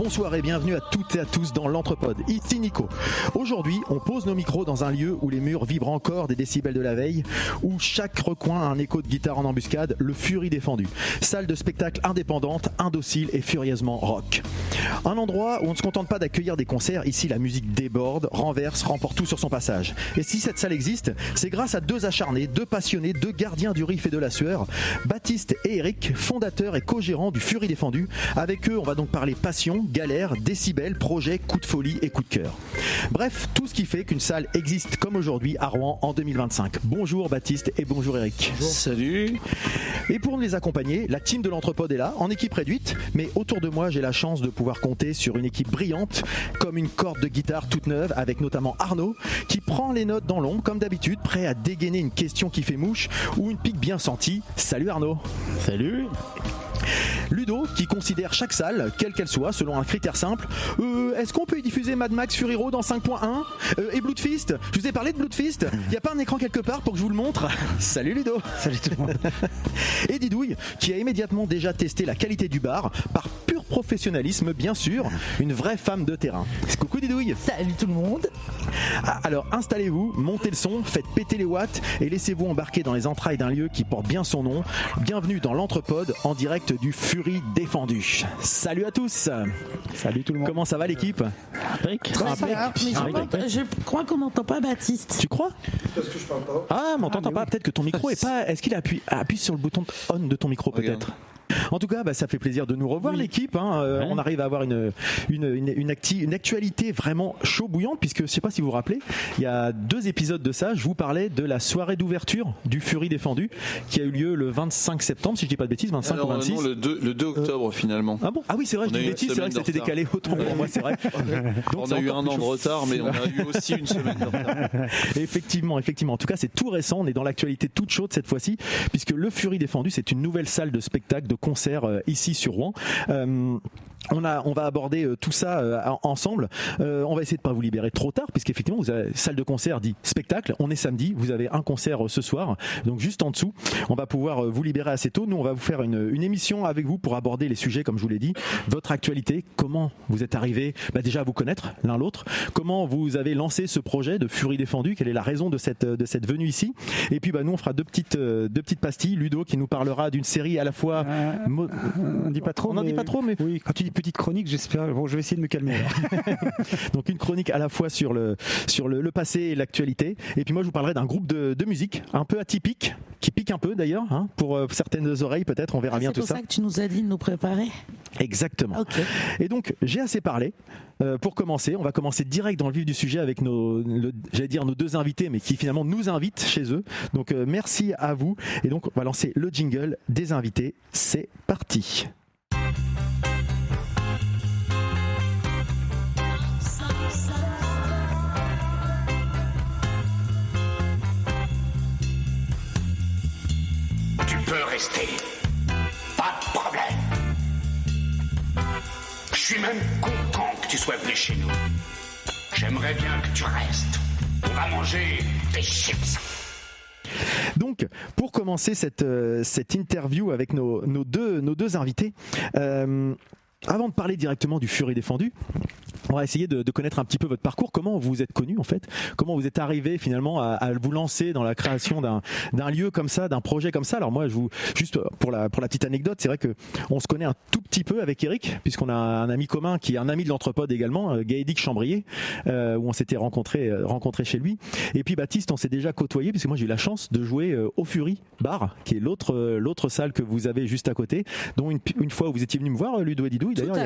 Bonsoir et bienvenue à toutes et à tous dans l'Entrepode. Ici Nico. Aujourd'hui, on pose nos micros dans un lieu où les murs vibrent encore des décibels de la veille, où chaque recoin a un écho de guitare en embuscade, le Fury défendu. Salle de spectacle indépendante, indocile et furieusement rock. Un endroit où on ne se contente pas d'accueillir des concerts, ici la musique déborde, renverse, remporte tout sur son passage. Et si cette salle existe, c'est grâce à deux acharnés, deux passionnés, deux gardiens du riff et de la sueur, Baptiste et Eric, fondateurs et co-gérants du Fury défendu. Avec eux, on va donc parler passion, galère, décibels, projet, coup de folie et coup de cœur. Bref, tout ce qui fait qu'une salle existe comme aujourd'hui à Rouen en 2025. Bonjour Baptiste et bonjour Eric. Bonjour. Salut. Et pour nous les accompagner, la team de l'Entrepode est là, en équipe réduite, mais autour de moi, j'ai la chance de pouvoir compter sur une équipe brillante, comme une corde de guitare toute neuve, avec notamment Arnaud, qui prend les notes dans l'ombre, comme d'habitude, prêt à dégainer une question qui fait mouche ou une pique bien sentie. Salut Arnaud. Salut. Ludo, qui considère chaque salle, quelle qu'elle soit, selon un critère simple. Est-ce qu'on peut y diffuser Mad Max Fury Road en 5.1 et Bloodfist? Je vous ai parlé de Bloodfist. Il n'y a pas un écran quelque part pour que je vous le montre? Salut Ludo. Salut tout le monde. Et Didouille, qui a immédiatement déjà testé la qualité du bar, par pur professionnalisme bien sûr, une vraie femme de terrain. Coucou Didouille. Salut tout le monde. Alors installez-vous, montez le son, faites péter les watts et laissez-vous embarquer dans les entrailles d'un lieu qui porte bien son nom. Bienvenue dans l'Entrepode en direct du Fury défendu. Salut à tous. Salut tout le monde. Comment ça va l'équipe? Je crois qu'on n'entend pas Baptiste. Tu crois? Parce que je parle pas. Ah, mais on t'entend pas. Peut-être que ton micro est pas. Est-ce qu'il appuie sur le bouton on de ton micro peut-être? En tout cas, ça fait plaisir de nous revoir l'équipe. On arrive à avoir une actualité vraiment chaud bouillante, puisque je sais pas si vous vous rappelez, il y a 2 épisodes de ça, je vous parlais de la soirée d'ouverture du Fury défendu qui a eu lieu le 25 septembre, si je dis pas de bêtises, 25 ou 26. Non, le 2 octobre finalement. Ah bon? Ah oui, c'est vrai, je dis bêtises, c'est vrai que c'était décalé autant pour moi, c'est vrai. Donc, on a eu un an de retard, mais on a eu aussi une semaine de retard. Effectivement. En tout cas, c'est tout récent. On est dans l'actualité toute chaude cette fois-ci, puisque le Fury défendu, c'est une nouvelle salle de spectacle, de concert ici sur Rouen. On va aborder tout ça ensemble. On va essayer de pas vous libérer trop tard, puisqu'effectivement, vous avez salle de concert dit spectacle. On est samedi, vous avez un concert ce soir, donc juste en dessous. On va pouvoir vous libérer assez tôt. Nous, on va vous faire une émission avec vous pour aborder les sujets, comme je vous l'ai dit, votre actualité, comment vous êtes arrivé déjà à vous connaître l'un l'autre, comment vous avez lancé ce projet de Fury défendu, quelle est la raison de cette venue ici. Et puis nous, on fera deux petites pastilles. Ludo qui nous parlera d'une série à la fois. On dit pas trop. On n'en dit pas trop, mais oui. Quand tu dis petite chronique, j'espère. Bon, je vais essayer de me calmer. Donc une chronique à la fois sur le passé et l'actualité. Et puis moi, je vous parlerai d'un groupe de musique un peu atypique, qui pique un peu d'ailleurs, pour certaines oreilles peut-être. On verra bien tout ça. C'est pour ça que tu nous as dit de nous préparer. Exactement. Okay. Et donc j'ai assez parlé. Pour commencer, on va commencer direct dans le vif du sujet avec nos 2 invités, mais qui finalement nous invitent chez eux. Donc merci à vous. Et donc on va lancer le jingle des invités. C'est parti. Tu peux rester. Pas de problème. Je suis même content que tu sois venu chez nous. J'aimerais bien que tu restes. On va manger des chips. Donc, pour commencer cette interview avec nos deux invités, avant de parler directement du Fury défendu, on va essayer de connaître un petit peu votre parcours. Comment vous êtes connus en fait? Comment vous êtes arrivé finalement à vous lancer dans la création d'un lieu comme ça, d'un projet comme ça? Alors moi, juste pour la petite anecdote, c'est vrai que on se connaît un tout petit peu avec Eric, puisqu'on a un ami commun qui est un ami de l'Entrepode également, Gaëdic Chambrier, où on s'était rencontré chez lui. Et puis Baptiste, on s'est déjà côtoyé, puisque moi j'ai eu la chance de jouer au Fury Bar, qui est l'autre salle que vous avez juste à côté, dont une fois où vous étiez venu me voir, Ludo et Didouille, d'ailleurs il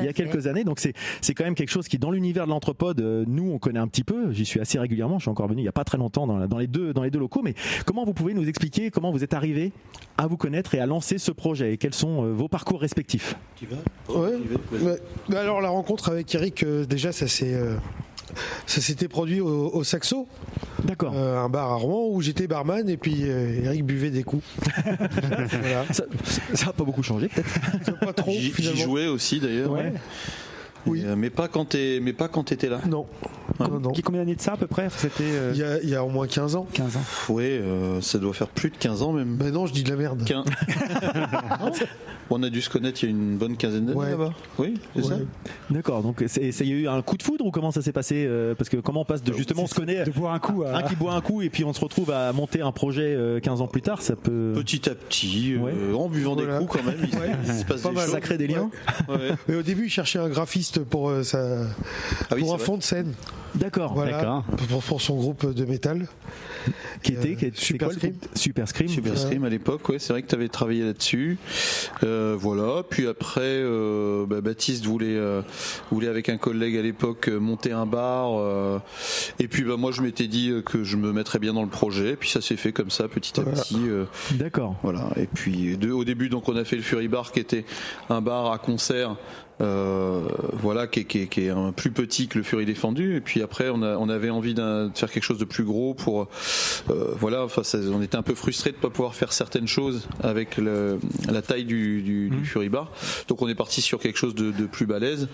y a quelques années. Donc c'est quand même quelque chose qui, dans l'univers de l'Entrepode, nous on connaît un petit peu. J'y suis assez régulièrement. Je suis encore venu il y a pas très longtemps dans les deux locaux. Mais comment vous pouvez nous expliquer comment vous êtes arrivé à vous connaître et à lancer ce projet, et quels sont vos parcours respectifs? Tu vas? Ouais. Alors la rencontre avec Eric, déjà ça s'était produit au Saxo. D'accord. Un bar à Rouen où j'étais barman et puis Eric buvait des coups. Voilà. Ça n'a pas beaucoup changé peut-être. Pas trop. J'y jouais aussi d'ailleurs. Ouais. Oui. Mais pas quand t'étais là. Non. Non. Combien d'années de ça à peu près? C'était Il y a au moins 15 ans. 15 ans. Oui, ça doit faire plus de 15 ans même. Ben non, je dis de la merde. On a dû se connaître il y a une bonne quinzaine d'années là-bas. Oui, c'est ça. D'accord, donc ça y a eu un coup de foudre ou comment ça s'est passé parce que comment on passe de justement on se connaît de boire un coup un qui boit un coup et puis on se retrouve à monter un projet 15 ans plus tard, ça peut Petit à petit, en buvant des coups quand même, il se passe des choses. ça crée des liens. Ouais. Mais au début, il cherchait un graphiste pour un fond de scène. D'accord. Voilà, pour son groupe de métal. Qui était Super quoi, Scream. Super Scream. Super Scream à l'époque, c'est vrai que tu avais travaillé là-dessus. Voilà. Puis après, Baptiste voulait avec un collègue à l'époque monter un bar. Et puis moi, je m'étais dit que je me mettrais bien dans le projet. Et puis ça s'est fait comme ça, petit à petit. D'accord. Voilà. Et puis au début, donc on a fait le Fury Bar, qui était un bar à concert. Qui est un plus petit que le Fury Défendu. Et puis après, on avait envie de faire quelque chose de plus gros pour, on était un peu frustrés de pas pouvoir faire certaines choses avec la taille du Fury Bar. Donc on est parti sur quelque chose de plus balèze,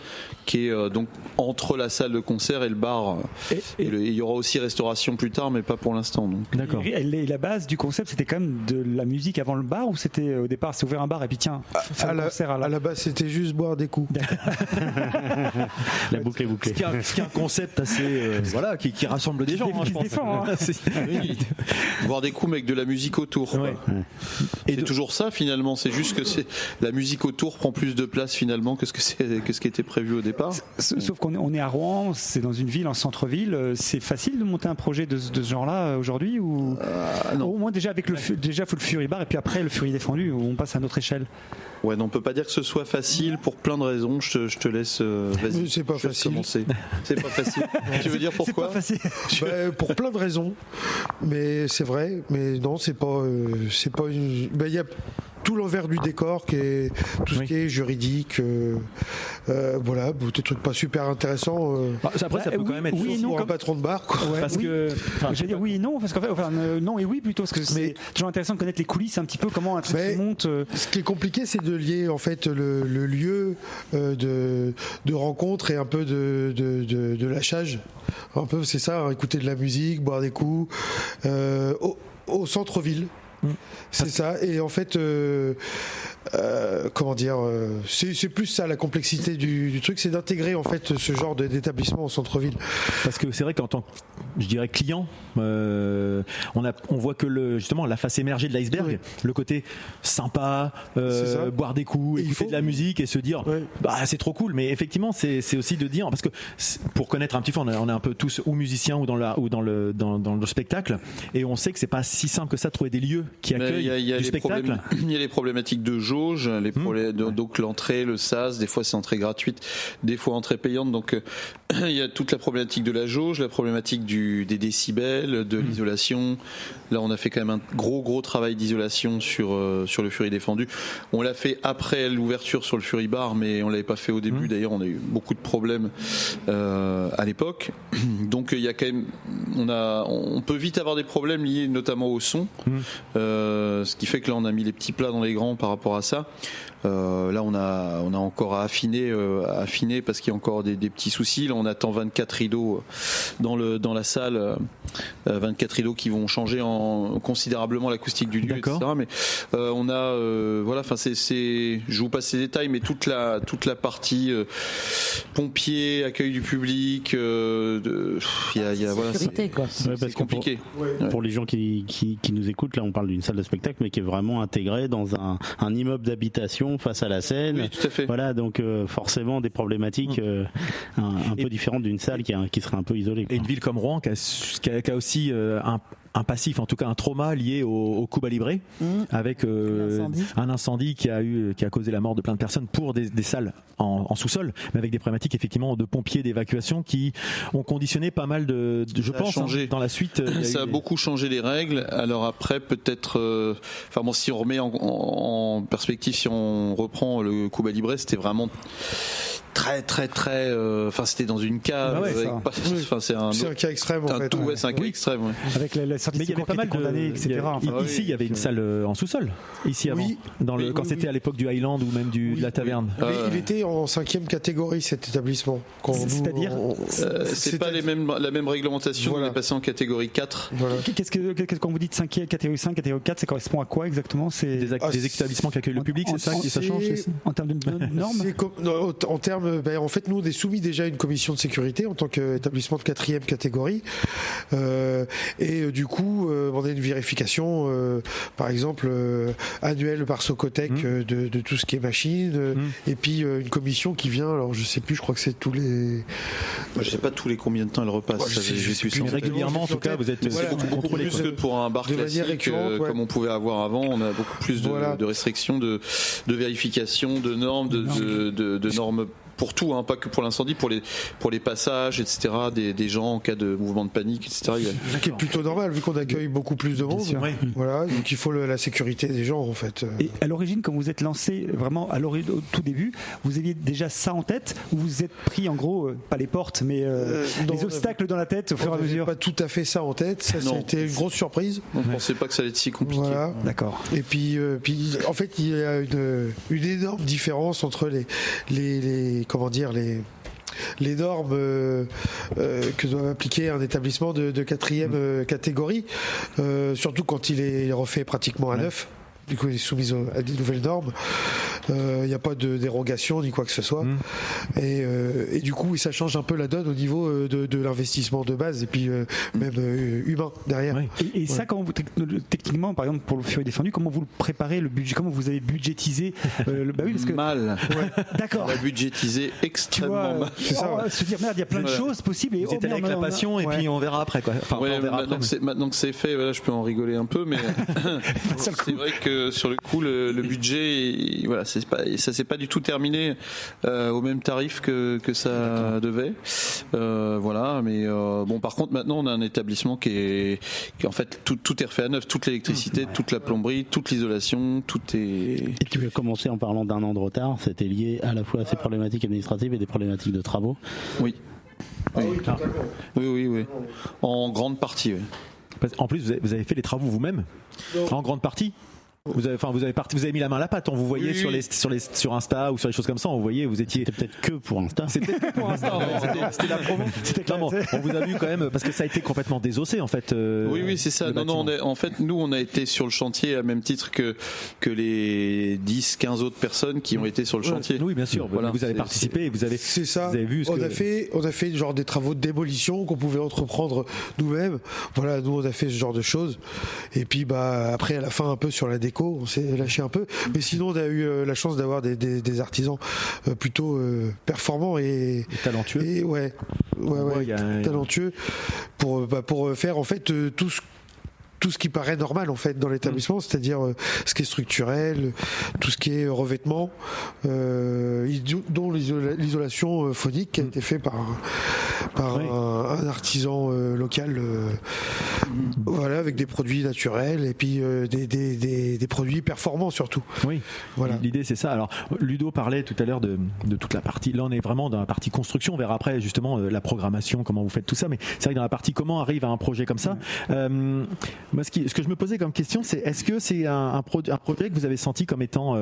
qui est donc entre la salle de concert et le bar. Il y aura aussi restauration plus tard, mais pas pour l'instant. Donc. D'accord. Et la base du concept, c'était quand même de la musique avant le bar, ou c'était au départ, c'est ouvert un bar et puis tiens, faire un concert à la base, c'était juste boire des coups. La boucle est bouclée. Ce qui est un concept assez qui rassemble des gens, je pense. Oui. Boire des coups mais avec de la musique autour. Ouais. Et c'est toujours ça finalement, c'est juste que la musique autour prend plus de place finalement que ce qui était prévu au départ. Sauf qu'on est à Rouen, c'est dans une ville, en centre-ville. C'est facile de monter un projet de ce genre-là aujourd'hui, ou non. au moins déjà avec déjà faut le Fury Bar et puis après le Fury Défendu où on passe à notre échelle. Ouais, non, on peut pas dire que ce soit facile pour plein de raisons. Je te laisse. Vas-y. C'est pas facile. Commencer. C'est pas facile. Tu veux dire pourquoi? C'est pas facile. Pour plein de raisons, mais c'est vrai. Mais non, c'est pas une. Il y a tout l'envers du décor qui est tout ce qui est juridique, des trucs pas super intéressants. Après, ça peut quand même être pour un patron de bar, quoi. Ouais, parce que j'allais dire oui et non, parce qu'en fait, non et oui plutôt, parce que c'est toujours intéressant de connaître les coulisses un petit peu, comment un truc se monte. Ce qui est compliqué, c'est de lier en fait le lieu de rencontre et un peu de lâchage. Un peu, c'est ça, écouter de la musique, boire des coups au centre-ville. C'est ça, et en fait c'est plus ça la complexité du truc, c'est d'intégrer en fait ce genre d'établissement au centre-ville. Parce que c'est vrai qu'en tant que, je dirais, client, on voit que justement la face émergée de l'iceberg, le côté sympa, boire des coups, écouter de la musique et se dire c'est trop cool. Mais effectivement, c'est aussi de dire, parce que pour connaître un petit peu, on est un peu tous ou musiciens ou dans le spectacle, et on sait que c'est pas si simple que ça de trouver des lieux qui accueillent du spectacle. Il y a les problématiques de jauge, donc l'entrée, le SAS, des fois c'est entrée gratuite, des fois entrée payante, donc il y a toute la problématique de la jauge, la problématique des décibels, de l'isolation. Là on a fait quand même un gros travail d'isolation sur le Fury Défendu. On l'a fait après l'ouverture sur le Fury Bar, mais on l'avait pas fait au début. D'ailleurs on a eu beaucoup de problèmes à l'époque, donc il y a quand même, on peut vite avoir des problèmes liés notamment au son, ce qui fait que là on a mis les petits plats dans les grands par rapport à ça. Là on a encore à affiner parce qu'il y a encore des petits soucis. Là on attend 24 rideaux dans la salle, 24 rideaux qui vont changer considérablement l'acoustique du lieu, etc. Mais on a je vous passe les détails, mais toute la partie pompiers, accueil du public, sécurité, quoi. C'est compliqué. Pour les gens qui nous écoutent, là on parle d'une salle de spectacle mais qui est vraiment intégrée dans un immeuble d'habitation face à la Seine. Oui, tout à fait. Voilà, donc forcément des problématiques un peu différentes d'une salle qui serait un peu isolée, quoi. Et une ville comme Rouen qui a aussi un passif, en tout cas un trauma lié au Cuba Libre, avec un incendie qui a causé la mort de plein de personnes pour des salles en sous-sol, mais avec des problématiques effectivement de pompiers, d'évacuation qui ont conditionné pas mal je pense, dans la suite. Ça a beaucoup changé les règles. Alors après, peut-être, si on remet en perspective, si on reprend le Cuba Libre, c'était vraiment très enfin c'était dans une cave. C'est un cas extrême en fait. C'est un cas extrême. Ouais. Avec la sortie mais il y avait pas mal de condamnés, etc. Ici, il y avait une salle en sous-sol. Ici avant, quand c'était à l'époque du Highland ou même de la taverne. Mais il était en 5e catégorie cet établissement. C'est-à-dire c'est pas la même réglementation. On est passé en catégorie 4. Voilà. Quand vous dites 5e, catégorie 5, catégorie 4, ça correspond à quoi exactement? C'est des établissements qui accueillent le public, c'est ça qui ça change en termes de normes? En termes, en fait, nous on est soumis déjà à une commission de sécurité en tant qu'établissement de 4e catégorie, et du coup, on a une vérification, par exemple annuelle par Socotec de tout ce qui est machine, et puis une commission qui vient. Alors je sais plus, je crois que c'est tous les. Je sais pas tous les combien de temps elle repasse. Mais régulièrement, en tout cas, vous êtes beaucoup plus que pour un bar classique, comme on pouvait avoir avant. On a beaucoup plus de restrictions, de vérification, de normes, de normes pour tout, pas que pour l'incendie, pour les passages, etc. Des gens en cas de mouvement de panique, etc. Ce qui est plutôt normal vu qu'on accueille beaucoup plus de monde. Voilà, donc il faut la sécurité des gens en fait. Et à l'origine, quand vous êtes lancé vraiment au tout début, vous aviez déjà ça en tête ou vous êtes pris en gros pas les portes mais les obstacles dans la tête au fur et à mesure? Pas tout à fait ça en tête. Ça a été une grosse surprise. On ne pensait pas que ça allait être si compliqué. Voilà. D'accord. Et puis en fait il y a une énorme différence entre les normes que doit appliquer un établissement de 4e catégorie, surtout quand il est refait pratiquement à neuf. Du coup, il est soumis à des nouvelles normes. Il n'y a pas de dérogation ni quoi que ce soit. Et du coup, ça change un peu la donne au niveau de l'investissement de base et puis même humain derrière. Et ça, comment techniquement, par exemple, pour le Fury Défendu, comment vous le préparez, le budget, comment vous avez budgétisé parce que... Mal. D'accord. On a budgétisé extrêmement mal. Se dire, merde, il y a plein de choses possibles. Vous êtes allé avec la passion et puis on verra après. Maintenant que c'est fait, voilà, je peux en rigoler un peu, mais c'est vrai que sur le coup, le budget, voilà, ça s'est pas du tout terminé au même tarif que ça devait. Voilà, mais bon, par contre, maintenant, on a un établissement qui en fait tout est refait à neuf, toute l'électricité, toute la plomberie, toute l'isolation, tout est. Et tu as commencé en parlant d'un an de retard. C'était lié à la fois à ces problématiques administratives et des problématiques de travaux. Oui. Oui. En grande partie. Oui. En plus, vous avez fait les travaux vous-même, en grande partie. Vous avez mis la main à la pâte. On vous voyait sur Insta ou sur les choses comme ça. On voyait, vous étiez. C'était peut-être que pour Insta. C'était que pour Insta. C'était la promo. Non, on vous a vu quand même parce que ça a été complètement désossé en fait. Oui, c'est ça. En fait, nous, on a été sur le chantier à même titre que les 10-15 autres personnes qui ont été sur le chantier. Oui, bien sûr. Voilà, vous avez participé et vous avez. C'est ça. Vous avez vu. On a fait genre des travaux de démolition qu'on pouvait entreprendre nous-mêmes. Voilà, nous on a fait ce genre de choses. Et puis après à la fin un peu sur la déco. On s'est lâché un peu, mais sinon on a eu la chance d'avoir des artisans plutôt performants et talentueux. Et talentueux pour faire en fait tout ce qui paraît normal en fait dans l'établissement, c'est-à-dire ce qui est structurel, tout ce qui est revêtement, dont l'isolation phonique qui a été fait par un artisan local, voilà, avec des produits naturels et puis des produits performants surtout. Oui, voilà. L'idée c'est ça. Alors Ludo parlait tout à l'heure de toute la partie, là on est vraiment dans la partie construction, on verra après justement la programmation, comment vous faites tout ça, mais c'est vrai que dans la partie comment arrive à un projet comme ça, moi, ce que je me posais comme question, c'est est-ce que c'est un projet que vous avez senti comme étant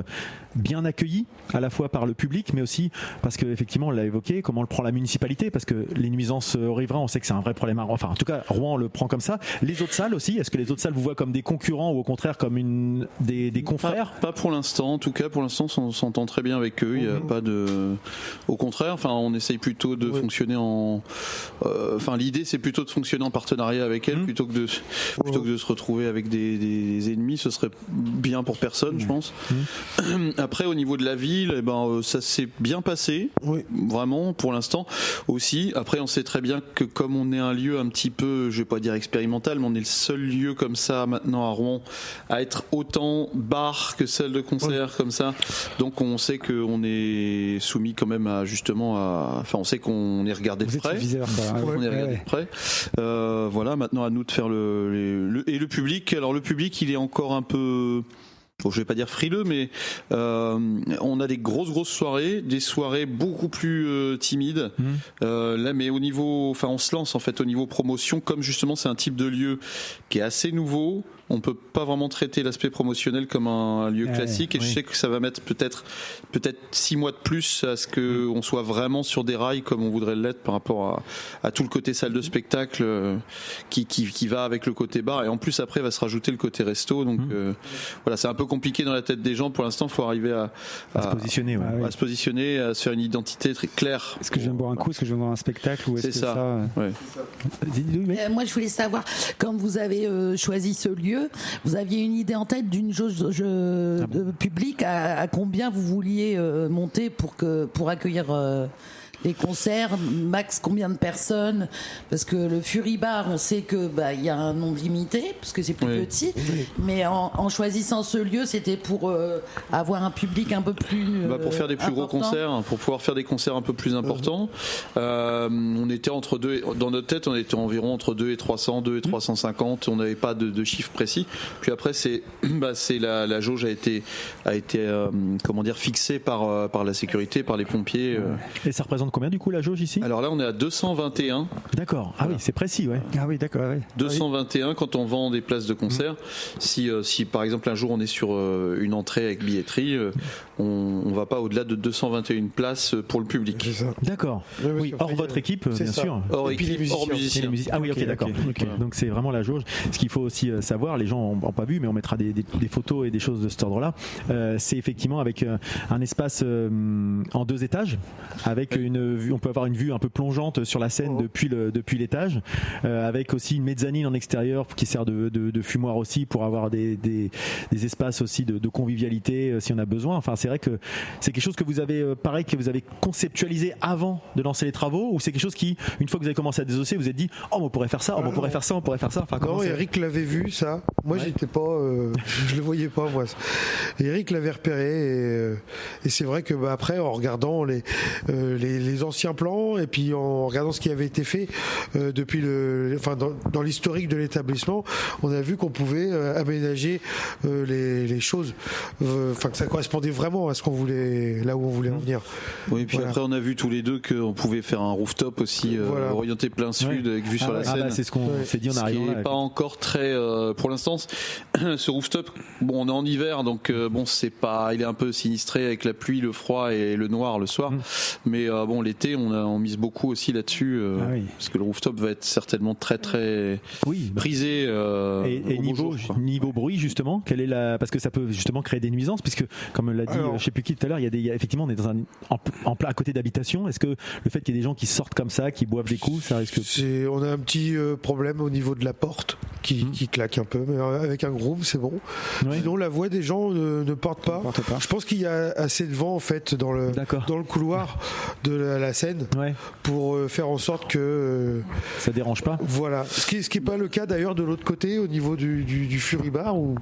bien accueilli, à la fois par le public, mais aussi parce qu'effectivement, on l'a évoqué, comment le prend la municipalité, parce que les nuisances riverains, on sait que c'est un vrai problème. Enfin, en tout cas, Rouen le prend comme ça. Les autres salles aussi, est-ce que les autres salles vous voient comme des concurrents ou au contraire comme des confrères ? Pas pour l'instant. En tout cas, pour l'instant, on s'entend très bien avec eux. Il n'y a pas de. Au contraire, enfin, on essaye plutôt de fonctionner en. Enfin, l'idée, c'est plutôt de fonctionner en partenariat avec elles plutôt que de se retrouver avec des ennemis. Ce serait bien pour personne, je pense. Après, au niveau de la ville, ça s'est bien passé, vraiment pour l'instant aussi. Après, on sait très bien que comme on est un lieu un petit peu, je vais pas dire expérimental, mais on est le seul lieu comme ça maintenant à Rouen à être autant bar que salle de concert comme ça. Donc on sait qu'on est soumis quand même à on sait qu'on est regardé de près. On est regardé de près. Voilà, maintenant à nous de faire le public. Alors le public, il est encore un peu bon, je vais pas dire frileux, mais on a des grosses soirées, des soirées beaucoup plus timides. Là, mais au niveau, enfin, on se lance en fait au niveau promotion, comme justement c'est un type de lieu qui est assez nouveau. On peut pas vraiment traiter l'aspect promotionnel comme un lieu classique, et je sais que ça va mettre peut-être 6 mois de plus à ce que on soit vraiment sur des rails comme on voudrait l'être par rapport à tout le côté salle de spectacle qui va avec le côté bar, et en plus après va se rajouter le côté resto. Donc voilà, c'est un peu compliqué dans la tête des gens pour l'instant. Il faut arriver à se positionner, à se positionner, à se faire une identité très claire. Est-ce que je viens boire un coup, est-ce que je viens voir un spectacle, ou est-ce c'est ça. Ouais. Moi, je voulais savoir, quand vous avez choisi ce lieu, vous aviez une idée en tête d'une jauge publique à combien vous vouliez monter pour accueillir les concerts, max combien de personnes? Parce que le Fury Bar, on sait que il y a un nombre limité parce que c'est plus petit, mais en choisissant ce lieu, c'était pour avoir un public un peu plus pour faire des plus gros concerts, pour pouvoir faire des concerts un peu plus importants. On était entre deux, dans notre tête, on était environ entre 2 et 300, 2 et 350. On n'avait pas de chiffre précis. Puis après, c'est la jauge a été comment dire, fixée par la sécurité, par les pompiers. Et ça représente combien du coup la jauge ici? Alors là, on est à 221. D'accord. Ah oui, c'est précis, ouais. Ah oui, d'accord. Ouais. 221 quand on vend des places de concert. Si par exemple un jour on est sur une entrée avec billetterie, on va pas au-delà de 221 places pour le public. C'est ça. D'accord. Oui, hors votre équipe, bien sûr. Hors équipe, hors musiciens. Ah oui, ok, d'accord. Okay. Donc c'est vraiment la jauge. Ce qu'il faut aussi savoir, les gens n'ont pas vu, mais on mettra des photos et des choses de cet ordre-là. C'est effectivement avec un espace en 2 étages, avec une vue, on peut avoir une vue un peu plongeante sur la scène depuis l'étage, avec aussi une mezzanine en extérieur qui sert de fumoir aussi pour avoir des espaces aussi de convivialité si on a besoin. Enfin, c'est vrai que c'est quelque chose que vous avez conceptualisé avant de lancer les travaux, ou c'est quelque chose qui, une fois que vous avez commencé à désosser, vous êtes dit on pourrait faire ça, on pourrait faire ça, on pourrait faire ça. Enfin, non, Eric l'avait vu ça. Moi, j'étais pas, je le voyais pas moi. Eric l'avait repéré et c'est vrai que après, en regardant les anciens plans et puis en regardant ce qui avait été fait depuis dans l'historique de l'établissement, on a vu qu'on pouvait aménager les choses, que ça correspondait vraiment à ce qu'on voulait, là où on voulait en venir. Oui, et puis après on a vu tous les deux qu'on pouvait faire un rooftop aussi orienté plein sud avec vue sur la scène. C'est ce qu'on s'est dit en arrivant. Ce qui n'est pas encore très pour l'instant. Ce rooftop, on est en hiver, donc c'est pas, il est un peu sinistré avec la pluie, le froid et le noir le soir. Mais l'été, on mise beaucoup aussi là-dessus, parce que le rooftop va être certainement très prisé. Et niveau bruit justement, parce que ça peut justement créer des nuisances, puisque comme l'a dit, je sais plus qui tout à l'heure, effectivement on est dans en plein à côté d'habitation. Est-ce que le fait qu'il y ait des gens qui sortent comme ça, qui boivent des coups, ça risque? On a un petit problème au niveau de la porte qui claque un peu, mais avec un groom c'est bon. Sinon la voix des gens ne porte pas. Je pense qu'il y a assez de vent en fait dans le couloir de la scène pour faire en sorte que ça dérange pas. Voilà. Ce qui est pas le cas d'ailleurs de l'autre côté au niveau du Fury Bar où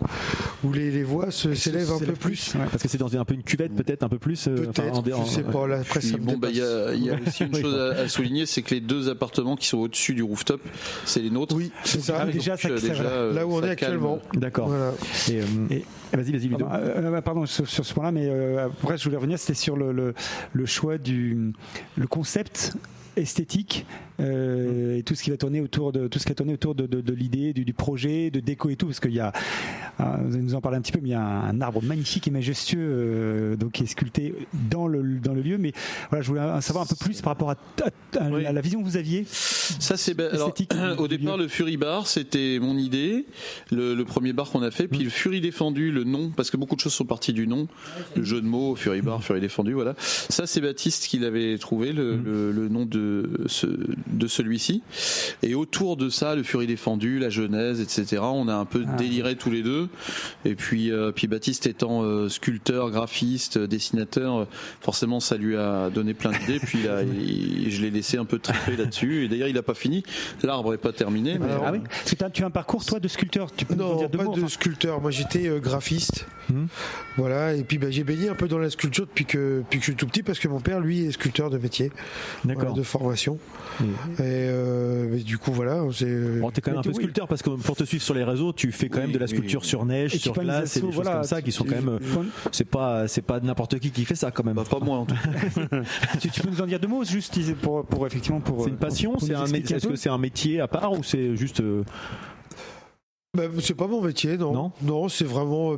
les voix s'élèvent un peu plus. Parce que c'est dans un peu une cuvette peut-être un peu plus. Peut-être. Je sais pas. Là, après, il y a aussi une chose à souligner, c'est que les 2 appartements qui sont au-dessus du rooftop, c'est les nôtres. Oui, c'est ça. Déjà, là où on est actuellement. D'accord. Voilà. Et vas-y, Ludo. Pardon, sur ce point-là, mais après je voulais revenir, c'était sur le choix le concept esthétique et tout ce qui va tourner autour de l'idée du projet, de déco et tout, parce qu'il y a, vous allez nous en parler un petit peu, mais il y a un arbre magnifique et majestueux donc qui est sculpté dans le lieu. Mais voilà, je voulais en savoir un peu plus par rapport à la vision que vous aviez. Ça c'est alors, au départ le Fury Bar c'était mon idée, le premier bar qu'on a fait, puis le Fury Défendu, le nom, parce que beaucoup de choses sont parties du nom, le jeu de mots, Fury Bar, Fury Défendu, voilà. Ça c'est Baptiste qui l'avait trouvé, le nom de celui-ci, et autour de ça le Fury Défendu, la genèse, etc. On a un peu déliré tous les deux, et puis Baptiste étant sculpteur, graphiste, dessinateur, forcément ça lui a donné plein d'idées, puis là, je l'ai laissé un peu triper là-dessus, et d'ailleurs il n'a pas fini, l'arbre n'est pas terminé. Mais oui. Tu as un parcours toi de sculpteur? Non, pas de sculpteur, moi j'étais graphiste, voilà, et puis j'ai baigné un peu dans la sculpture depuis que je suis tout petit, parce que mon père lui est sculpteur de métier, de formation. Et mais du coup voilà, Bon, t'es quand même un peu sculpteur parce que pour te suivre sur les réseaux, tu fais quand même de la sculpture sur neige, sur glace, et des choses comme ça qui sont quand même. C'est pas n'importe qui fait ça quand même. Bah, pas moi en tout cas. Tu peux nous en dire 2 mots juste pour effectivement pour. C'est une passion, est-ce que c'est un métier à part ou c'est juste c'est pas mon métier, non, c'est vraiment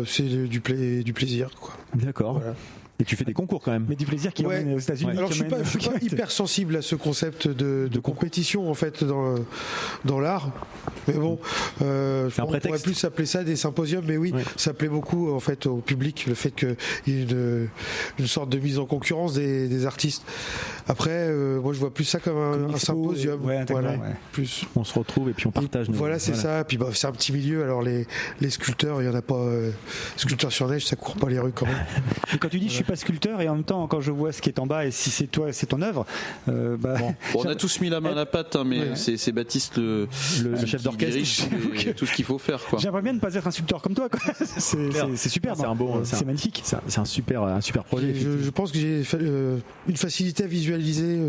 c'est du plaisir, quoi. D'accord. Voilà. Et tu fais des concours quand même. Mais du plaisir qui emmène aux États-Unis. Alors je suis pas hyper sensible à ce concept de compétition en fait dans l'art. Mais bon, on pourrait plus s'appeler ça des symposiums, mais ça plaît beaucoup en fait au public le fait qu'il y ait une sorte de mise en concurrence des artistes. Après, moi je vois plus ça comme un symposium. Plus. On se retrouve et puis on partage. Voilà, c'est ça. Puis c'est un petit milieu. Alors les sculpteurs, il y en a pas. Sculpteurs sur neige, ça court pas les rues quand même. Et quand tu dis je suis pas sculpteur et en même temps quand je vois ce qui est en bas et si c'est toi, c'est ton œuvre. On a tous mis la main à la pâte, mais c'est Baptiste le chef d'orchestre. Tout ce qu'il faut faire, quoi. J'aimerais bien ne pas être un sculpteur comme toi, quoi. C'est super. C'est magnifique. C'est un super projet. Je pense que j'ai une facilité à visualiser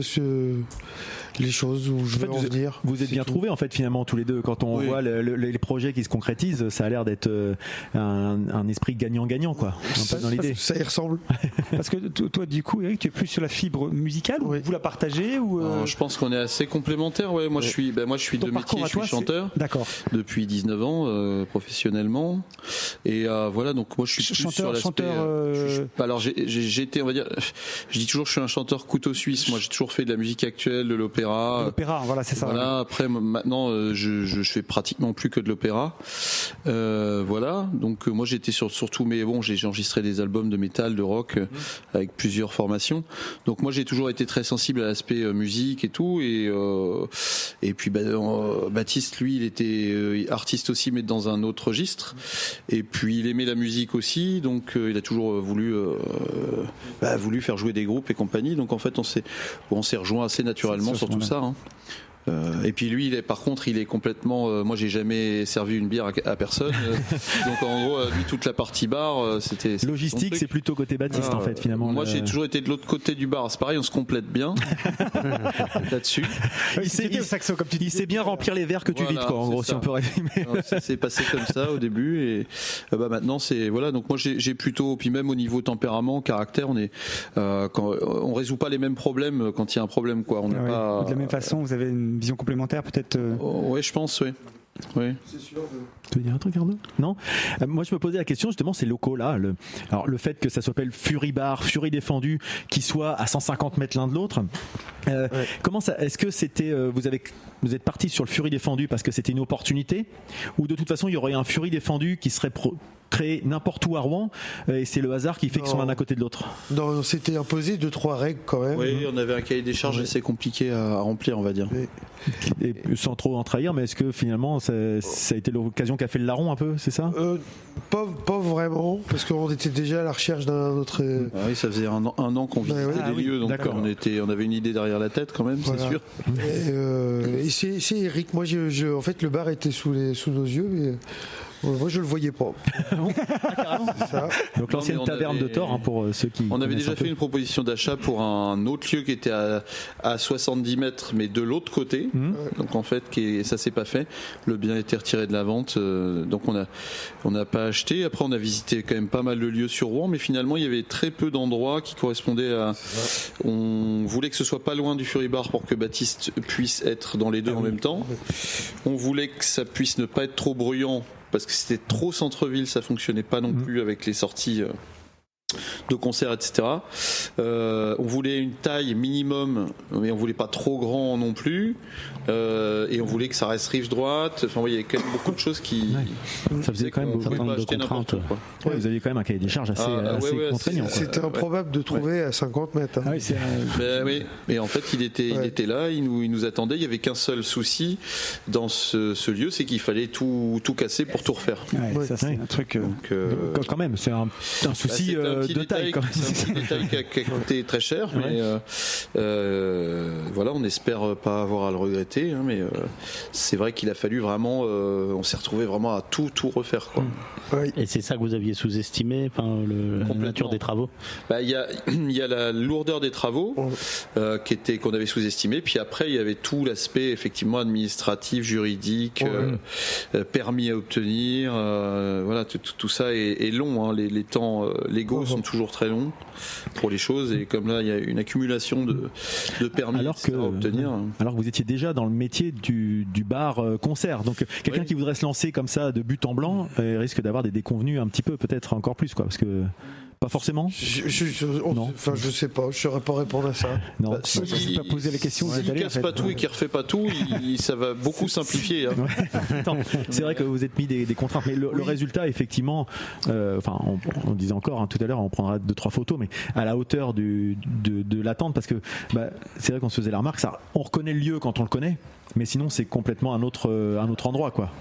les choses où je veux en venir. Vous êtes bien trouvés en fait finalement tous les deux quand on voit les projets qui se concrétisent, ça a l'air d'être un esprit gagnant-gagnant quoi. Un peu dans l'idée. Ça y ressemble. Parce que toi du coup Eric, tu es plus sur la fibre musicale ou vous la partagez ou Je pense qu'on est assez complémentaires. Ouais, moi je suis de métier, je suis chanteur. D'accord. Depuis 19 ans professionnellement et voilà donc moi je suis plus sur l'aspect alors j'ai été on va dire je dis toujours je suis un chanteur couteau suisse. Moi j'ai toujours fait de la musique actuelle, de l'opéra. Voilà, c'est ça. Voilà. Après, maintenant, je fais pratiquement plus que de l'opéra. Voilà. Donc, moi, j'étais surtout, mais bon, j'ai enregistré des albums de métal, de rock, avec plusieurs formations. Donc, moi, j'ai toujours été très sensible à l'aspect musique et tout. Et puis, Baptiste, lui, il était artiste aussi, mais dans un autre registre. Et puis, il aimait la musique aussi. Donc, il a toujours voulu faire jouer des groupes et compagnie. Donc, en fait, on s'est rejoint assez naturellement sur tout ça. Et puis lui, par contre, il est complètement. Moi, j'ai jamais servi une bière à personne. Donc en gros, lui, toute la partie bar, c'était. Logistique, c'est plutôt côté Baptiste en fait finalement. Moi, j'ai toujours été de l'autre côté du bar. C'est pareil, on se complète bien là-dessus. Il sait bien remplir les verres que tu vides, quoi. En gros, si on peut résumer. Ça s'est passé comme ça au début et maintenant c'est voilà. Donc moi, j'ai plutôt, puis même au niveau tempérament, caractère, on résout pas les mêmes problèmes quand il y a un problème, quoi. On n'est pas. De la même façon, vous avez une vision complémentaire peut-être. Oui, je pense, oui. C'est sûr. Tu veux dire un truc, Arnaud ? Non. Moi, je me posais la question justement, ces locaux là. Alors, le fait que ça s'appelle Fury Bar, Fury Défendu, qui soit à 150 mètres l'un de l'autre. Comment ça ? Est-ce que c'était vous êtes parti sur le Fury Défendu parce que c'était une opportunité, ou de toute façon il y aurait un Fury Défendu qui serait créé n'importe où à Rouen et c'est le hasard qui fait qu'ils sont l'un à côté de l'autre ? Non, c'était imposé 2-3 règles quand même. Oui, on avait un cahier des charges assez compliqué à remplir, on va dire. Et sans trop en trahir, mais est-ce que finalement ça a été l'occasion qu'a fait le larron un peu, c'est ça ? Pas vraiment, parce qu'on était déjà à la recherche d'un autre. Oui, ça faisait un an qu'on visitait les lieux, donc on avait une idée derrière la tête quand même, voilà. C'est sûr. Et c'est Eric. Moi, en fait, le bar était sous nos yeux, mais moi je le voyais pas. Ça. Donc l'ancienne taverne de Thor, pour ceux qui. On avait déjà fait une proposition d'achat pour un autre lieu qui était à 70 mètres, mais de l'autre côté. Donc en fait, ça s'est pas fait. Le bien a été retiré de la vente, donc on n'a pas acheté. Après, on a visité quand même pas mal de lieux sur Rouen, mais finalement, il y avait très peu d'endroits qui correspondaient à. On voulait que ce soit pas loin du Fury Bar pour que Baptiste puisse être dans les deux en même temps. On voulait que ça puisse ne pas être trop bruyant. Parce que c'était trop centre-ville, ça fonctionnait pas non plus avec les sorties de concerts, etc. On voulait une taille minimum, mais on voulait pas trop grand non plus. Et on voulait que ça reste rive droite. Enfin, il y avait quand même beaucoup de choses qui. Ça faisait quand même beaucoup de contraintes. Vous aviez quand même un cahier des charges assez contraignant. C'était improbable de trouver à 50 mètres. Hein. Oui. Et en fait, il était là, il nous attendait. Il y avait qu'un seul souci dans ce lieu, c'est qu'il fallait tout casser pour tout refaire. Ça, c'est un truc. Quand même, c'est un souci de taille. détail, quand même. C'est un petit détail qui a coûté très cher, mais voilà, on espère pas avoir à le regretter, hein, mais c'est vrai qu'il a fallu vraiment, on s'est retrouvé vraiment à tout refaire, quoi. Et c'est ça que vous aviez sous-estimé, la nature des travaux. Il y a la lourdeur des travaux qu'on avait sous-estimé, puis après il y avait tout l'aspect effectivement administratif, juridique, permis à obtenir, voilà, tout ça est long, hein. Les temps légaux sont toujours très longs pour les choses, et comme là il y a une accumulation de permis à obtenir. Alors que vous étiez déjà dans le métier du bar concert, donc quelqu'un qui voudrait se lancer comme ça de but en blanc risque d'avoir des déconvenus un petit peu, peut-être encore plus, quoi, parce que pas forcément. Je sais pas, je saurais pas répondre à ça. Non. S'il pas poser la question. S'il casse pas tout et qu'il refait pas tout, ça va beaucoup simplifier. Hein. Attends, c'est vrai que vous êtes mis des contraintes, mais le résultat, effectivement, on disait encore tout à l'heure, on prendra 2-3 photos, mais à la hauteur de l'attente, parce que c'est vrai qu'on se faisait la remarque, on reconnaît le lieu quand on le connaît, mais sinon c'est complètement un autre endroit, quoi.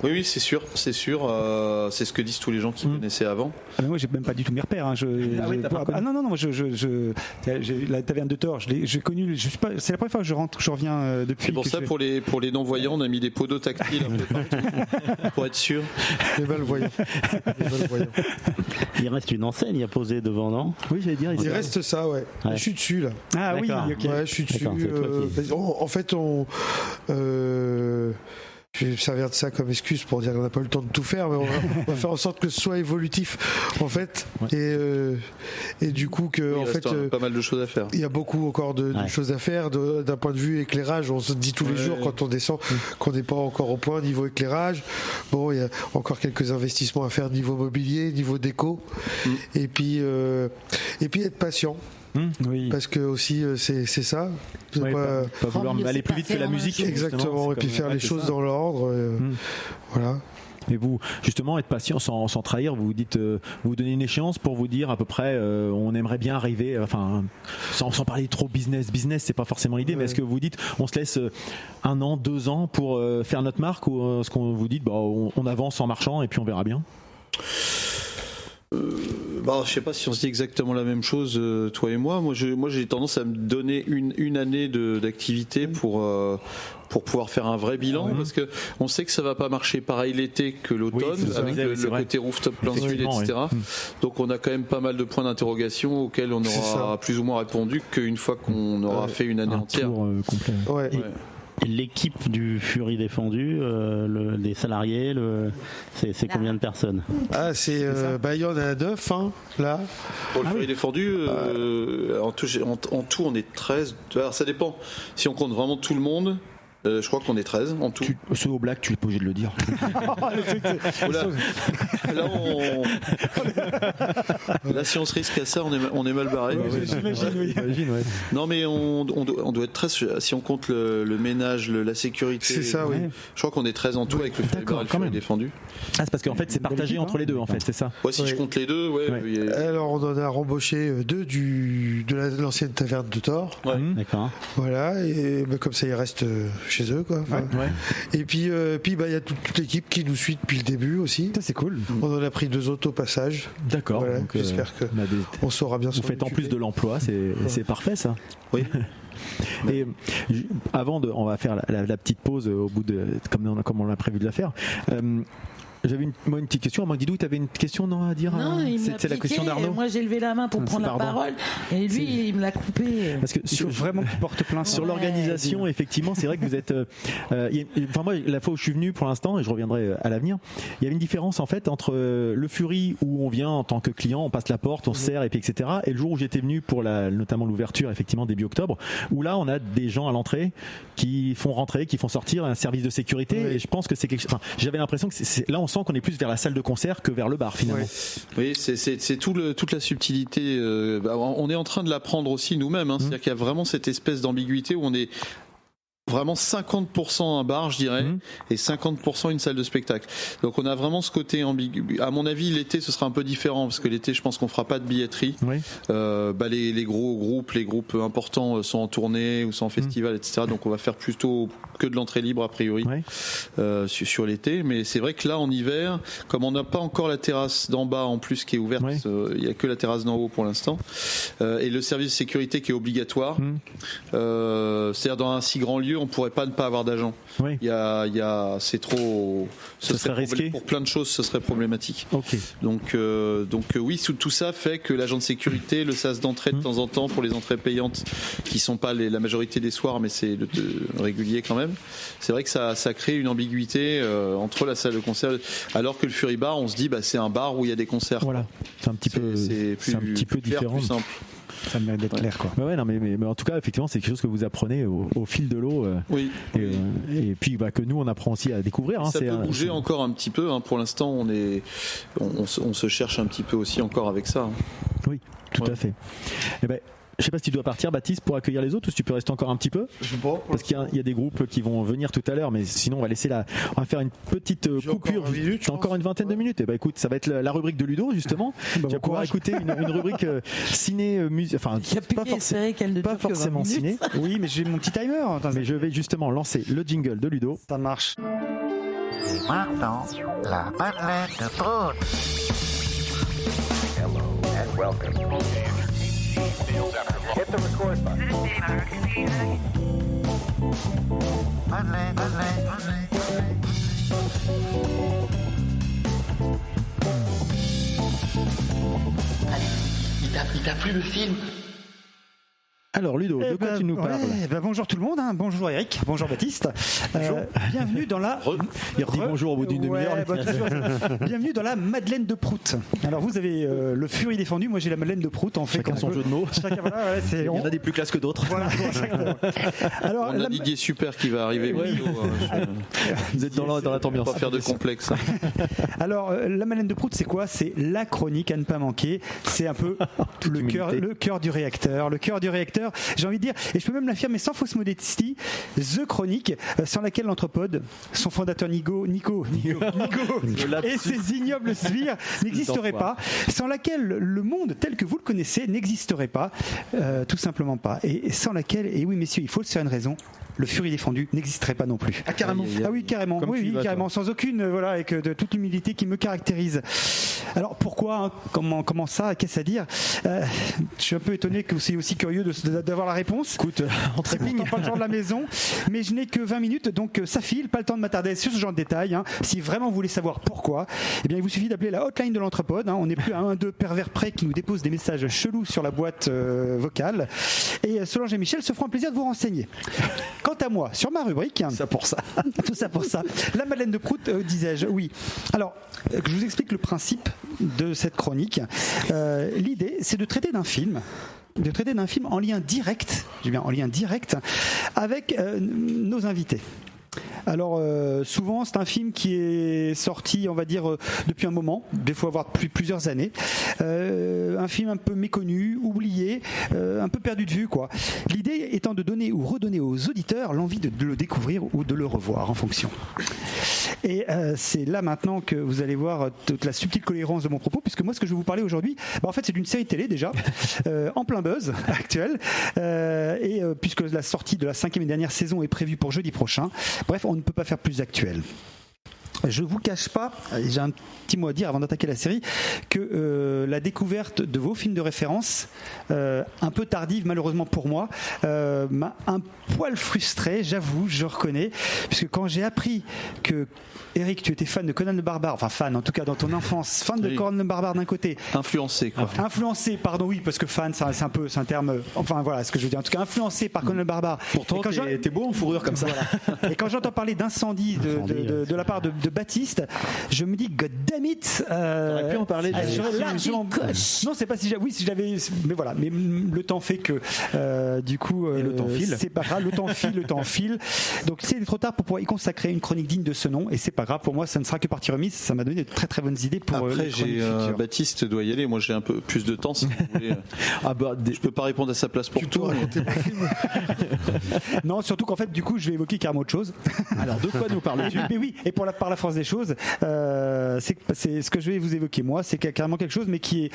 Oui, c'est sûr. C'est ce que disent tous les gens qui connaissaient avant. Mais moi, j'ai même pas du tout mes repères. Hein. Non. La taverne de Thor, j'ai connu. C'est la première fois que je reviens depuis. C'est pour ça, pour les non-voyants, on a mis des podos tactiles un peu partout pour être sûr. Les malvoyants. Il reste une enseigne à poser devant, non? Oui, j'allais dire. Il reste ça, ouais. Je suis dessus là. Ah oui, ok. Ouais, je suis dessus. En fait, je vais me servir de ça comme excuse pour dire qu'on n'a pas eu le temps de tout faire, mais on va faire en sorte que ce soit évolutif, en fait, et du coup que, en fait, pas mal de choses à faire. Il y a beaucoup encore de choses à faire d'un point de vue éclairage. On se dit tous les jours quand on descend qu'on n'est pas encore au point niveau éclairage. Bon, il y a encore quelques investissements à faire niveau mobilier, niveau déco, et puis être patient. Oui. Parce que aussi c'est ça, pas vouloir aller plus vite que la musique, exactement, et puis faire les choses dans l'ordre, voilà. Et vous, justement, être patient sans trahir, vous dites, vous donnez une échéance pour vous dire à peu près, on aimerait bien arriver, sans parler trop business, c'est pas forcément l'idée, mais est-ce que vous dites, on se laisse 1 an, 2 ans pour faire notre marque, ou est-ce qu'on vous dit, on avance en marchant et puis on verra bien? Je sais pas si on se dit exactement la même chose, toi et moi. Moi, j'ai tendance à me donner une année d'activité pour pouvoir faire un vrai bilan, parce que on sait que ça va pas marcher pareil l'été que l'automne, avec le côté rooftop plein sud, etc. Donc on a quand même pas mal de points d'interrogation auxquels on aura plus ou moins répondu qu'une fois qu'on aura fait une année entière. Complet. L'équipe du Fury Défendu, les salariés, c'est combien de personnes? Il y en a 9 là. Pour le Fury Défendu, en tout on est 13. Alors ça dépend. Si on compte vraiment tout le monde, je crois qu'on est 13 en tout. Ce au black, tu es pas obligé de le dire. Là, si on se risque à ça, on est mal barré. J'imagine, oui. Non, mais on doit être 13 si on compte le ménage, la sécurité. C'est ça, oui. Je crois qu'on est 13 en tout avec le Fury Défendu. C'est parce qu'en fait, c'est partagé entre les deux, en fait, c'est ça. Ouais, si je compte les deux, Alors, on en a rembauché 2 de l'ancienne taverne de Thor. Ouais. D'accord. Voilà, et comme ça, il reste chez eux, quoi. Et puis il y a toute l'équipe qui nous suit depuis le début aussi. Ça, c'est cool. On en a pris 2 autres au passage. D'accord. Voilà, j'espère que on saura bien. Vous faites en plus de l'emploi, c'est parfait, ça. Oui. Et on va faire la petite pause au bout de comme on a prévu de la faire. J'avais une petite question. Guidou, tu avais une question à dire? Non, c'est la question d'Arnaud. Moi, j'ai levé la main pour prendre la parole, et lui, il me l'a coupé. Parce que vraiment qu'il porte plainte sur l'organisation, effectivement, c'est vrai que vous êtes. Moi, la fois où je suis venu, pour l'instant, et je reviendrai à l'avenir, il y avait une différence en fait entre le Fury où on vient en tant que client, on passe la porte, on se sert, et puis etc. Et le jour où j'étais venu pour notamment l'ouverture, effectivement début octobre, où là, on a des gens à l'entrée qui font rentrer, qui font sortir, un service de sécurité. Et je pense que c'est quelque chose. J'avais l'impression que là, on sent qu'on est plus vers la salle de concert que vers le bar finalement. Oui, c'est toute la subtilité. On est en train de l'apprendre aussi nous-mêmes. C'est-à-dire qu'il y a vraiment cette espèce d'ambiguïté où on est vraiment 50% un bar, je dirais, et 50% une salle de spectacle. Donc on a vraiment ce côté ambigu. À mon avis, l'été, ce sera un peu différent, parce que l'été, je pense qu'on fera pas de billetterie. Oui. Les gros groupes, les groupes importants sont en tournée ou sont en festival, etc. Donc on va faire plutôt que de l'entrée libre, a priori, sur l'été. Mais c'est vrai que là, en hiver, comme on n'a pas encore la terrasse d'en bas, en plus, qui est ouverte, il y a que la terrasse d'en haut pour l'instant, et le service de sécurité qui est obligatoire, c'est-à-dire dans un si grand lieu, on pourrait pas ne pas avoir d'agent. Oui. C'est trop. Ce serait risqué. Pour plein de choses, ce serait problématique. Okay. Donc oui, tout ça fait que l'agent de sécurité, le sas d'entrée de temps en temps pour les entrées payantes, qui sont pas la majorité des soirs, mais c'est régulier quand même. C'est vrai que ça crée une ambiguïté entre la salle de concert, alors que le Fury Bar, on se dit, c'est un bar où il y a des concerts. Voilà. C'est un petit peu clair, différent. Plus simple. Ça mérite d'être clair, quoi. Ouais, non, mais en tout cas, effectivement, c'est quelque chose que vous apprenez au fil de l'eau. Oui. Et puis que nous, on apprend aussi à découvrir. Ça peut bouger encore un petit peu. Pour l'instant, on se cherche un petit peu aussi encore avec ça. Oui, tout à fait. Eh ben, je sais pas si tu dois partir, Baptiste, pour accueillir les autres, ou si tu peux rester encore un petit peu. Je sais pas. Parce qu'il y a des groupes qui vont venir tout à l'heure, mais sinon on va laisser on va faire une petite coupure. Encore une vingtaine de minutes. Et écoute, ça va être la rubrique de Ludo, justement. Tu vas pouvoir écouter une rubrique ciné, musique. Enfin, pas forcément ciné. Oui, mais j'ai mon petit timer. Mais je vais justement lancer le jingle de Ludo. Ça marche. Maintenant, la Madeleine de Prout. Hello and welcome. Hit the record button. Madeleine. Il t'a plu le film? Alors Ludo, de quoi tu nous parles? Bonjour tout le monde, bonjour Eric, bonjour Baptiste. Bienvenue dans la. Il redit bonjour au bout d'une demi-heure. Bienvenue dans la Madeleine de Prout. Alors vous avez le Fury défendu, moi j'ai la Madeleine de Prout. On fait chacun son jeu de mots. Il y en a des plus classes que d'autres. Voilà, alors, on a Didier Super qui va arriver bientôt. Vous êtes dans la ambiance. Pas faire de complexe. Alors la Madeleine de Prout, c'est quoi? C'est la chronique à ne pas manquer. C'est un peu le cœur du réacteur. Le cœur du réacteur. J'ai envie de dire, et je peux même l'affirmer sans fausse modestie, The Chronique, sans laquelle l'Anthropode, son fondateur Nico et ses ignobles sbires n'existeraient pas, sans laquelle le monde tel que vous le connaissez n'existerait pas, tout simplement pas, et sans laquelle, et oui messieurs, il faut se faire une raison, le Fury défendu n'existerait pas non plus. Ah carrément. Ah oui carrément. Oui carrément, sans aucune avec de toute l'humilité qui me caractérise. Alors pourquoi comment ça, qu'est-ce à dire? Je suis un peu étonné que vous soyez aussi curieux d'avoir la réponse. Écoute, en très bien, pas le genre de la maison, mais je n'ai que 20 minutes, donc ça file, pas le temps de m'attarder sur ce genre de détails. Si vraiment vous voulez savoir pourquoi, eh bien il vous suffit d'appeler la hotline de l'Anthropode. On n'est plus à 1-2 pervers près qui nous déposent des messages chelous sur la boîte vocale. Et Solange et Michel se feront un plaisir de vous renseigner. Quant à moi, sur ma rubrique, tout ça pour ça, la Madeleine de Prout, disais-je, oui. Alors, je vous explique le principe de cette chronique. L'idée, c'est de traiter d'un film en lien direct, avec nos invités. Alors souvent c'est un film qui est sorti, on va dire, depuis un moment, des fois voire depuis plusieurs années, un film un peu méconnu, oublié, un peu perdu de vue quoi. L'idée étant de donner ou redonner aux auditeurs l'envie de le découvrir ou de le revoir en fonction. Et c'est là maintenant que vous allez voir toute la subtile cohérence de mon propos, puisque moi ce que je vais vous parler aujourd'hui, en fait c'est d'une série télé déjà en plein buzz actuel, et puisque la sortie de la 5e et dernière saison est prévue pour jeudi prochain. Bref, on ne peut pas faire plus actuel. Je vous cache pas, j'ai un petit mot à dire avant d'attaquer la série, que la découverte de vos films de référence, un peu tardive malheureusement pour moi, m'a un poil frustré, j'avoue, je reconnais, puisque quand j'ai appris que Eric, tu étais fan de Conan le Barbare, enfin fan en tout cas dans ton enfance, fan de Conan le Barbare d'un côté. Influencé quoi. Influencé, pardon, oui, parce que fan c'est un terme, enfin voilà ce que je veux dire, en tout cas influencé par Conan le Barbare. Pourtant t'es beau en fourrure comme ça. Voilà. Et quand j'entends parler d'incendie de la part de Baptiste, je me dis God damn it. T'aurais pu en parler. Non, c'est pas si j'avais, mais voilà, mais le temps fait que du coup le temps file. C'est pas grave, le temps file. Donc c'est trop tard pour pouvoir y consacrer une chronique digne de ce nom, et c'est pas grave pour moi, ça ne sera que partie remise. Ça m'a donné de très très bonnes idées pour après Baptiste doit y aller, moi j'ai un peu plus de temps si vous voulez. Je peux pas répondre à sa place pour tout. Non, surtout qu'en fait du coup je vais évoquer carrément autre chose. Alors de quoi nous parles-tu? Mais oui, et par la force des choses, c'est ce que je vais vous évoquer moi, c'est carrément quelque chose, mais qui est,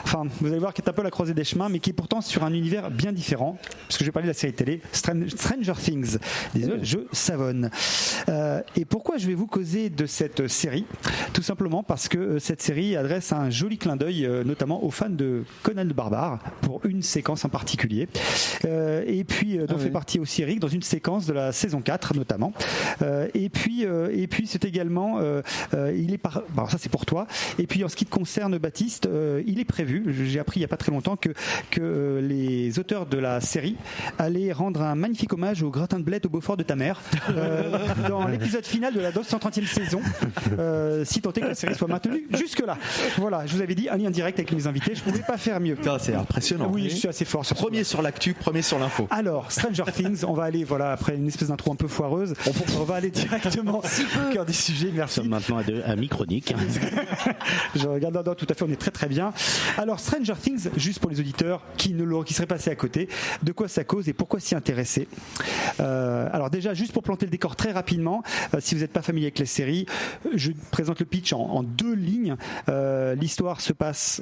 enfin vous allez voir, qui est un peu la croisée des chemins, mais qui est pourtant sur un univers bien différent, parce que je vais parler de la série télé Stranger Things. Désolé, je savonne. Et pourquoi je vais vous causer de cette série? Tout simplement parce que cette série adresse un joli clin d'œil, notamment aux fans de Conan le Barbare, pour une séquence en particulier. Et puis dont fait partie aussi Eric, dans une séquence de la saison 4 notamment. Et puis c'est également, alors ça c'est pour toi. Et puis en ce qui te concerne Baptiste, il est prévu, j'ai appris il n'y a pas très longtemps que les auteurs de la série allaient rendre un magnifique hommage au gratin de blé au Beaufort de ta mère dans l'épisode final de la 230e saison, si tant est que la série soit maintenue jusque-là. Voilà, je vous avais dit un lien direct avec mes invités, je ne pouvais pas faire mieux. C'est impressionnant. Oui, je suis assez fort. Premier sur l'actu, premier sur l'info. Alors, Stranger Things, on va aller, voilà, après une espèce d'intro un peu foireuse, on va aller directement au cœur du sujet. Merci. Nous sommes maintenant à mi-chronique. Je regarde, non, tout à fait, on est très très bien. Alors, Stranger Things, juste pour les auditeurs qui seraient passés à côté, de quoi ça cause et pourquoi s'y intéresser. Alors déjà, juste pour planter le décor très rapidement, si vous n'êtes pas familier avec les séries, je présente le pitch en 2 lignes. L'histoire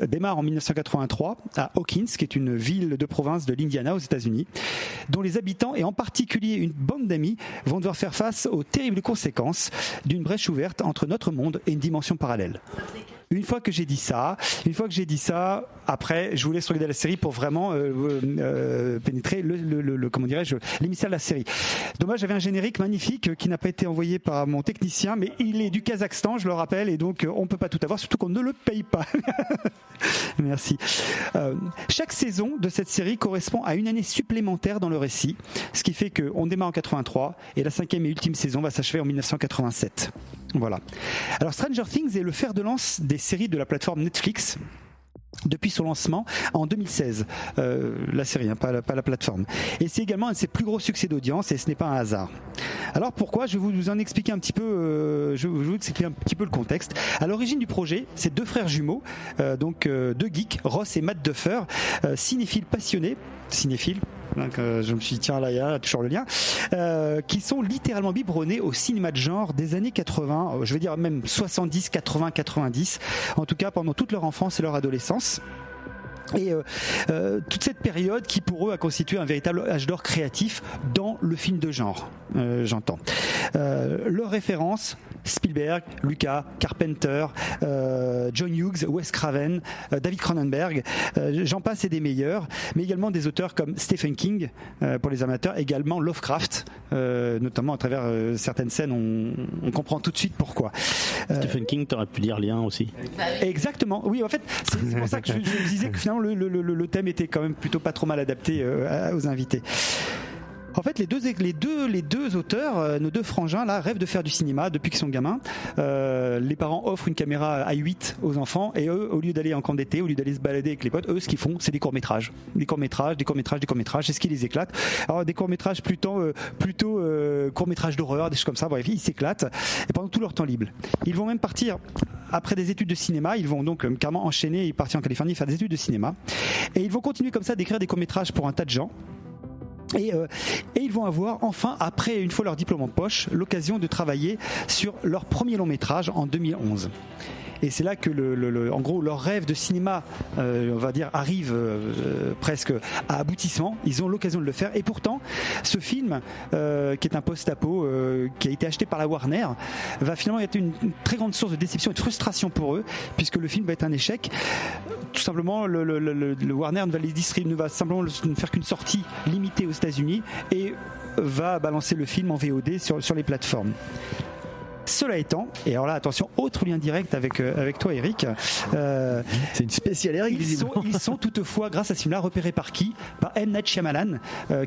démarre en 1983 à Hawkins, qui est une ville de province de l'Indiana aux États-Unis, dont les habitants et en particulier une bande d'amis vont devoir faire face aux terribles conséquences d'une brèche ouverte entre notre monde et une dimension parallèle. Une fois que j'ai dit ça, après, je vous laisse regarder la série pour vraiment pénétrer comment dirais-je, l'émissaire de la série. Dommage, j'avais un générique magnifique qui n'a pas été envoyé par mon technicien, mais il est du Kazakhstan, je le rappelle, et donc on peut pas tout avoir, surtout qu'on ne le paye pas. Merci. Chaque saison de cette série correspond à une année supplémentaire dans le récit, ce qui fait qu'on démarre en 83 et la 5e et ultime saison va s'achever en 1987. Voilà. Alors Stranger Things est le fer de lance des séries de la plateforme Netflix depuis son lancement en 2016, la série, pas la plateforme. Et c'est également un de ses plus gros succès d'audience, et ce n'est pas un hasard. Alors pourquoi? Je vais vous en expliquer un petit peu. Je vais vous expliquer un petit peu le contexte. À l'origine du projet, c'est 2 frères jumeaux, donc 2 geeks, Ross et Matt Duffer, cinéphiles passionnés, donc, je me suis dit tiens là il y a toujours le lien, qui sont littéralement biberonnés au cinéma de genre des années 80, je vais dire même 70, 80, 90, en tout cas pendant toute leur enfance et leur adolescence. Et toute cette période qui pour eux a constitué un véritable âge d'or créatif dans le film de genre, j'entends. Leurs références: Spielberg, Lucas, Carpenter, John Hughes, Wes Craven, David Cronenberg, j'en passe et des meilleurs, mais également des auteurs comme Stephen King pour les amateurs, également Lovecraft, notamment à travers certaines scènes on comprend tout de suite pourquoi. Stephen King, t'aurais pu dire lien aussi. Exactement, oui, en fait c'est pour ça que je me disais que finalement le thème était quand même plutôt pas trop mal adapté aux invités. En fait, les deux auteurs, nos 2 frangins là, rêvent de faire du cinéma depuis qu'ils sont gamins. Les parents offrent une caméra A8 aux enfants, et eux, au lieu d'aller en camp d'été, au lieu d'aller se balader avec les potes, eux, ce qu'ils font, c'est des courts-métrages. C'est ce qui les éclate. Alors des courts-métrages plutôt courts-métrages d'horreur, des choses comme ça. Bref, ils s'éclatent, et pendant tout leur temps libre. Ils vont même partir après des études de cinéma. Ils vont donc carrément enchaîner et partir en Californie faire des études de cinéma. Et ils vont continuer comme ça d'écrire des courts-métrages pour un tas de gens. Et ils vont avoir enfin, après une fois leur diplôme en poche, l'occasion de travailler sur leur premier long métrage en 2011. Et c'est là que en gros leur rêve de cinéma, on va dire, arrive presque à aboutissement. Ils ont l'occasion de le faire. Et pourtant, ce film, qui est un post-apo, qui a été acheté par la Warner, va finalement être une très grande source de déception et de frustration pour eux, puisque le film va être un échec. Tout simplement, le Warner ne va simplement ne faire qu'une sortie limitée aux États-Unis et va balancer le film en VOD sur les plateformes. Cela étant, et alors là attention, autre lien direct avec toi Eric, c'est une spéciale Eric. Ils sont toutefois, grâce à ce film-là, repérés par qui ? Par M. Night Shyamalan,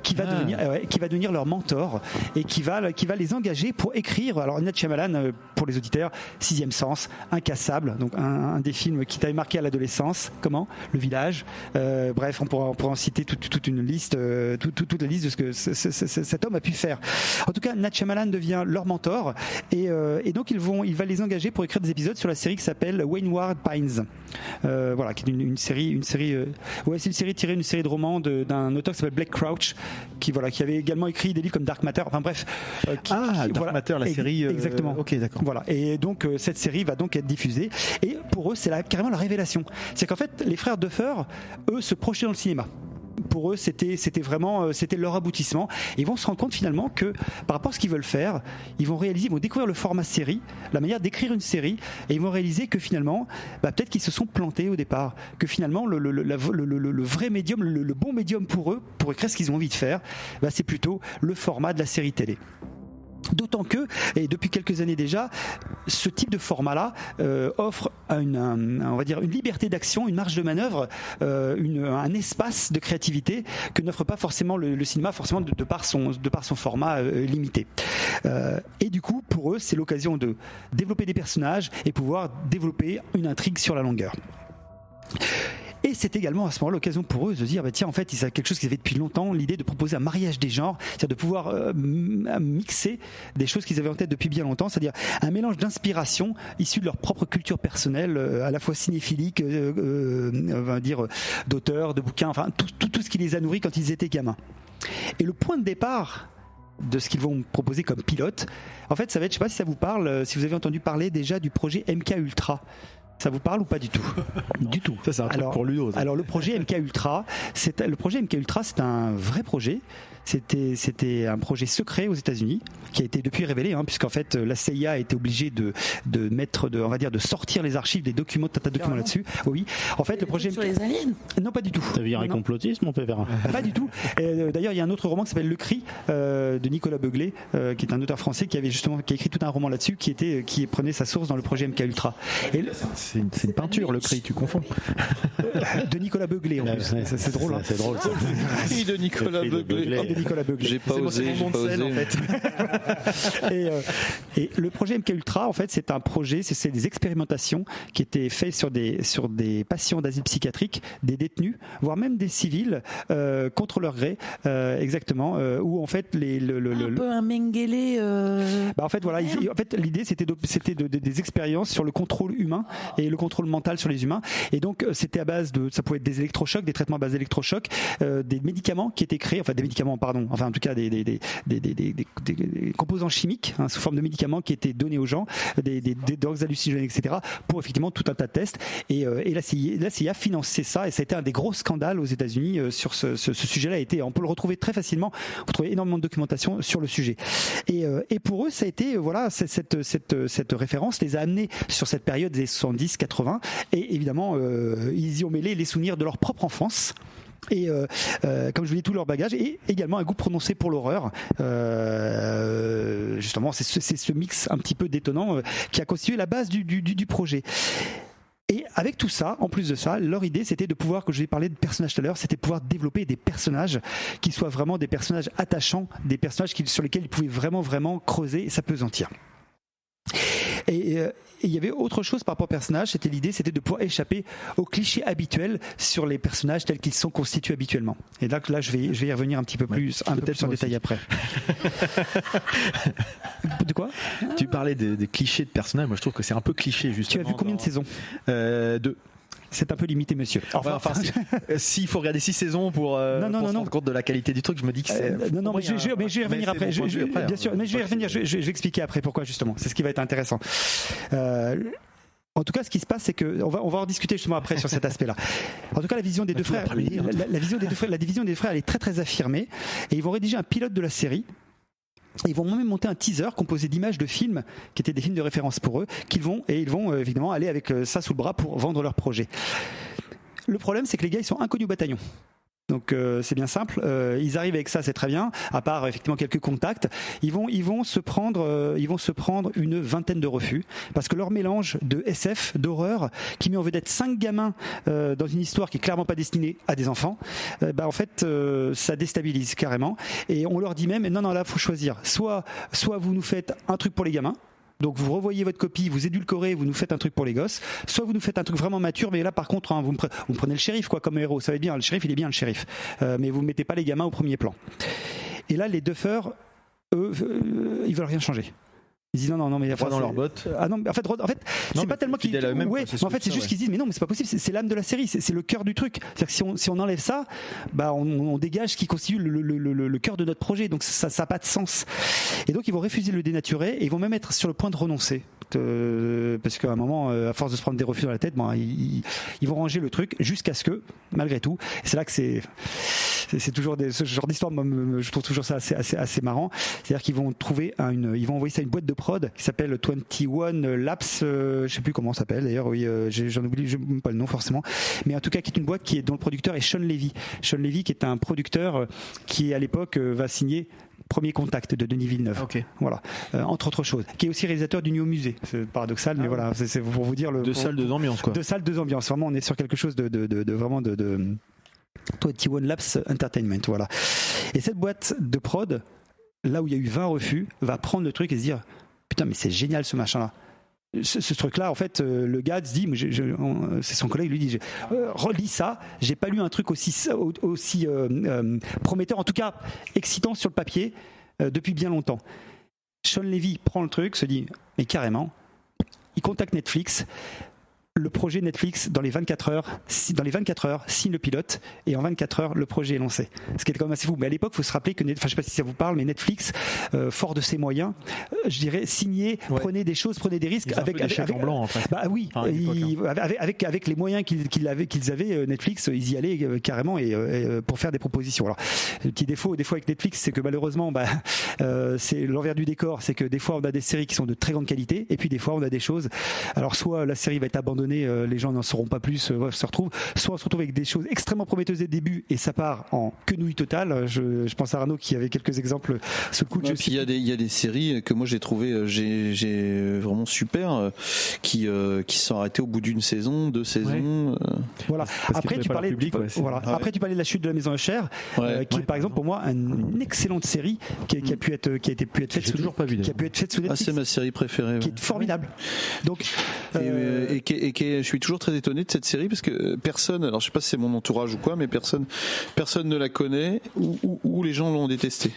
qui va devenir leur mentor et qui va les engager pour écrire. Alors M. Night Shyamalan, pour les auditeurs, Sixième Sens, Incassable, donc un des films qui t'avait marqué à l'adolescence. Comment ? Le Village. Bref, on pourra en citer toute une liste, toute la liste de ce que cet homme a pu faire. En tout cas, M. Night Shyamalan devient leur mentor et donc il va les engager pour écrire des épisodes sur la série qui s'appelle Wayward Pines, voilà, qui est une série ouais, c'est une série tirée d'une série de romans d'un auteur qui s'appelle Blake Crouch, qui avait également écrit des livres comme Dark Matter, enfin bref, Dark Matter, la série, exactement, ok, d'accord, voilà, et donc cette série va donc être diffusée, et pour eux c'est carrément la révélation, c'est qu'en fait les frères Duffer, eux, se projetaient dans le cinéma. Pour eux, c'était vraiment leur aboutissement. Et ils vont se rendre compte finalement que par rapport à ce qu'ils veulent faire, ils vont découvrir le format série, la manière d'écrire une série, et ils vont réaliser que finalement, peut-être qu'ils se sont plantés au départ, que finalement le vrai médium, le bon médium pour eux, pour écrire ce qu'ils ont envie de faire, c'est plutôt le format de la série télé. D'autant que, et depuis quelques années déjà, ce type de format-là offre on va dire une liberté d'action, une marge de manœuvre, un espace de créativité que n'offre pas forcément le cinéma, forcément de par son format limité. Et du coup, pour eux, c'est l'occasion de développer des personnages et pouvoir développer une intrigue sur la longueur. Et c'est également à ce moment-là l'occasion pour eux de se dire, tiens, en fait, il y a quelque chose qu'ils avaient depuis longtemps, l'idée de proposer un mariage des genres, c'est-à-dire de pouvoir mixer des choses qu'ils avaient en tête depuis bien longtemps, c'est-à-dire un mélange d'inspiration issu de leur propre culture personnelle, à la fois cinéphilique, on va dire d'auteurs, de bouquins, enfin tout ce qui les a nourris quand ils étaient gamins. Et le point de départ de ce qu'ils vont proposer comme pilote, en fait, ça va être, je ne sais pas si ça vous parle, si vous avez entendu parler déjà du projet MK Ultra. Ça vous parle ou pas du tout ? Du tout. Ça, c'est un truc pour Ludo. Alors, le projet MK Ultra, c'est un vrai projet. C'était un projet secret aux États-Unis qui a été depuis révélé, puisqu'en fait la CIA a été obligée de sortir les archives des documents, tas de documents là-dessus. Oui. En fait, le projet sur les aliens ? Non, pas du tout. Ça veut dire un complotisme, on peut faire. Pas du tout. D'ailleurs, il y a un autre roman qui s'appelle Le Cri de Nicolas Beuglé, qui est un auteur français qui a écrit tout un roman là-dessus, qui prenait sa source dans le projet MK Ultra. Et c'est une peinture, Le Cri, tu confonds. De Nicolas Beuglé, en plus. C'est drôle. C'est drôle. Oui, de Nicolas Beuglé. Nicolas Beuglé. J'ai pas osé. En fait. et le projet MK Ultra, en fait, c'est un projet, c'est des expérimentations qui étaient faites sur des patients d'asile psychiatrique, des détenus, voire même des civils, contre leur gré, exactement, où en fait un peu un Mengele. En fait, voilà. En fait, l'idée c'était des expériences sur le contrôle humain et le contrôle mental sur les humains. Et donc, c'était à base ça pouvait être des électrochocs, des traitements à base d'électrochocs, des médicaments qui étaient créés, en tout cas des composants chimiques sous forme de médicaments qui étaient donnés aux gens, des drogues hallucinogènes, etc., pour effectivement tout un tas de tests. Et la CIA finançait ça, et ça a été un des gros scandales aux États-Unis sur ce sujet-là. On peut le retrouver très facilement. Vous trouvez énormément de documentation sur le sujet. Et pour eux, ça a été cette référence les a amenés sur cette période des 70-80, et évidemment ils y ont mêlé les souvenirs de leur propre enfance. Et comme je vous dis, tout leur bagage, et également un goût prononcé pour l'horreur. Justement, c'est ce mix un petit peu détonnant qui a constitué la base du projet. Et avec tout ça, en plus de ça, leur idée c'était de pouvoir, que je vais parler de personnages tout à l'heure, c'était de pouvoir développer des personnages qui soient vraiment des personnages attachants, des personnages sur lesquels ils pouvaient vraiment creuser et s'appesantir. Et il y avait autre chose par rapport au personnage, c'était de pouvoir échapper aux clichés habituels sur les personnages tels qu'ils sont constitués habituellement. Et là je vais y revenir un petit peu plus, un peu plus en détail après. De quoi ? Tu parlais des clichés de personnages, moi je trouve que c'est un peu cliché justement. Tu as vu combien de saisons ? 2. C'est un peu limité, monsieur. S'il faut regarder 6 saisons pour se rendre compte de la qualité du truc, je me dis que c'est. Mais je vais y revenir après. Bien sûr, mais je vais y revenir. Je vais expliquer après pourquoi justement. C'est ce qui va être intéressant. En tout cas, ce qui se passe, c'est que on va en discuter justement après sur cet aspect-là. En tout cas, la vision des deux frères, la division des deux frères, elle est très très affirmée, et ils vont rédiger un pilote de la série. Ils vont même monter un teaser composé d'images de films qui étaient des films de référence pour eux, ils vont évidemment aller avec ça sous le bras pour vendre leur projet. Le problème, c'est que les gars, ils sont inconnus au bataillon. Donc c'est bien simple. Ils arrivent avec ça, c'est très bien. À part effectivement quelques contacts, ils vont se prendre une vingtaine de refus parce que leur mélange de SF, d'horreur, qui met en vedette 5 gamins dans une histoire qui est clairement pas destinée à des enfants, en fait ça déstabilise carrément. Et on leur dit même non là faut choisir. Soit vous nous faites un truc pour les gamins. Donc vous revoyez votre copie, vous édulcorez, vous nous faites un truc pour les gosses, soit vous nous faites un truc vraiment mature, mais là par contre vous me prenez le shérif quoi comme héros, ça va être bien, le shérif il est bien le shérif, mais vous ne mettez pas les gamins au premier plan. Et là les Duffer, eux, ils veulent rien changer. Ils disent non mais dans leur botte. Ah non, en fait c'est pas tellement qu'ils en fait c'est juste qu'ils disent mais non mais c'est pas possible, c'est l'âme de la série, c'est le cœur du truc. C'est-à-dire que si on enlève ça, on dégage ce qui constitue le cœur de notre projet. Donc ça n'a pas de sens. Et donc ils vont refuser de le dénaturer et ils vont même être sur le point de renoncer. Parce qu'à un moment, à force de se prendre des refus dans la tête, ils vont ranger le truc jusqu'à ce que, malgré tout, et c'est là que c'est toujours ce genre d'histoire, je trouve toujours ça assez marrant. C'est-à-dire qu'ils vont ils vont envoyer ça à une boîte de prod qui s'appelle 21 Labs, je sais plus comment ça s'appelle d'ailleurs, oui, j'en oublie, je pas le nom forcément, mais en tout cas qui est une boîte dont le producteur est Sean Levy. Sean Levy qui est un producteur qui à l'époque va signer Premier Contact de Denis Villeneuve. Okay. Voilà, entre autres choses. Qui est aussi réalisateur du New Musée. C'est paradoxal, mais voilà, c'est pour vous dire deux salles, deux ambiances quoi. Deux salles, deux ambiances. Vraiment, on est sur quelque chose de vraiment de 21 Labs Entertainment. Voilà. Et cette boîte de prod, là où il y a eu 20 refus, va prendre le truc et se dire putain, mais c'est génial ce machin-là. Ce truc-là, en fait, le gars se dit, c'est son collègue, lui dit, relis ça, j'ai pas lu un truc aussi prometteur, en tout cas excitant sur le papier depuis bien longtemps. Sean Levy prend le truc, se dit, mais carrément, il contacte Netflix. Le projet Netflix, dans les 24 heures, signe le pilote et en 24 heures, le projet est lancé. Ce qui est quand même assez fou. Mais à l'époque, il faut se rappeler que, je sais pas si ça vous parle, mais Netflix, fort de ses moyens, je dirais, signait, prenait des choses, prenait des risques avec en blanc, en fait. Bah oui, avec les moyens qu'ils avaient, Netflix, ils y allaient carrément et pour faire des propositions. Alors, le petit défaut avec Netflix, c'est que malheureusement, c'est l'envers du décor, c'est que des fois, on a des séries qui sont de très grande qualité et puis des fois, on a des choses. Alors, soit la série va être abandonnée, les gens n'en sauront pas plus, soit on se retrouve avec des choses extrêmement prometteuses dès le début et ça part en quenouille totale. Je pense à Arnaud qui avait quelques exemples ce coup de il y a des séries que moi j'ai trouvé j'ai vraiment super qui sont arrêtées au bout d'une saison, 2 saisons. Voilà. Après tu parlais Après tu parlais de La Chute de la Maison Usher qui est par exemple pour moi une excellente série qui a pu être faite sous toujours pas vu, qui a pu être faite sous Netflix. C'est ma série préférée. Qui est formidable. Donc je suis toujours très étonné de cette série parce que personne, alors je sais pas si c'est mon entourage ou quoi, mais personne ne la connaît ou les gens l'ont détestée.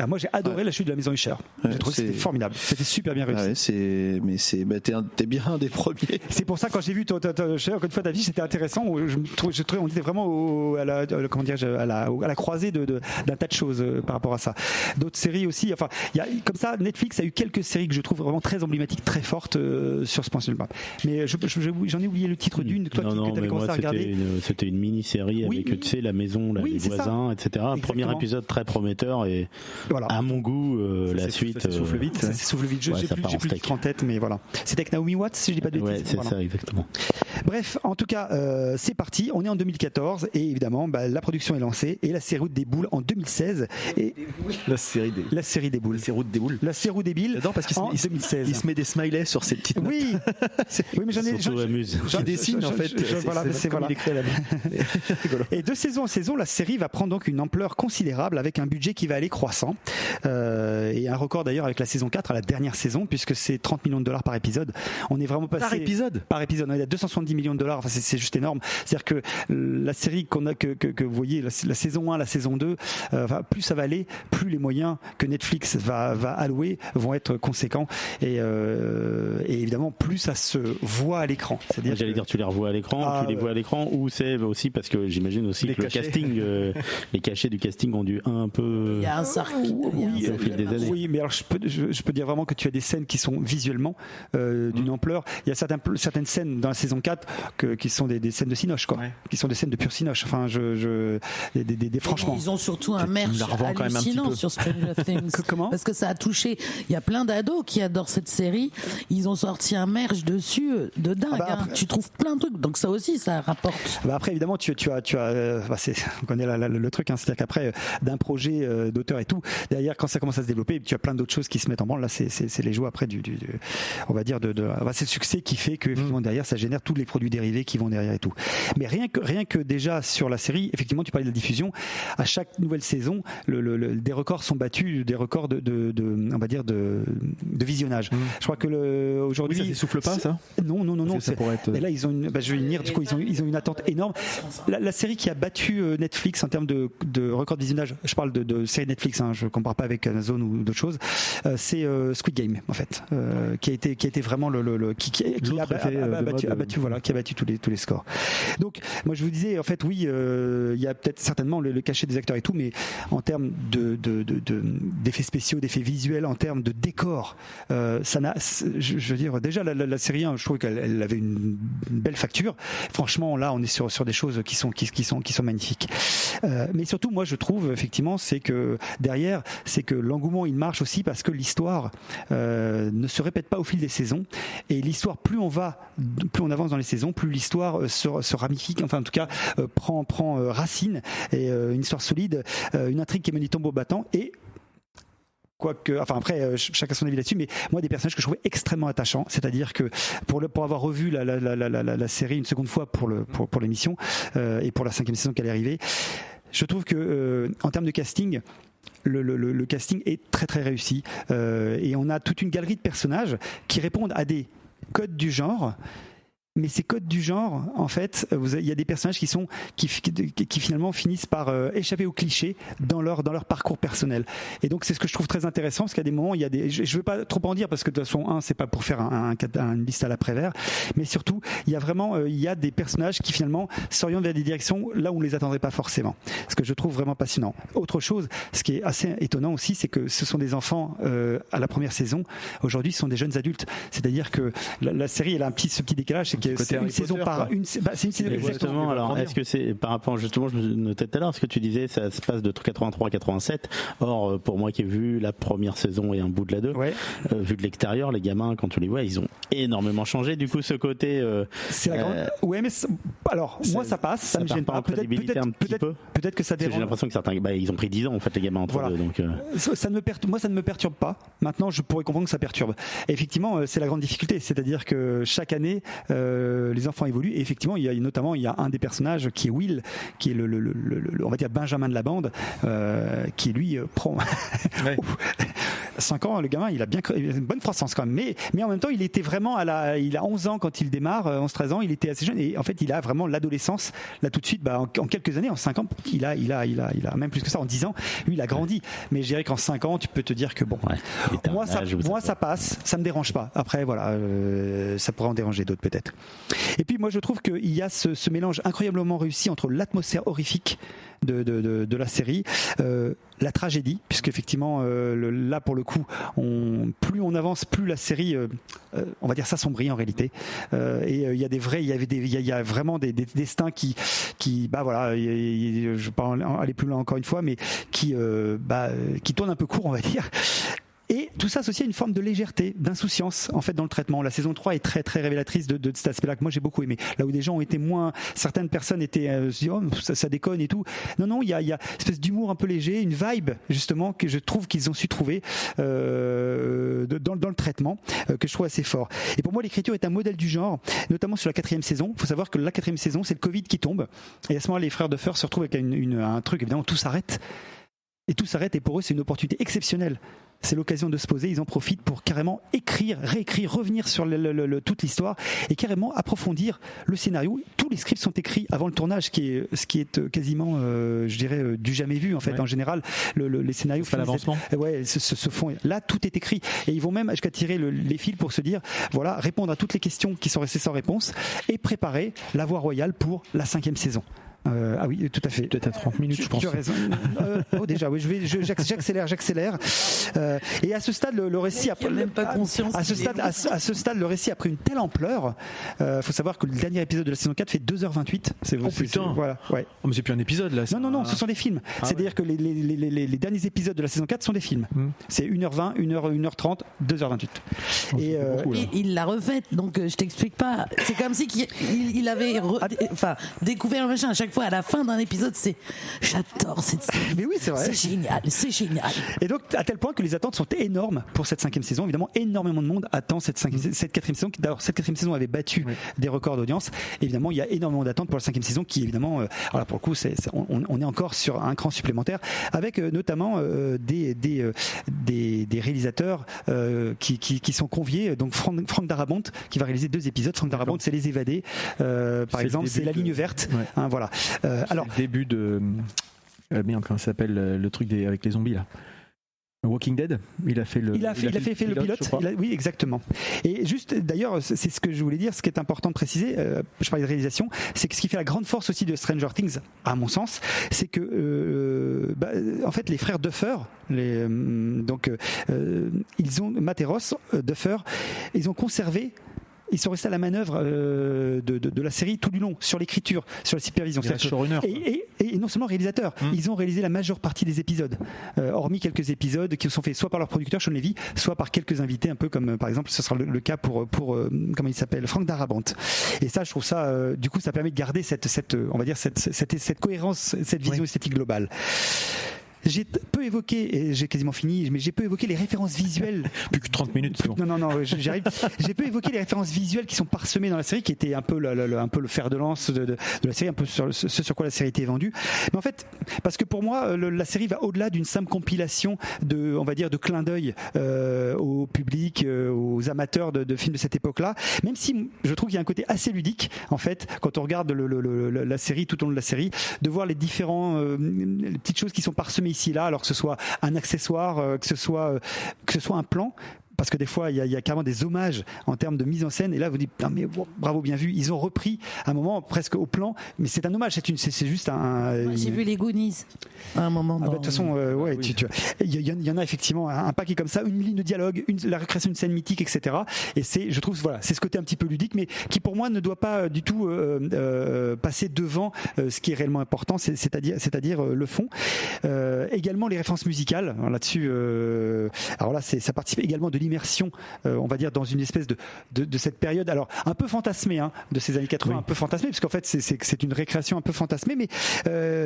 Moi j'ai adoré La Chute de la Maison Usher. J'ai trouvé que c'était formidable. C'était super bien réussi. T'es bien un des premiers. C'est pour ça quand j'ai vu encore une fois ta vie, c'était intéressant. Je trouvais on était vraiment à la croisée d'un tas de choses par rapport à ça. D'autres séries aussi. Enfin, il y a comme ça. Netflix a eu quelques séries que je trouve vraiment très emblématiques, très fortes sur ce point-là. Mais j'en ai oublié le titre d'une. Toi, que t'avais commencé à regarder. C'était une mini-série avec tu sais la maison, les voisins, etc. Exactement. Premier épisode très prometteur et voilà. À mon goût, la suite. Ça souffle vite. Ça souffle vite. J'ai plus le titre en tête, mais voilà. C'était avec Naomi Watts, si je dis pas de bêtises. Ouais, c'est ça, exactement. Bref, en tout cas, c'est parti. On est en 2014 et évidemment, la production est lancée et la série des boules en 2016. Et la série des boules. La série des boules. La série des billes. J'adore parce qu'il se met des smileys sur ses petites notes. Oui, mais j'en ai. J'en dessine en fait. C'est voilà. Et de saison en saison, la série va prendre donc une ampleur considérable avec un budget qui va aller croissant. Et un record d'ailleurs avec la saison 4 à la dernière saison puisque c'est 30 millions de dollars par épisode. On est vraiment passé par épisode. On est à 270 millions de dollars. Enfin, c'est juste énorme. C'est-à-dire que la série que vous voyez, la saison 1, la saison 2, plus ça va aller, plus les moyens que Netflix va allouer vont être conséquents et évidemment plus ça se voit à l'écran. C'est-à-dire j'allais dire tu les revois à l'écran, tu les vois à l'écran ou c'est aussi parce que j'imagine aussi que le casting, les cachets du casting ont dû un peu. Il y a un au fil des années. Oui, mais alors je peux dire vraiment que tu as des scènes qui sont visuellement d'une ampleur. Il y a certaines scènes dans la saison 4 qui sont des scènes de cinoche, quoi. Qui sont des scènes de pure cinoche. Enfin, franchement. Ils ont surtout un merch hallucinant sur Stranger Things. Comment ? Parce que ça a touché. Il y a plein d'ados qui adorent cette série. Ils ont sorti un merge dessus de dingue. Après, tu trouves plein de trucs, donc ça aussi, ça rapporte. Après, évidemment, tu as on connaît le truc, c'est-à-dire qu'après, d'un projet d'auteur et tout, derrière, quand ça commence à se développer, tu as plein d'autres choses qui se mettent en branle. Là, c'est les joies après on va dire c'est le succès qui fait que effectivement derrière, ça génère tous les produits dérivés qui vont derrière et tout. Mais rien que déjà sur la série, effectivement, tu parlais de la diffusion. À chaque nouvelle saison, des records sont battus, des records on va dire de visionnage. Je crois que aujourd'hui, ça s'essouffle pas, ça? Non. Ça pourrait être... Et là, ils ont je vais venir. Du coup, ils ont une attente énorme. La série qui a battu Netflix en termes de record de visionnage, je parle de série Netflix, je ne compare pas avec Amazon ou d'autres choses, c'est Squid Game en fait, qui a été vraiment qui a battu tous les scores. Donc moi je vous disais en fait oui, il y a peut-être certainement le cachet des acteurs et tout, mais en termes d'effets spéciaux, d'effets visuels, en termes de décor, ça n'a, je veux dire, déjà la série 1, je trouve qu'elle avait une belle facture. Franchement, là, on est sur des choses qui sont magnifiques. Mais surtout, moi, je trouve effectivement, c'est que derrière, c'est que l'engouement il marche aussi parce que l'histoire ne se répète pas au fil des saisons. Et l'histoire, plus on avance dans les saisons, plus l'histoire se ramifie, enfin en tout cas prend racine, et une histoire solide, une intrigue qui est menée tambour battant, et après chacun son avis là-dessus, mais moi des personnages que je trouvais extrêmement attachants, c'est-à-dire que pour avoir revu la série une seconde fois pour l'émission et pour la 5e saison qui allait arriver, je trouve que en termes de casting, le casting est très très réussi, et on a toute une galerie de personnages qui répondent à des codes du genre. Mais ces codes du genre, en fait, il y a des personnages qui finalement finissent par échapper aux clichés dans leur parcours personnel. Et donc c'est ce que je trouve très intéressant, parce qu'à des moments, je veux pas trop en dire, parce que de toute façon, c'est pas pour faire une liste à l'après-vert, mais surtout, il y a des personnages qui finalement s'orientent vers des directions là où on les attendrait pas forcément. Ce que je trouve vraiment passionnant. Autre chose, ce qui est assez étonnant aussi, c'est que ce sont des enfants à la première saison. Aujourd'hui, ce sont des jeunes adultes. C'est-à-dire que la série, elle a ce petit décalage, c'est c'est une saison par une. C'est une saison. Exactement. Alors, est-ce que c'est par rapport justement, je me notais tout à l'heure, ce que tu disais, ça se passe de 83 à 87. Or, pour moi qui ai vu la première saison et un bout de la 2, vu de l'extérieur, les gamins, quand tu les vois, ils ont énormément changé. Du coup, ce côté. C'est la grande. Ouais, mais alors moi ça passe, ça me gêne pas. Peut-être que ça dérange. J'ai l'impression que certains, ils ont pris 10 ans en fait les gamins entre eux. Donc. Moi, ça ne me perturbe pas. Maintenant, je pourrais comprendre que ça perturbe. Et effectivement, c'est la grande difficulté, c'est-à-dire que chaque année. Les enfants évoluent, et effectivement il y a un des personnages qui est Will, qui est le on va dire Benjamin de la bande, qui lui prend 5 ans, le gamin il a une bonne croissance quand même, mais en même temps il était vraiment il a 11 ans quand il démarre, 11-13 ans, il était assez jeune, et en fait il a vraiment l'adolescence là tout de suite, en quelques années, en 5 ans il a même plus que ça, en 10 ans lui il a grandi, mais je dirais qu'en 5 ans tu peux te dire que moi ça passe, ça me dérange pas. Après voilà, ça pourrait en déranger d'autres peut-être. Et puis moi je trouve qu'il y a ce mélange incroyablement réussi entre l'atmosphère horrifique de la série, la tragédie, puisque effectivement là pour le coup plus on avance, plus la série on va dire s'assombrit en réalité, et il y a vraiment des destins qui je vais pas aller plus loin encore une fois, mais qui tournent un peu court, on va dire. Et tout ça associé à une forme de légèreté, d'insouciance en fait dans le traitement. La saison 3 est très très révélatrice de cet aspect-là que moi j'ai beaucoup aimé. Là où des gens ont été certaines personnes étaient se disent, ça déconne et tout. Non, il y a une espèce d'humour un peu léger, une vibe justement que je trouve qu'ils ont su trouver dans le traitement, que je trouve assez fort. Et pour moi l'écriture est un modèle du genre, notamment sur la 4e saison. Il faut savoir que la 4e saison c'est le Covid qui tombe, et à ce moment-là les frères Duffer se retrouvent avec un truc, évidemment tout s'arrête. Et tout s'arrête, et pour eux c'est une opportunité exceptionnelle. C'est l'occasion de se poser, ils en profitent pour carrément réécrire, revenir sur toute l'histoire et carrément approfondir le scénario. Tous les scripts sont écrits avant le tournage, ce qui est quasiment, je dirais, du jamais vu en fait. Ouais. En général, les scénarios font l'avancement. Se font. Là, tout est écrit, et ils vont même jusqu'à tirer les fils pour se dire, voilà, répondre à toutes les questions qui sont restées sans réponse et préparer la voie royale pour la 5e saison. Ah oui, tout à fait. Peut-être à 30 minutes, je pense. Tu as raison. Déjà, oui, j'accélère. Et à ce stade, le récit a même pas conscience. À ce stade, le récit a pris une telle ampleur. Faut savoir que le dernier épisode de la saison 4 fait 2h28. Putain. Voilà, ouais. Oh, mais c'est plus un épisode là. Non, ce sont des films. C'est-à-dire que les derniers épisodes de la saison 4 sont des films. C'est 1h20, 1h30, 2h28. Et il l'a refaite, donc je t'explique pas. C'est comme si il avait découvert le machin. À chaque fois, à la fin d'un épisode, j'adore cette série. Mais oui, c'est vrai. C'est génial. Et donc, à tel point que les attentes sont énormes pour cette 5e saison. Évidemment, énormément de monde attend cette 4e saison. D'ailleurs, cette 4e saison avait battu des records d'audience. Évidemment, il y a énormément d'attentes pour la 5e saison qui, évidemment, alors pour le coup, on est encore sur un cran supplémentaire avec notamment des réalisateurs qui sont conviés. Donc, Franck Darabont qui va réaliser 2 épisodes. Franck Darabont, c'est Les Évadés. Par exemple, c'est La Ligne Verte. Hein, voilà. Alors, le début de merde, comment ça s'appelle le truc avec les zombies là. Walking Dead, il a fait le pilote. Oui, exactement. Et juste, d'ailleurs, c'est ce que je voulais dire. Ce qui est important de préciser, je parlais de réalisation, c'est que ce qui fait la grande force aussi de Stranger Things, à mon sens, c'est que, en fait, les frères Duffer, ils ont Matt et Ross Duffer, ils ont conservé. Ils sont restés à la manœuvre de la série tout du long, sur l'écriture, sur la supervision. Et non seulement réalisateurs, ils ont réalisé la majeure partie des épisodes, hormis quelques épisodes qui sont faits soit par leur producteur Sean Levy, soit par quelques invités, un peu comme par exemple ce sera le cas pour comment il s'appelle, Franck Darabont. Et ça, je trouve ça, du coup, ça permet de garder cette cohérence, cette vision esthétique globale. J'ai peu évoqué, et j'ai quasiment fini, mais j'ai peu évoqué les références visuelles. Plus que 30 minutes, c'est bon. Non, j'arrive. J'ai peu évoqué les références visuelles qui sont parsemées dans la série, qui étaient un peu le fer de lance de la série, un peu ce sur quoi la série était vendue. Mais en fait, parce que pour moi, la série va au-delà d'une simple compilation de clins d'œil au public, aux amateurs de films de cette époque-là. Même si je trouve qu'il y a un côté assez ludique, en fait, quand on regarde la série, tout au long de la série, de voir les différents les petites choses qui sont parsemées ici et là, alors que ce soit un accessoire, que ce soit un plan. Parce que des fois, il y a carrément des hommages en termes de mise en scène. Et là, vous dites, mais bravo, bien vu. Ils ont repris un moment presque au plan, mais c'est un hommage. C'est juste un. Moi, j'ai vu les Goonies à un moment. De toute façon, il y en a effectivement un paquet comme ça, une ligne de dialogue, la récréation d'une scène mythique, etc. Et je trouve, c'est ce côté un petit peu ludique, mais qui pour moi ne doit pas du tout passer devant ce qui est réellement important, c'est-à-dire le fond. Également les références musicales. Alors là-dessus, ça participe également de l'immersion, on va dire, dans une espèce de cette période, alors un peu fantasmée, de ces années 80, un peu fantasmée, parce qu'en fait c'est une récréation un peu fantasmée, mais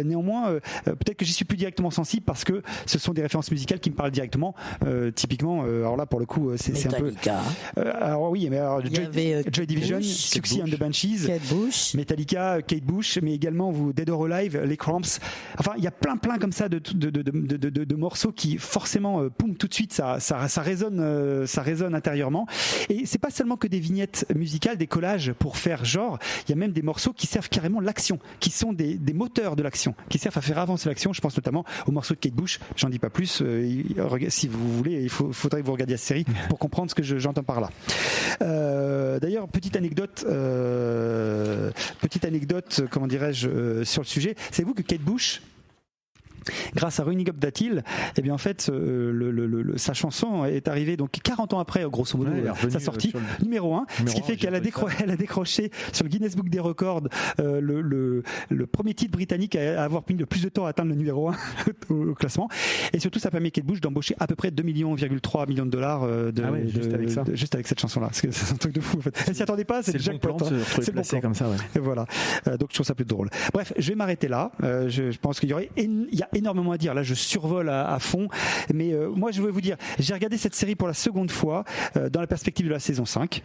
néanmoins peut-être que j'y suis plus directement sensible parce que ce sont des références musicales qui me parlent directement. Typiquement, alors là pour le coup c'est un peu. Alors oui, mais alors Joy Division, Siouxsie and the Banshees, Kate Bush, Metallica, Kate Bush, mais également Dead or Alive, les Cramps. Enfin, il y a plein comme ça de morceaux qui forcément tout de suite ça résonne intérieurement. Et c'est pas seulement que des vignettes musicales, des collages pour faire genre, il y a même des morceaux qui servent carrément l'action, qui sont des moteurs de l'action, qui servent à faire avancer l'action. Je pense notamment au morceau de Kate Bush, j'en dis pas plus, si vous voulez, il faudrait que vous regardiez la série pour comprendre ce que j'entends par là. D'ailleurs, petite anecdote, comment dirais-je, sur le sujet, savez-vous que Kate Bush, grâce à Running Up That Hill, eh bien en fait sa chanson est arrivée donc 40 ans après, grosso modo, sa sortie, numéro 1, ce qui fait qu'elle a décroché sur le Guinness Book des records le premier titre britannique à avoir mis le plus de temps à atteindre le numéro 1 au classement. Et surtout, ça permet Kate Bush d'embaucher à peu près 2,3 millions de dollars juste avec cette chanson-là. C'est un truc de fou en fait. Elle s'y attendait pas, c'est le jackpot. C'est le bon plan comme ça. Ouais. Et voilà. Donc je trouve ça plus drôle. Bref, je vais m'arrêter là. Je pense qu'il y a énormément à dire. Là, je survole à fond. Mais moi, je vais vous dire, j'ai regardé cette série pour la seconde fois dans la perspective de la saison 5.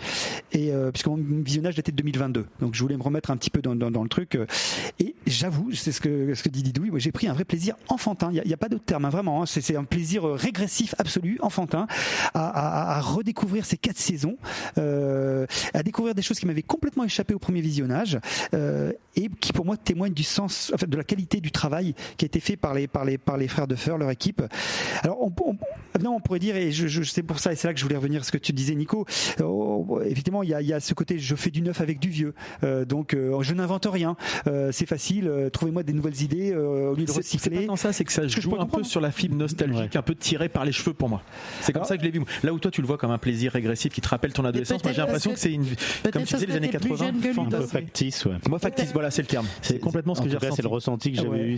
Et puisque mon visionnage datait de 2022. Donc, je voulais me remettre un petit peu dans le truc. Et j'avoue, c'est ce que dit Didouille, moi, j'ai pris un vrai plaisir enfantin. Il n'y a pas d'autre terme, hein, vraiment. Hein, c'est un plaisir régressif absolu, enfantin, à redécouvrir ces 4 saisons, à découvrir des choses qui m'avaient complètement échappé au premier visionnage. et qui pour moi témoigne du sens, en fait, de la qualité du travail qui a été fait par les frères Duffer, leur équipe. Alors on pourrait dire, et je sais pour ça, et c'est là que je voulais revenir à ce que tu disais, Nico, effectivement il y a ce côté je fais du neuf avec du vieux, donc je n'invente rien, c'est facile, trouvez-moi des nouvelles idées au lieu de recycler. C'est pas tant ça, c'est que ça joue un peu sur la fibre nostalgique, un peu tiré par les cheveux pour moi. C'est comme ça que je l'ai vu. Là où toi tu le vois comme un plaisir régressif qui te rappelle ton adolescence, moi j'ai l'impression que c'est comme tu disais les années 80, un peu factice, ouais. Moi factice, voilà, c'est le terme. C'est complètement ce que j'ai ressenti. C'est le ressenti que j'avais eu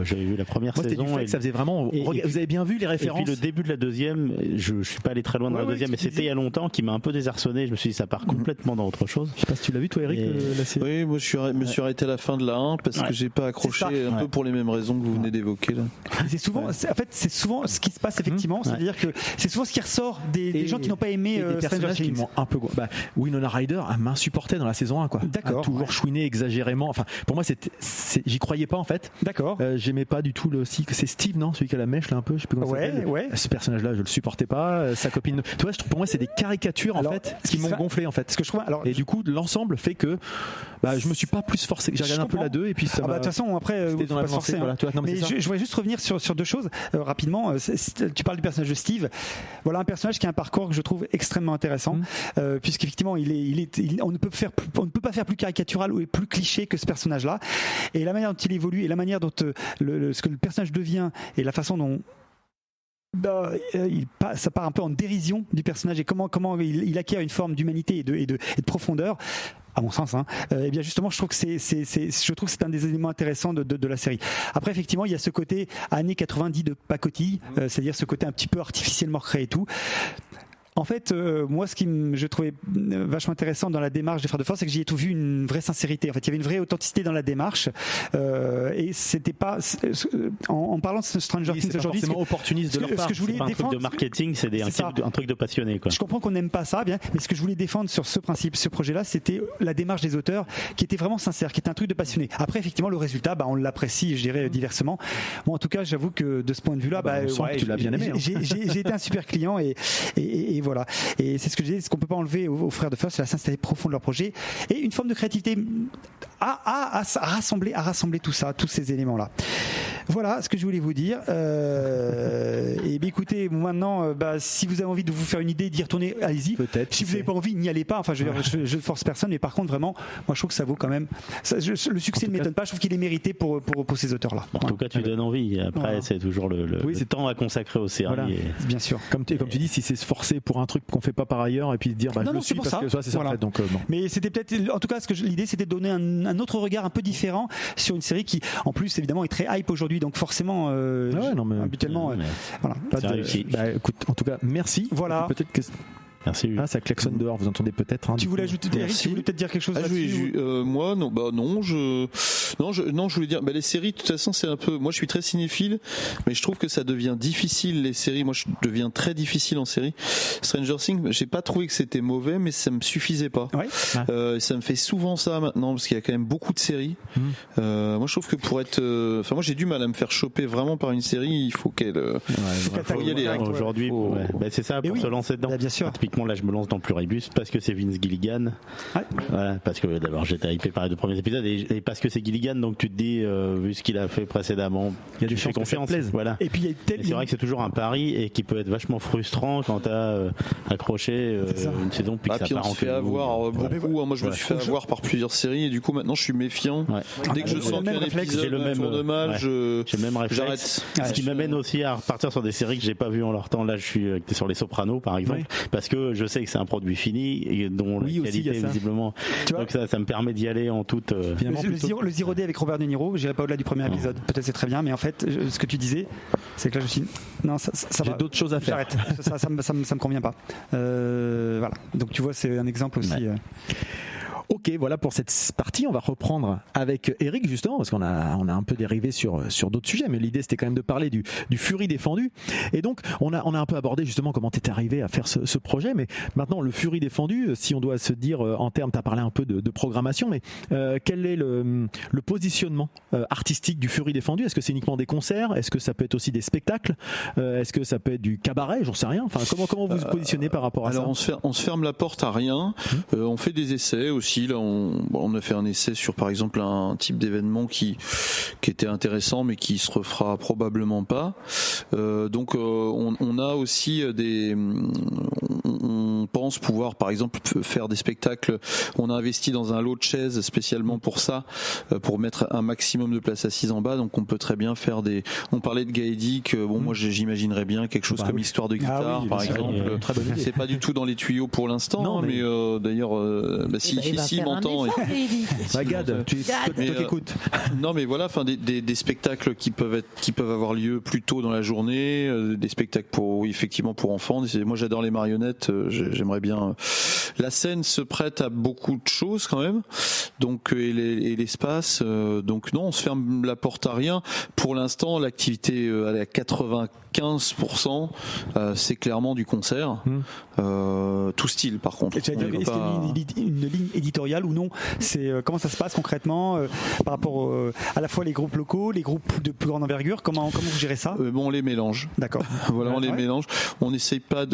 j'avais vu la première saison. Ça faisait vraiment. Vous avez bien vu les références. Et puis le début de la deuxième, je suis pas allé très loin dans la deuxième, mais c'était il y a longtemps, qui m'a un peu désarçonné. Je me suis dit ça part complètement dans autre chose. Je sais pas si tu l'as vu toi, Eric, la série. Oui, moi je me suis arrêté à la fin de la 1 parce que j'ai pas accroché un peu pour les mêmes raisons que vous venez d'évoquer là. C'est souvent, en fait, c'est souvent ce qui se passe effectivement. C'est-à-dire que c'est souvent ce qui ressort des gens qui n'ont pas aimé des personnages qui m'ont un peu. Winona Ryder m'insupportait dans la saison 1 quoi. D'accord. Toujours chouiné exagérément. Enfin, pour moi j'y croyais pas en fait. D'accord. J'aimais pas du tout le aussi que c'est Steve, non, celui qui a la mèche là un peu, je sais plus comment ça s'appelle. Ce personnage-là, je le supportais pas. Sa copine. Tu vois, pour moi c'est des caricatures en fait qui m'ont gonflé en fait. Ce que je trouve. Et du coup, l'ensemble fait que je me suis pas plus forcé. J'ai regardé un peu la 2 et puis ça. De toute façon, après, c'était dans la forcée. Voilà, mais je voudrais juste revenir sur deux choses rapidement. Tu parles du personnage de Steve. Voilà un personnage qui a un parcours que je trouve extrêmement intéressant, puisqu'effectivement, on ne peut pas faire plus caricatural ou plus cliché que ce personnage-là. Et la manière dont il évolue et la manière dont ce que le personnage devient et la façon dont ça part un peu en dérision du personnage et comment il acquiert une forme d'humanité et de profondeur. À mon sens, et bien justement, je trouve que c'est un des éléments intéressants de la série. Après, effectivement, il y a ce côté années 90 de pacotille, c'est-à-dire ce côté un petit peu artificiellement créé et tout. En fait, moi, ce qui je trouvais vachement intéressant dans la démarche des frères Duffer, c'est que j'y ai tout vu une vraie sincérité. En fait, il y avait une vraie authenticité dans la démarche, et c'était pas en parlant de Stranger Things aujourd'hui. C'est forcément opportuniste de leur part. Ce que je voulais défendre, un truc de marketing, c'est un truc de passionné, quoi. Je comprends qu'on n'aime pas ça, bien, mais ce que je voulais défendre sur ce principe, ce projet-là, c'était la démarche des auteurs qui était vraiment sincère, qui était un truc de passionné. Après, effectivement, le résultat, on l'apprécie, je dirais diversement. Moi, en tout cas, j'avoue que de ce point de vue-là, tu l'as bien aimé. J'ai été un super client et voilà. Et c'est ce que je disais, ce qu'on peut pas enlever aux frères Duffer, c'est la sincérité profonde de leur projet et une forme de créativité à rassembler tout ça, tous ces éléments-là. Voilà ce que je voulais vous dire. Et bien écoutez, maintenant, si vous avez envie de vous faire une idée, d'y retourner, allez-y. Peut-être. Si vous n'avez pas envie, n'y allez pas. Enfin, je ne force personne, mais par contre, vraiment, moi, je trouve que ça vaut quand même. Le succès ne m'étonne pas. Je trouve qu'il est mérité pour ces auteurs-là. En tout cas, tu donnes envie. Après, c'est toujours le temps à consacrer aux séries. Voilà. Bien sûr. Comme tu dis, si c'est se forcer pour un truc qu'on fait pas par ailleurs et puis dire je le suis parce que ça c'est ça en fait. Donc mais c'était peut-être, en tout cas, l'idée c'était de donner un autre regard un peu différent sur une série qui, en plus, évidemment, est très hype aujourd'hui. Donc forcément, habituellement, voilà. Écoute, en tout cas, merci. Voilà. Peut-être que Merci. Ça klaxonne dehors, vous entendez peut-être. Tu voulais ajouter, Eric, tu voulais peut-être dire quelque chose là-dessus moi, non, je voulais dire, les séries, de toute façon, c'est un peu, moi je suis très cinéphile, mais je trouve que ça devient difficile, les séries, moi je deviens très difficile en série. Stranger Things, j'ai pas trouvé que c'était mauvais, mais ça me suffisait pas. Ouais. Ça me fait souvent ça maintenant, parce qu'il y a quand même beaucoup de séries. Moi je trouve que pour être, moi j'ai du mal à me faire choper vraiment par une série, il faut qu'elle, faut y aller. Aujourd'hui, c'est ça, pour se lancer dedans. Bien sûr. Là je me lance dans Pluribus parce que c'est Vince Gilligan, voilà, parce que d'abord j'étais hypé par les 2 premiers épisodes et parce que c'est Gilligan, donc tu te dis vu ce qu'il a fait précédemment, il y a du fait confiance, voilà. Et puis c'est vrai que c'est toujours un pari et qui peut être vachement frustrant quand t'as accroché une saison puis que ça part en fait avoir beaucoup. Moi je me suis fait avoir par plusieurs séries et du coup maintenant je suis méfiant. Dès que je sens qu'un épisode tourne mal, j'ai le même réflexe. J'arrête. Ce qui m'amène aussi à repartir sur des séries que j'ai pas vues en leur temps. Là je suis sur Les Sopranos par exemple, parce que je sais que c'est un produit fini et dont la qualité visiblement, donc ça me permet d'y aller en toute le Zero Day avec Robert De Niro, j'irai pas au-delà du premier épisode, peut-être c'est très bien, mais en fait ce que tu disais c'est que là je suis j'ai d'autres choses à faire, j'arrête. ça me convient pas, voilà, donc tu vois c'est un exemple aussi. Ok, voilà pour cette partie. On va reprendre avec Eric justement parce qu'on a un peu dérivé sur d'autres sujets, mais l'idée c'était quand même de parler du Fury défendu. Et donc on a un peu abordé justement comment t'es arrivé à faire ce projet, mais maintenant le Fury défendu, si on doit se dire en termes, t'as parlé un peu de programmation, mais quel est le positionnement artistique du Fury défendu? Est-ce que c'est uniquement des concerts? Est-ce que ça peut être aussi des spectacles? Est-ce que ça peut être du cabaret? J'en sais rien. Enfin, comment vous vous positionnez par rapport à ça? Alors on se ferme la porte à rien. On fait des essais aussi. styles. On a fait un essai sur par exemple un type d'événement qui était intéressant mais qui se refera probablement pas. Donc on a aussi on pense pouvoir par exemple faire des spectacles. On a investi dans un lot de chaises spécialement pour ça, pour mettre un maximum de place assise en bas. Donc on peut très bien faire on parlait de Gaëdic, moi j'imaginerais bien quelque chose comme Histoire de guitare par exemple. C'est pas du tout dans les tuyaux pour l'instant, mais d'ailleurs s'il m'entend. Gad, tu écoutes. Non mais voilà, enfin des spectacles qui peuvent avoir lieu plus tôt dans la journée, des spectacles effectivement pour enfants. Moi j'adore les marionnettes, j'aimerais bien. La scène se prête à beaucoup de choses quand même, donc et l'espace, donc non, on se ferme la porte à rien. Pour l'instant, l'activité elle est à 95%, c'est clairement du concert, tout style par contre. Est-ce qu'il y a une ligne éditoriale ou non? C'est comment ça se passe concrètement par rapport à la fois les groupes locaux, les groupes de plus grande envergure, comment vous gérez ça? On les mélange. D'accord. Voilà, on les mélange. On n'essaye pas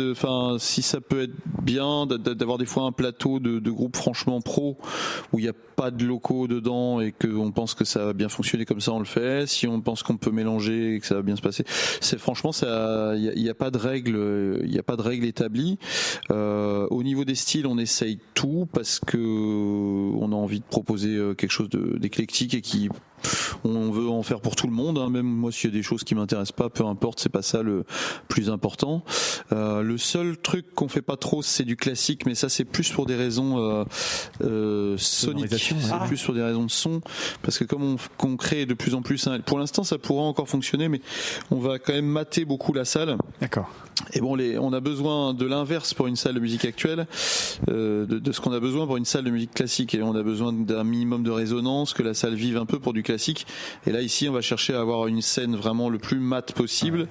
si ça peut être bien d'avoir des fois un plateau de groupes franchement pro où il n'y a pas de locaux dedans et qu'on pense que ça va bien fonctionner comme ça, on le fait. Si on pense qu'on peut mélanger et que ça va bien se passer, c'est franchement il n'y a pas de règle établie. Au niveau des styles, on essaye tout parce que on a envie de proposer quelque chose d'éclectique et on veut en faire pour tout le monde, hein. Même moi s'il y a des choses qui m'intéressent pas, peu importe, c'est pas ça le plus important. Le seul truc qu'on fait pas trop, c'est du classique, mais ça c'est plus pour des raisons soniques, c'est plus pour des raisons de son, parce que comme on crée de plus en plus, pour l'instant ça pourra encore fonctionner, mais on va quand même mater beaucoup la salle. D'accord. Et on a besoin de l'inverse pour une salle de musique actuelle, de ce qu'on a besoin pour une salle de musique classique, et on a besoin d'un minimum de résonance, que la salle vive un peu pour du classique. Et là ici on va chercher à avoir une scène vraiment le plus mat possible,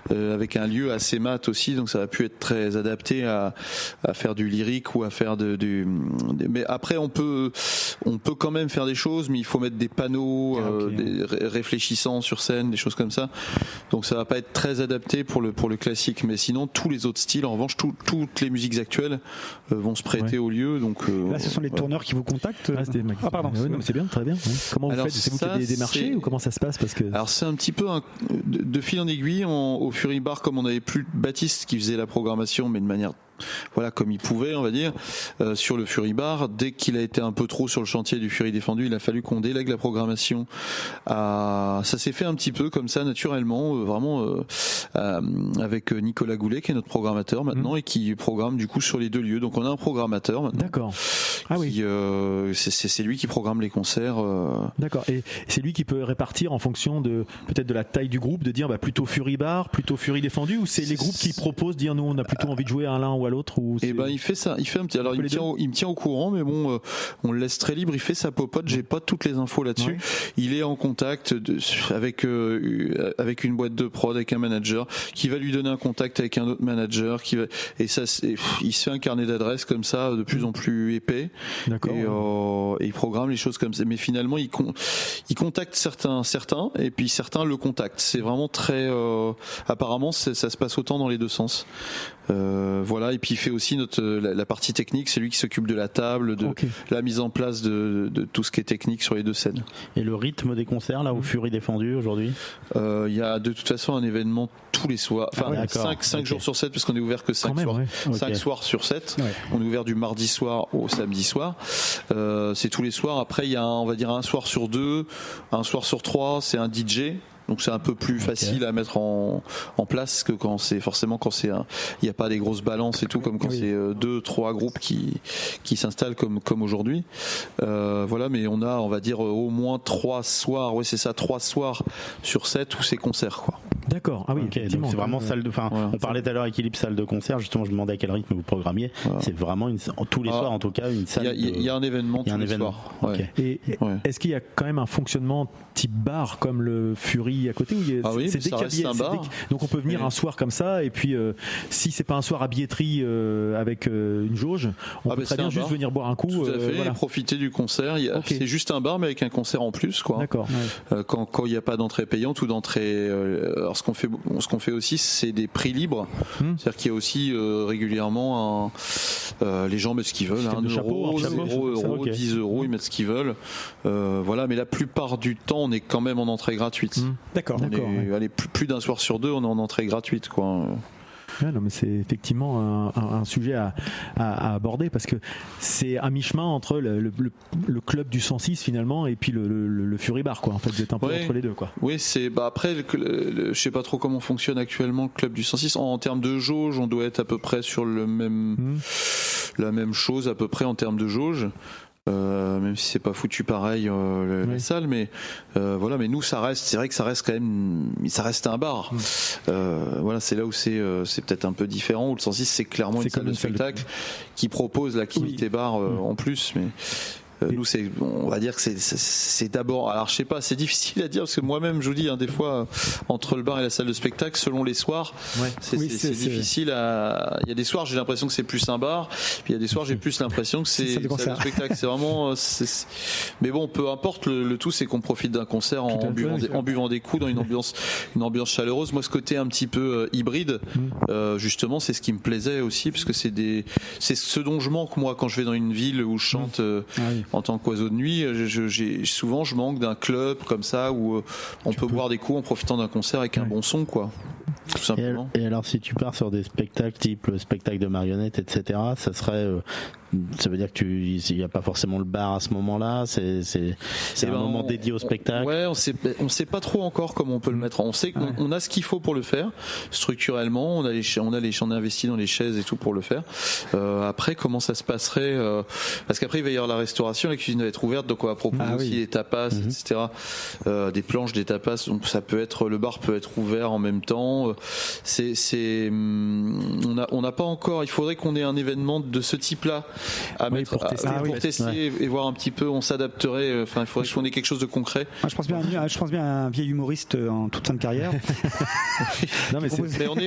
avec un lieu assez mat aussi, donc ça va pu être très adapté à faire du lyrique ou à faire mais après on peut quand même faire des choses, mais il faut mettre des panneaux réfléchissants sur scène, des choses comme ça, donc ça va pas être très adapté pour le classique. Mais sinon tous les autres styles, en revanche toutes les musiques actuelles vont se prêter au lieu. Donc là ce sont les tourneurs qui vous contactent. Pardon. C'est bien, très bien. Comment vous faites? C'est vous qui avez démarché ou comment ça se passe? Alors c'est un petit peu de fil en aiguille. Au Fury Bar, comme on n'avait plus Baptiste qui faisait la programmation, mais de manière comme il pouvait, on va dire, sur le Fury Bar, dès qu'il a été un peu trop sur le chantier du Fury Défendu, il a fallu qu'on délègue la programmation ça s'est fait un petit peu comme ça naturellement, vraiment avec Nicolas Goulet qui est notre programmateur maintenant et qui programme du coup sur les deux lieux. Donc on a un programmateur maintenant. D'accord. Oui. C'est lui qui programme les concerts. D'accord. Et c'est lui qui peut répartir en fonction peut-être de la taille du groupe, de dire plutôt Fury Bar, plutôt Fury Défendu, ou c'est les groupes qui proposent, dire nous on a plutôt envie de jouer à l'un ou à l'autre, ou il fait ça, il fait un petit. Alors il me tient au courant, mais bon, on le laisse très libre. Il fait sa popote. J'ai pas toutes les infos là-dessus. Ouais. Il est en contact avec une boîte de prod, avec un manager qui va lui donner un contact avec un autre manager il se fait un carnet d'adresses comme ça de plus en plus épais. D'accord. Et il programme les choses comme ça. Mais finalement, il contacte certains et puis certains le contactent. C'est vraiment très. Apparemment, ça se passe autant dans les deux sens. Voilà, et puis il fait aussi la partie technique, c'est lui qui s'occupe de la table, de la mise en place de tout ce qui est technique sur les deux scènes. Et le rythme des concerts là au Fury Défendu aujourd'hui? Il y a de toute façon un événement tous les soirs, enfin 5 jours sur 7, parce qu'on est ouvert que 5 soirs. 5 soirs sur 7. Ouais. On est ouvert du mardi soir au samedi soir. C'est tous les soirs. Après il y a on va dire un soir sur 2, un soir sur 3, c'est un DJ. Donc c'est un peu plus facile à mettre en place que quand il n'y a pas des grosses balances et tout, comme quand c'est 2-3 groupes qui s'installent comme aujourd'hui. Voilà, mais on va dire au moins 3 soirs, 3 soirs sur 7 où c'est concert, quoi. D'accord. Ah oui, donc c'est vraiment salle de. Enfin, on parlait tout à l'heure équilibre salle de concert. Justement, je me demandais à quel rythme vous programmiez. Voilà. C'est vraiment tous les soirs, en tout cas, une salle. Il y a un événement tous les soirs. Ouais. Et est-ce qu'il y a quand même un fonctionnement type bar comme le Fury à côté, où c'est décabillé, donc on peut venir un soir comme ça, et puis si c'est pas un soir à billetterie avec une jauge, on peut très bien juste venir boire un coup. Tout à fait, et profiter du concert. C'est juste un bar mais avec un concert en plus, quoi. D'accord. Quand il n'y a pas d'entrée payante ou d'entrée. Alors ce qu'on fait aussi, c'est des prix libres. C'est-à-dire qu'il y a aussi régulièrement les gens mettent ce qu'ils veulent, 1 euro, 0 euros, 10 euros, ils mettent ce qu'ils veulent. Voilà, mais la plupart du temps, on est quand même en entrée gratuite. D'accord. Allez, plus d'un soir sur 2, on est en entrée gratuite, quoi. Ouais, non, mais c'est effectivement un sujet à aborder parce que c'est à mi-chemin entre le club du 106 finalement et puis le Fury Bar, quoi. En fait, vous êtes un peu entre les deux, quoi. Oui, c'est après je sais pas trop comment fonctionne actuellement le club du 106 en termes de jauge, on doit être à peu près sur la même chose à peu près en termes de jauge. Même si c'est pas foutu pareil la salle, mais voilà, mais nous c'est vrai que ça reste quand même, ça reste un bar. Voilà, c'est là où c'est peut-être un peu différent. Où le 106 c'est clairement une salle de spectacle qui propose l'activité bar en plus, mais nous on va dire que c'est d'abord, alors je sais pas, c'est difficile à dire parce que moi-même je vous dis des fois entre le bar et la salle de spectacle selon les soirs c'est difficile à, il y a des soirs j'ai l'impression que c'est plus un bar, puis il y a des soirs j'ai plus l'impression que c'est une salle de spectacle, c'est vraiment mais bon, peu importe, le tout c'est qu'on profite d'un concert en buvant des coups dans une ambiance chaleureuse. Moi ce côté un petit peu hybride justement c'est ce qui me plaisait aussi parce que c'est ce dont je manque moi quand je vais dans une ville où je chante en tant qu'oiseau de nuit. Souvent je manque d'un club comme ça où on peut boire des coups en profitant d'un concert avec un bon son, quoi. Tout simplement. Et alors si tu pars sur des spectacles type le spectacle de marionnettes, etc., ça veut dire qu'il n'y a pas forcément le bar à ce moment-là, c'est un moment dédié au spectacle. Ouais, on sait pas trop encore comment on peut le mettre. On sait qu'on a ce qu'il faut pour le faire structurellement, on a investi dans les chaises et tout pour le faire. Après comment ça se passerait, parce qu'après il va y avoir la restauration, la cuisine va être ouverte, donc on va proposer aussi des tapas, etc. Des planches, des tapas, donc ça peut être, le bar peut être ouvert en même temps. On n'a pas encore, il faudrait qu'on ait un événement de ce type-là à mettre pour tester et voir un petit peu, on s'adapterait, enfin il faudrait qu'on ait quelque chose de concret. Je pense bien à un vieil humoriste en toute fin de carrière. Non, mais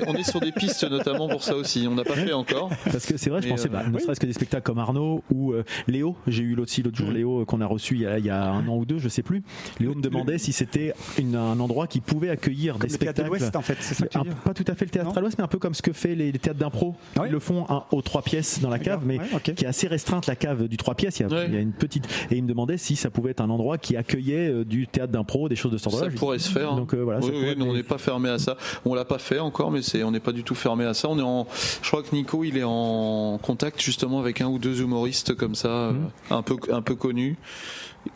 on est sur des pistes notamment pour ça aussi, on n'a pas fait encore. Parce que c'est vrai, je pensais ne serait-ce que des spectacles comme Arnaud ou Léo, j'ai eu l'autre jour Léo qu'on a reçu il y a 1 an ou 2, je sais plus. Léo me demandait si c'était un endroit qui pouvait accueillir des spectacles. Le Théâtre de l'Ouest en fait, c'est ça que tu veux dire. Pas tout à fait le Théâtre à l'Ouest, mais un peu comme ce que fait les théâtres d'impro. Ils le font aux 3 pièces dans la cave, mais qui est assez restreinte, la cave du 3 pièces. Il y a une petite, et il me demandait si ça pouvait être un endroit qui accueillait du théâtre d'impro, des choses de ce genre-là. Ça pourrait se faire. Donc voilà. Oui, on n'est pas fermé à ça. On l'a pas fait encore, mais on n'est pas du tout fermé à ça. Je crois que Nico, il est en contact justement avec 1 ou 2 humoristes comme ça, un peu connus,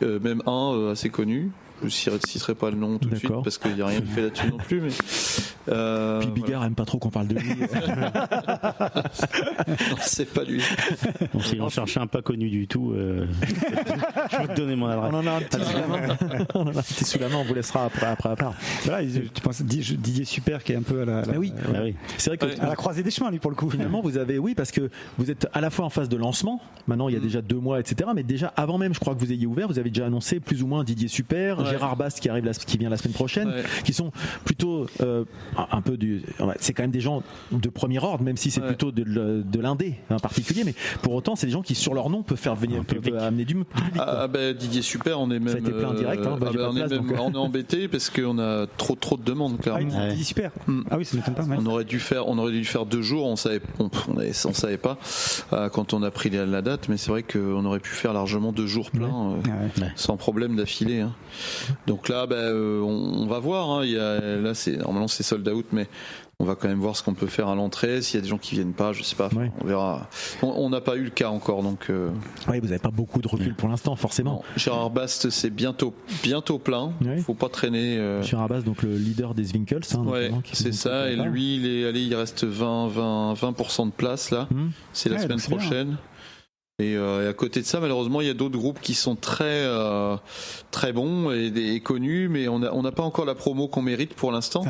même un assez connu. Je ne citerai pas le nom tout de suite parce qu'il n'y a rien de fait là-dessus non plus. Mais puis Bigard aime pas trop qu'on parle de lui. Non, c'est pas lui. Bon, s'il en cherchait un pas connu du tout, je vais te donner mon adresse. On en a un petit sous la main, on vous laissera après à part. Voilà, tu penses Didier Super qui est un peu à la oui. C'est vrai que à la croisée des chemins lui pour le coup. Finalement vous avez parce que vous êtes à la fois en phase de lancement. Maintenant il y a déjà 2 mois, etc. Mais déjà avant même, je crois que vous ayez ouvert, vous avez déjà annoncé plus ou moins Didier Super, Gérard Bast qui vient la semaine prochaine, qui sont plutôt un peu c'est quand même des gens de premier ordre, même si c'est plutôt de l'indé en particulier, mais pour autant c'est des gens qui sur leur nom peuvent amener du public. Didier Super, on est même ça a été plein direct, on est embêté parce qu'on a trop de demandes clairement. Didier Super. Ah oui, ça m'étonne pas. On aurait dû faire 2 jours, on savait pas quand on a pris la date, mais c'est vrai qu'on aurait pu faire largement 2 jours pleins sans problème d'affilée. Donc là, on va voir. Là, normalement c'est sold out, mais on va quand même voir ce qu'on peut faire à l'entrée. S'il y a des gens qui viennent pas, je sais pas. On verra. On n'a pas eu le cas encore, donc. Oui, vous n'avez pas beaucoup de recul pour l'instant, forcément. Non. Gérard Bast, c'est bientôt plein. Faut pas traîner. Gérard Bast, donc le leader des Zwinkels. C'est ça. Et lui, il reste 20% de place là. C'est la semaine prochaine. Bien. Et à côté de ça, malheureusement, il y a d'autres groupes qui sont très bons et connus, mais on n'a pas encore la promo qu'on mérite pour l'instant.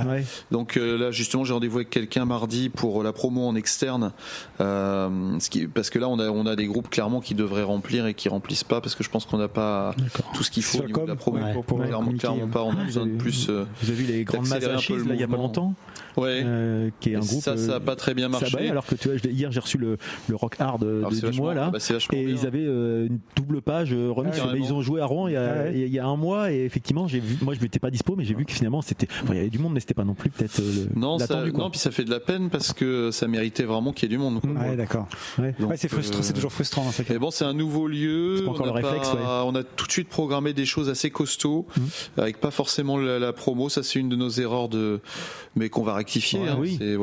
Donc là, justement, j'ai rendez-vous avec quelqu'un mardi pour la promo en externe, parce que là, on a des groupes clairement qui devraient remplir et qui remplissent pas, parce que je pense qu'on n'a pas tout ce qu'il faut au niveau de la promo. Clairement pas. On a besoin de plus. Vous avez vu les grandes masses là il y a pas longtemps. Qui est un groupe. Ça a pas très bien marché. Alors que tu vois, hier j'ai reçu le rock hard du mois là. C'est vachement Et bien. ils avaient une double page remise. Carrément. Ils ont joué à Rouen il y a un mois et effectivement, j'ai vu. Moi, je n'étais pas dispo, mais j'ai vu que finalement, il y avait du monde, mais c'était pas non plus peut-être Non, l'attendu, quoi. non, puis ça fait de la peine parce que ça méritait vraiment qu'il y ait du monde. Ouais, d'accord. Donc, C'est frustrant, c'est toujours frustrant dans ces cas. Mais bon, c'est un nouveau lieu. C'est pas encore le réflexe, on a tout de suite programmé des choses assez costauds, avec pas forcément la promo. Ça, c'est une de nos erreurs mais qu'on va rectifier. Ouais, hein. oui. C'est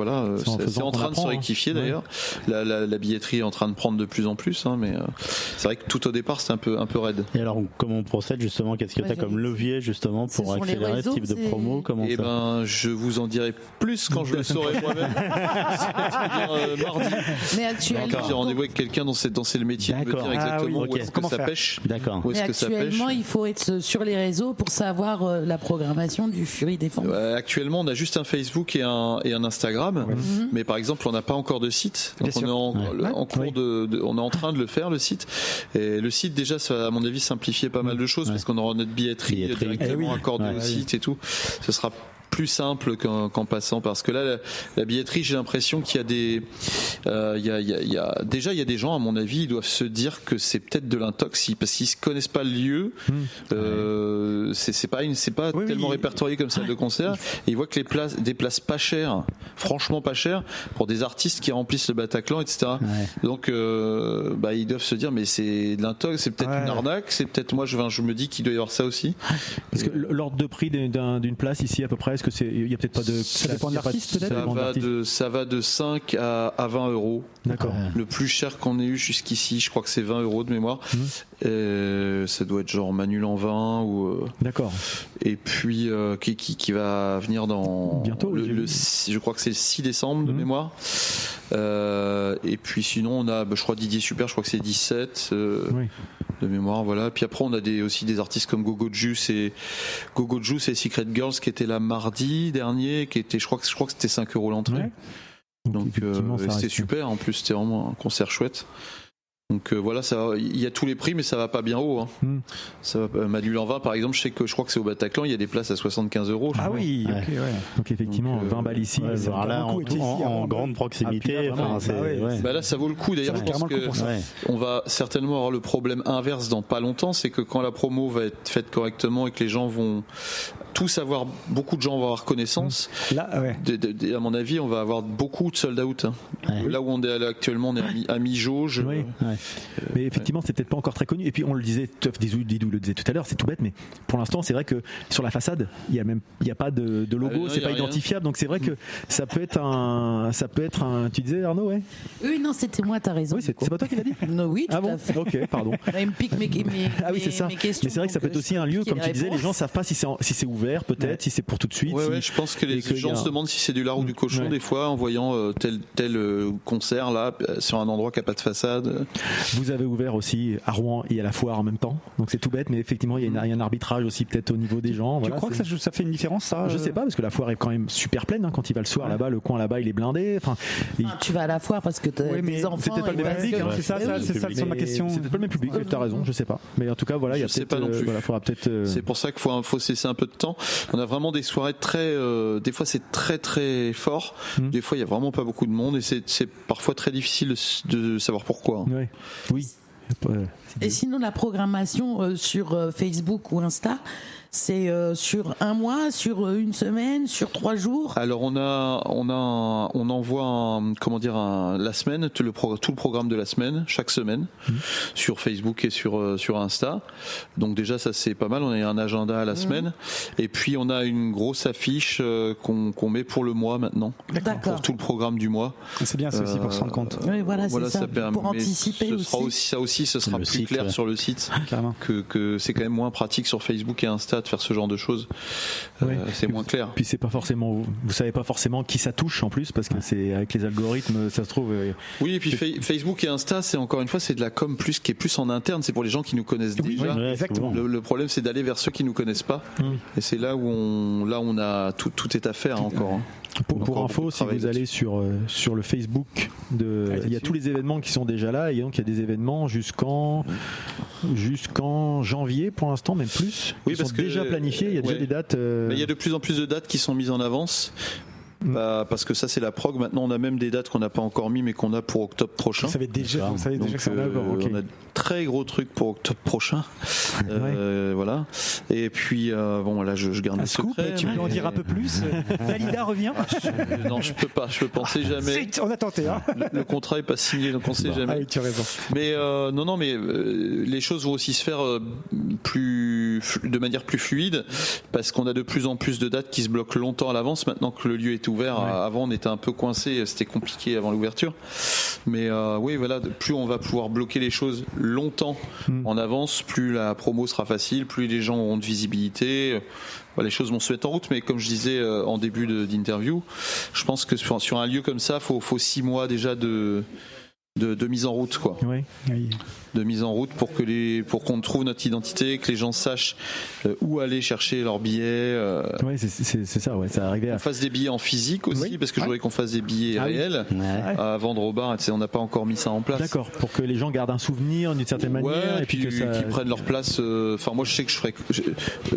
faisant en qu'on train de se apprend, rectifier hein. d'ailleurs. La billetterie est en train de prendre de plus en plus, hein, mais c'est vrai que tout au départ, c'était un peu raide. Et alors, comment on procède justement? Qu'est-ce que tu as comme levier justement Ce pour sont les accélérer ce réseaux, type de promo? Comment Eh ça ben, je vous en dirai plus quand je le saurai moi-même. C'est-à-dire mardi. Mais actuellement, J'ai rendez-vous avec quelqu'un dont c'est le métier de me D'accord. dire exactement Ah oui, où ok. est-ce que Comment ça faire pêche. D'accord. Où est-ce mais que ça pêche. actuellement, il faut être sur les réseaux pour savoir la programmation du Fury des Fondus. Actuellement, on a juste un Facebook et un Instagram, mais par exemple, on n'a pas encore de site. Donc Bien on est sûr. en cours on est en train de le faire, le site. Et le site, déjà, ça va, à mon avis, simplifier pas mal de choses parce qu'on aura notre billetterie directement accordée au site et tout. Ce sera plus simple qu'en passant, parce que là la billetterie, j'ai l'impression qu'il y a des déjà il y a des gens, à mon avis, ils doivent se dire que c'est peut-être de l'intox parce qu'ils se connaissent pas le lieu. C'est pas tellement répertorié comme salle de concert, et ils voient que des places pas chères, franchement pas chères, pour des artistes qui remplissent le Bataclan, etc. Donc ils doivent se dire mais c'est de l'intox, c'est peut-être une arnaque, c'est peut-être, moi je me dis qu'il doit y avoir ça aussi. Parce que l'ordre de prix d'une place ici à peu près, est-ce que il y a peut-être pas de, Ça dépend de l'artiste, peut-être. Ça va de 5 à 20 euros. D'accord. Le plus cher qu'on ait eu jusqu'ici, je crois que c'est 20 euros de mémoire. Ça doit être genre Manu Lanvin ou. D'accord. Et puis qui va venir dans bientôt. Je crois que c'est le 6 décembre de mémoire. Et puis sinon on a, je crois, Didier Super, je crois que c'est 17 de mémoire, voilà. Puis après on a aussi des artistes comme Gogo Juice et Secret Girls qui étaient là mardi dernier, qui était, je crois que c'était 5 euros l'entrée. Donc c'était super, en plus c'était vraiment un concert chouette. Donc voilà, il y a tous les prix, mais ça va pas bien haut. Hein. Ça va, Manu Lanvin, par exemple, je crois que c'est au Bataclan, il y a des places à 75 euros. Ah oui, ok, ouais. Donc effectivement, 20 balles ici. Là, en grande proximité. Là, ça vaut le coup. D'ailleurs, je pense qu'on va certainement avoir le problème inverse dans pas longtemps, c'est que quand la promo va être faite correctement et que les gens vont tous avoir, beaucoup de gens vont avoir connaissance. Là, à mon avis, on va avoir beaucoup de sold out. Hein. Là où on est actuellement, on est à mi-jauge. Mais effectivement, c'est peut-être pas encore très connu. Et puis on le disait, Didou le disait tout à l'heure, c'est tout bête, mais pour l'instant, c'est vrai que sur la façade, il y a pas de logo, c'est pas identifiable. Donc c'est vrai que ça peut être un. Tu disais, Arnaud, ouais. Oui, non, c'était moi, t'as raison. Oui, c'est pas toi qui l'as dit. Non, oui, tout à fait. Ok, pardon. Il me pique mes oui, c'est ça. Mais c'est vrai que ça peut être aussi un lieu, comme tu disais, les gens savent pas si c'est ouvert, peut-être, si c'est pour tout de suite. Ouais, je pense que les gens se demandent si c'est du lard ou du cochon des fois en voyant tel concert là sur un endroit qui a pas de façade. Vous avez ouvert aussi à Rouen et à la foire en même temps, donc c'est tout bête, mais effectivement il y a un arbitrage aussi peut-être au niveau des gens. Tu crois que ça fait une différence, ça? Je sais pas, parce que la foire est quand même super pleine, hein, quand il va le soir là-bas, le coin là-bas il est blindé. Tu vas à la foire parce que t'as des enfants. C'était pas le même public, c'est ça ma question. C'était pas le même public, t'as raison, je sais pas. Mais en tout cas voilà, il y a peut-être. C'est pour ça qu'il faut se laisser un peu de temps. On a vraiment des soirées des fois c'est très très fort, des fois il y a vraiment pas beaucoup de monde et c'est parfois très difficile de savoir pourquoi. Oui. Et sinon la programmation sur Facebook ou Insta, c'est sur un mois, sur une semaine, sur 3 jours. Alors on envoie la semaine, tout le programme de la semaine, chaque semaine, sur Facebook et sur Insta. Donc déjà ça c'est pas mal. On a un agenda à la semaine, et puis on a une grosse affiche qu'on met pour le mois maintenant, pour tout le programme du mois. C'est bien, c'est aussi pour se rendre compte. Oui, voilà, c'est ça. Pour anticiper aussi. Ce sera plus clair sur le site, que c'est quand même moins pratique sur Facebook et Insta de faire ce genre de choses. C'est moins clair. Puis c'est pas forcément, vous savez pas forcément qui ça touche en plus, parce que c'est avec les algorithmes, ça se trouve. Oui, et puis Facebook et Insta, c'est encore une fois, c'est de la com qui est plus en interne, c'est pour les gens qui nous connaissent déjà. Exactement. Le problème, c'est d'aller vers ceux qui nous connaissent pas, et c'est là où on a tout est à faire encore. Pour info, si vous allez sur le Facebook il y a tous les événements qui sont déjà là, et donc il y a des événements jusqu'en janvier pour l'instant, même plus. Oui, ils sont déjà planifiés, il y a déjà des dates. Mais il y a de plus en plus de dates qui sont mises en avance. Parce que ça c'est la prog. Maintenant on a même des dates qu'on n'a pas encore mis mais qu'on a pour octobre prochain. Vous savez déjà que c'est en avant. On a de très gros trucs pour octobre prochain. Voilà. Et puis bon là je garde le secret. Tu peux en dire un peu plus? Dalida revient. Non, je peux pas. Je pensais jamais. On a tenté. Hein. Le contrat est pas signé, donc on sait jamais. Ah, tu as raison. Mais non, mais les choses vont aussi se faire de manière plus fluide, parce qu'on a de plus en plus de dates qui se bloquent longtemps à l'avance. Maintenant que le lieu est ouvert, avant on était un peu coincé, c'était compliqué avant l'ouverture. Mais oui, voilà, plus on va pouvoir bloquer les choses longtemps en avance, plus la promo sera facile, plus les gens auront de visibilité. Les choses vont se mettre en route, mais comme je disais en début d'interview, je pense que sur un lieu comme ça, faut 6 mois déjà de mise en route, quoi. Oui. De mise en route pour qu'on trouve notre identité, que les gens sachent où aller chercher leurs billets. Oui, c'est ça, ouais, ça arrive. On fasse des billets en physique aussi, parce que je voudrais qu'on fasse des billets réels à vendre au bar. On n'a pas encore mis ça en place. D'accord, pour que les gens gardent un souvenir d'une certaine manière, et puis qu'ils prennent leur place. Enfin, moi, je sais que je ferais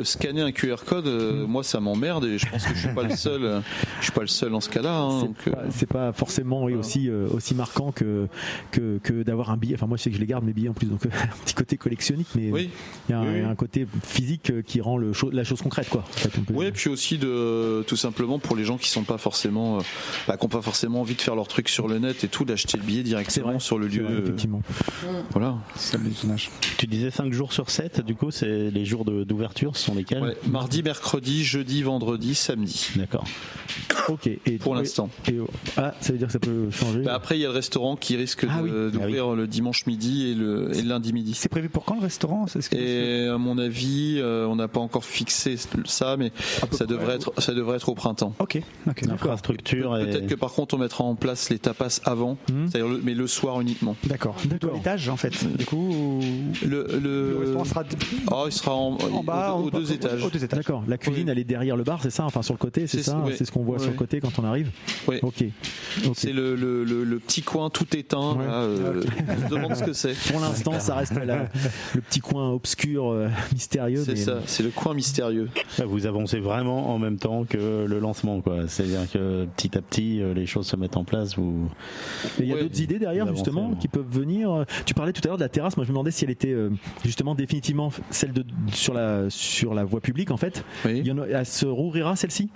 scanner un QR code. Moi, ça m'emmerde, et je pense que je suis pas le seul. Je suis pas le seul en ce cas-là. Hein, c'est pas forcément aussi marquant que d'avoir un billet. Enfin, moi, je sais que je les garde mes billets en plus, donc un petit côté collectionniste, mais il y a un côté physique qui rend la chose concrète, quoi. En fait, et puis aussi tout simplement pour les gens qui sont pas forcément, qui n'ont pas forcément envie de faire leur truc sur le net et tout, d'acheter le billet directement sur le lieu. Vrai, effectivement. Voilà. Tu disais 5 jours sur 7, du coup, c'est les jours d'ouverture, ce sont lesquels? Mardi, mercredi, jeudi, vendredi, samedi. D'accord. Ok. Et pour l'instant. Ça veut dire que ça peut changer. Après, il y a le restaurant qui risque d'ouvrir le dimanche midi et le lundi midi. C'est prévu pour quand le restaurant? Et à mon avis, on n'a pas encore fixé ça, mais ça devrait être au printemps. Ok. L'infrastructure. Peut-être que par contre, on mettra en place les tapas avant, c'est-à-dire mais le soir uniquement. D'accord. Plutôt à l'étage en fait. Du coup, le restaurant sera. Il sera en bas, aux 2 étages. D'accord. La cuisine, elle est derrière le bar, c'est ça? Enfin, sur le côté, c'est ça? C'est ce qu'on voit sur le côté quand on arrive. Oui. Ok. C'est le petit coin tout éteint. Là, on se demande ce que c'est. Pour l'instant, ça reste le petit coin obscur, mystérieux. C'est ça, c'est le coin mystérieux. Vous avancez vraiment en même temps que le lancement, quoi. C'est-à-dire que petit à petit, les choses se mettent en place. Il y a d'autres idées derrière, justement, qui peuvent venir. Tu parlais tout à l'heure de la terrasse. Moi, je me demandais si elle était justement définitivement celle sur la voie publique, en fait. Oui. Elle se rouvrira, celle-ci?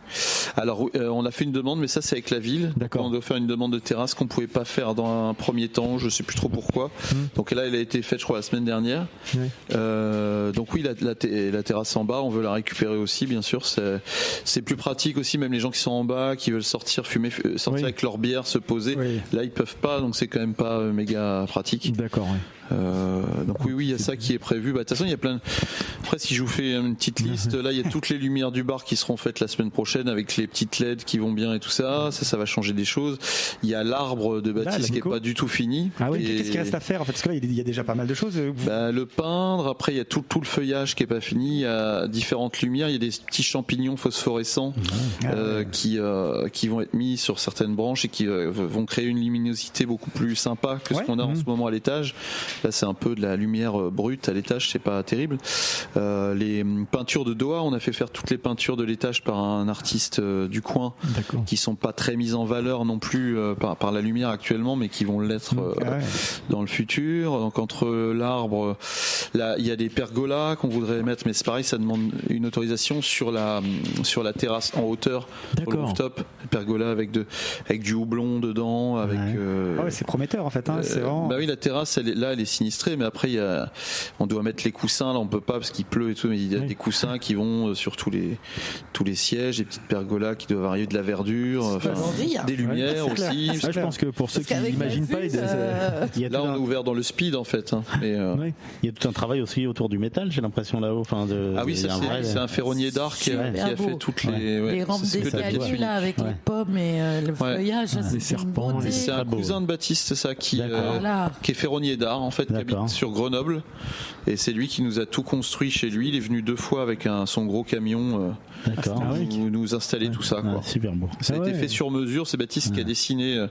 Alors, on a fait une demande, mais ça, c'est avec la ville. D'accord. On doit faire une demande de terrasse qu'on pouvait pas faire dans un premier temps. Je sais plus trop pourquoi. Donc là, elle a été faite, je crois, la semaine dernière. Donc oui, la terrasse en bas, on veut la récupérer aussi, bien sûr. C'est plus pratique aussi, même les gens qui sont en bas, qui veulent sortir fumer, sortir avec leur bière, se poser. Là, ils peuvent pas, donc c'est quand même pas méga pratique. D'accord. Donc oui, il y a ça qui est prévu. De toute façon, il y a plein. Après, si je vous fais une petite liste, là, il y a toutes les lumières du bar qui seront faites la semaine prochaine avec les petites LED qui vont bien et tout ça. Ça va changer des choses. Il y a l'arbre de Baptiste qui est pas du tout fini. Ah oui. Qu'est-ce qu'il reste à faire en fait? Parce que là, il y a déjà pas mal de choses. Le peindre. Après, il y a tout le feuillage qui est pas fini. Il y a différentes lumières. Il y a des petits champignons phosphorescents qui vont être mis sur certaines branches et qui vont créer une luminosité beaucoup plus sympa que ce qu'on a en ce moment à l'étage. Là, c'est un peu de la lumière brute à l'étage, c'est pas terrible. Les peintures de Doha, on a fait faire toutes les peintures de l'étage par un artiste du coin, qui sont pas très mises en valeur non plus par la lumière actuellement, mais qui vont l'être dans le futur. Donc entre l'arbre, là, il y a des pergolas qu'on voudrait mettre, mais c'est pareil, ça demande une autorisation sur la terrasse en hauteur, sur le rooftop. Pergolas avec du houblon dedans, avec. C'est prometteur en fait. C'est vraiment... oui, la terrasse, elle est sinistrée, mais après on doit mettre les coussins. Là, on peut pas parce qu'il pleut et tout, mais il y a des coussins qui vont sur tous les sièges, des petites pergolas qui doivent arriver de la verdure, des lumières aussi. Je pense que pour ceux qui n'imaginent pas, là on est ouvert dans le speed en fait. Mais il y a tout un travail aussi autour du métal, j'ai l'impression là-haut. C'est un ferronnier d'art qui a fait toutes les rampes d'escalier là avec les pommes et le feuillage, les serpents. C'est un cousin de Baptiste, ça qui est ferronnier d'art en fait. fait qui habite sur Grenoble, et c'est lui qui nous a tout construit chez lui. Il est venu 2 fois avec son gros camion nous installer tout ça. Quoi. Super beau. Ça a été fait sur mesure. C'est Baptiste qui a dessiné,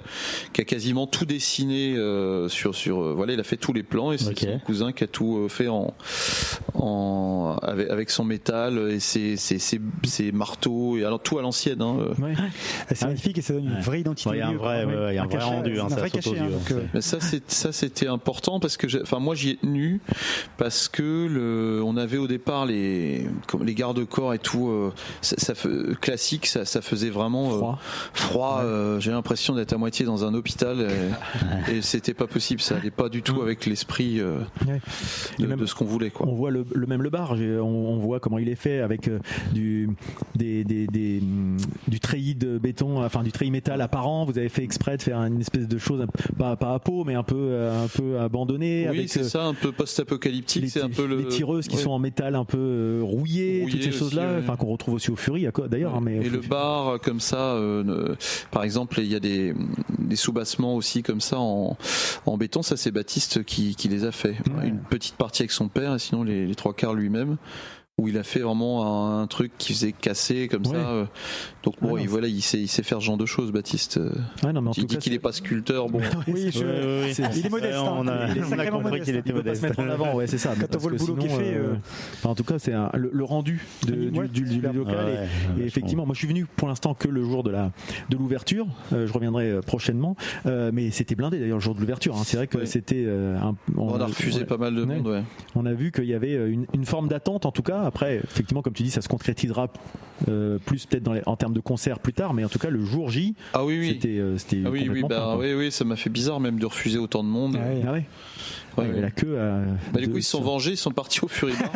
qui a quasiment tout dessiné voilà, il a fait tous les plans, et c'est son cousin qui a tout fait avec son métal et ses marteaux, et alors tout à l'ancienne. C'est magnifique, et ça donne une vraie identité. Il y a un vrai rendu. Mais ça c'était important parce que moi j'y ai tenu parce que on avait au départ les garde-corps et tout, classique, ça faisait vraiment froid. J'ai l'impression d'être à moitié dans un hôpital, et c'était pas possible, ça allait pas du tout avec l'esprit de ce qu'on voulait, quoi. On voit le bar, on voit comment il est fait avec du treillis de béton, enfin du treillis métal apparent. Vous avez fait exprès de faire une espèce de chose pas à peau, mais un peu abandonnée. Oui, avec, c'est ça, un peu post-apocalyptique. C'est un peu les tireuses qui sont en métal un peu rouillées, toutes ces choses-là, qu'on retrouve aussi au Fury d'ailleurs. Mais et le bar comme ça, par exemple, il y a des soubassements aussi comme ça en béton. Ça, c'est Baptiste qui les a fait. Une petite partie avec son père, et sinon les 3/4 lui-même, où il a fait vraiment un truc qui faisait casser comme ça. Donc il sait faire ce genre de choses, Baptiste. Il dit qu'il n'est pas sculpteur. Bon. Il est modeste. On a compris qu'il était modeste. Se mettre en avant, c'est ça. Quand on voit le boulot qu'il fait. En tout cas, c'est le rendu du local. Et effectivement, moi je suis venu pour l'instant que le jour de l'ouverture. Je reviendrai prochainement. Mais c'était blindé d'ailleurs le jour de l'ouverture. C'est vrai que c'était. On a refusé pas mal de monde. On a vu qu'il y avait une forme d'attente, en tout cas. Après, effectivement, comme tu dis, ça se concrétisera plus peut-être en termes de concert plus tard, mais en tout cas le jour J, c'était oui, ça m'a fait bizarre même de refuser autant de monde. La queue. Du coup, ils se sont vengés, ils sont partis au Fury Bar.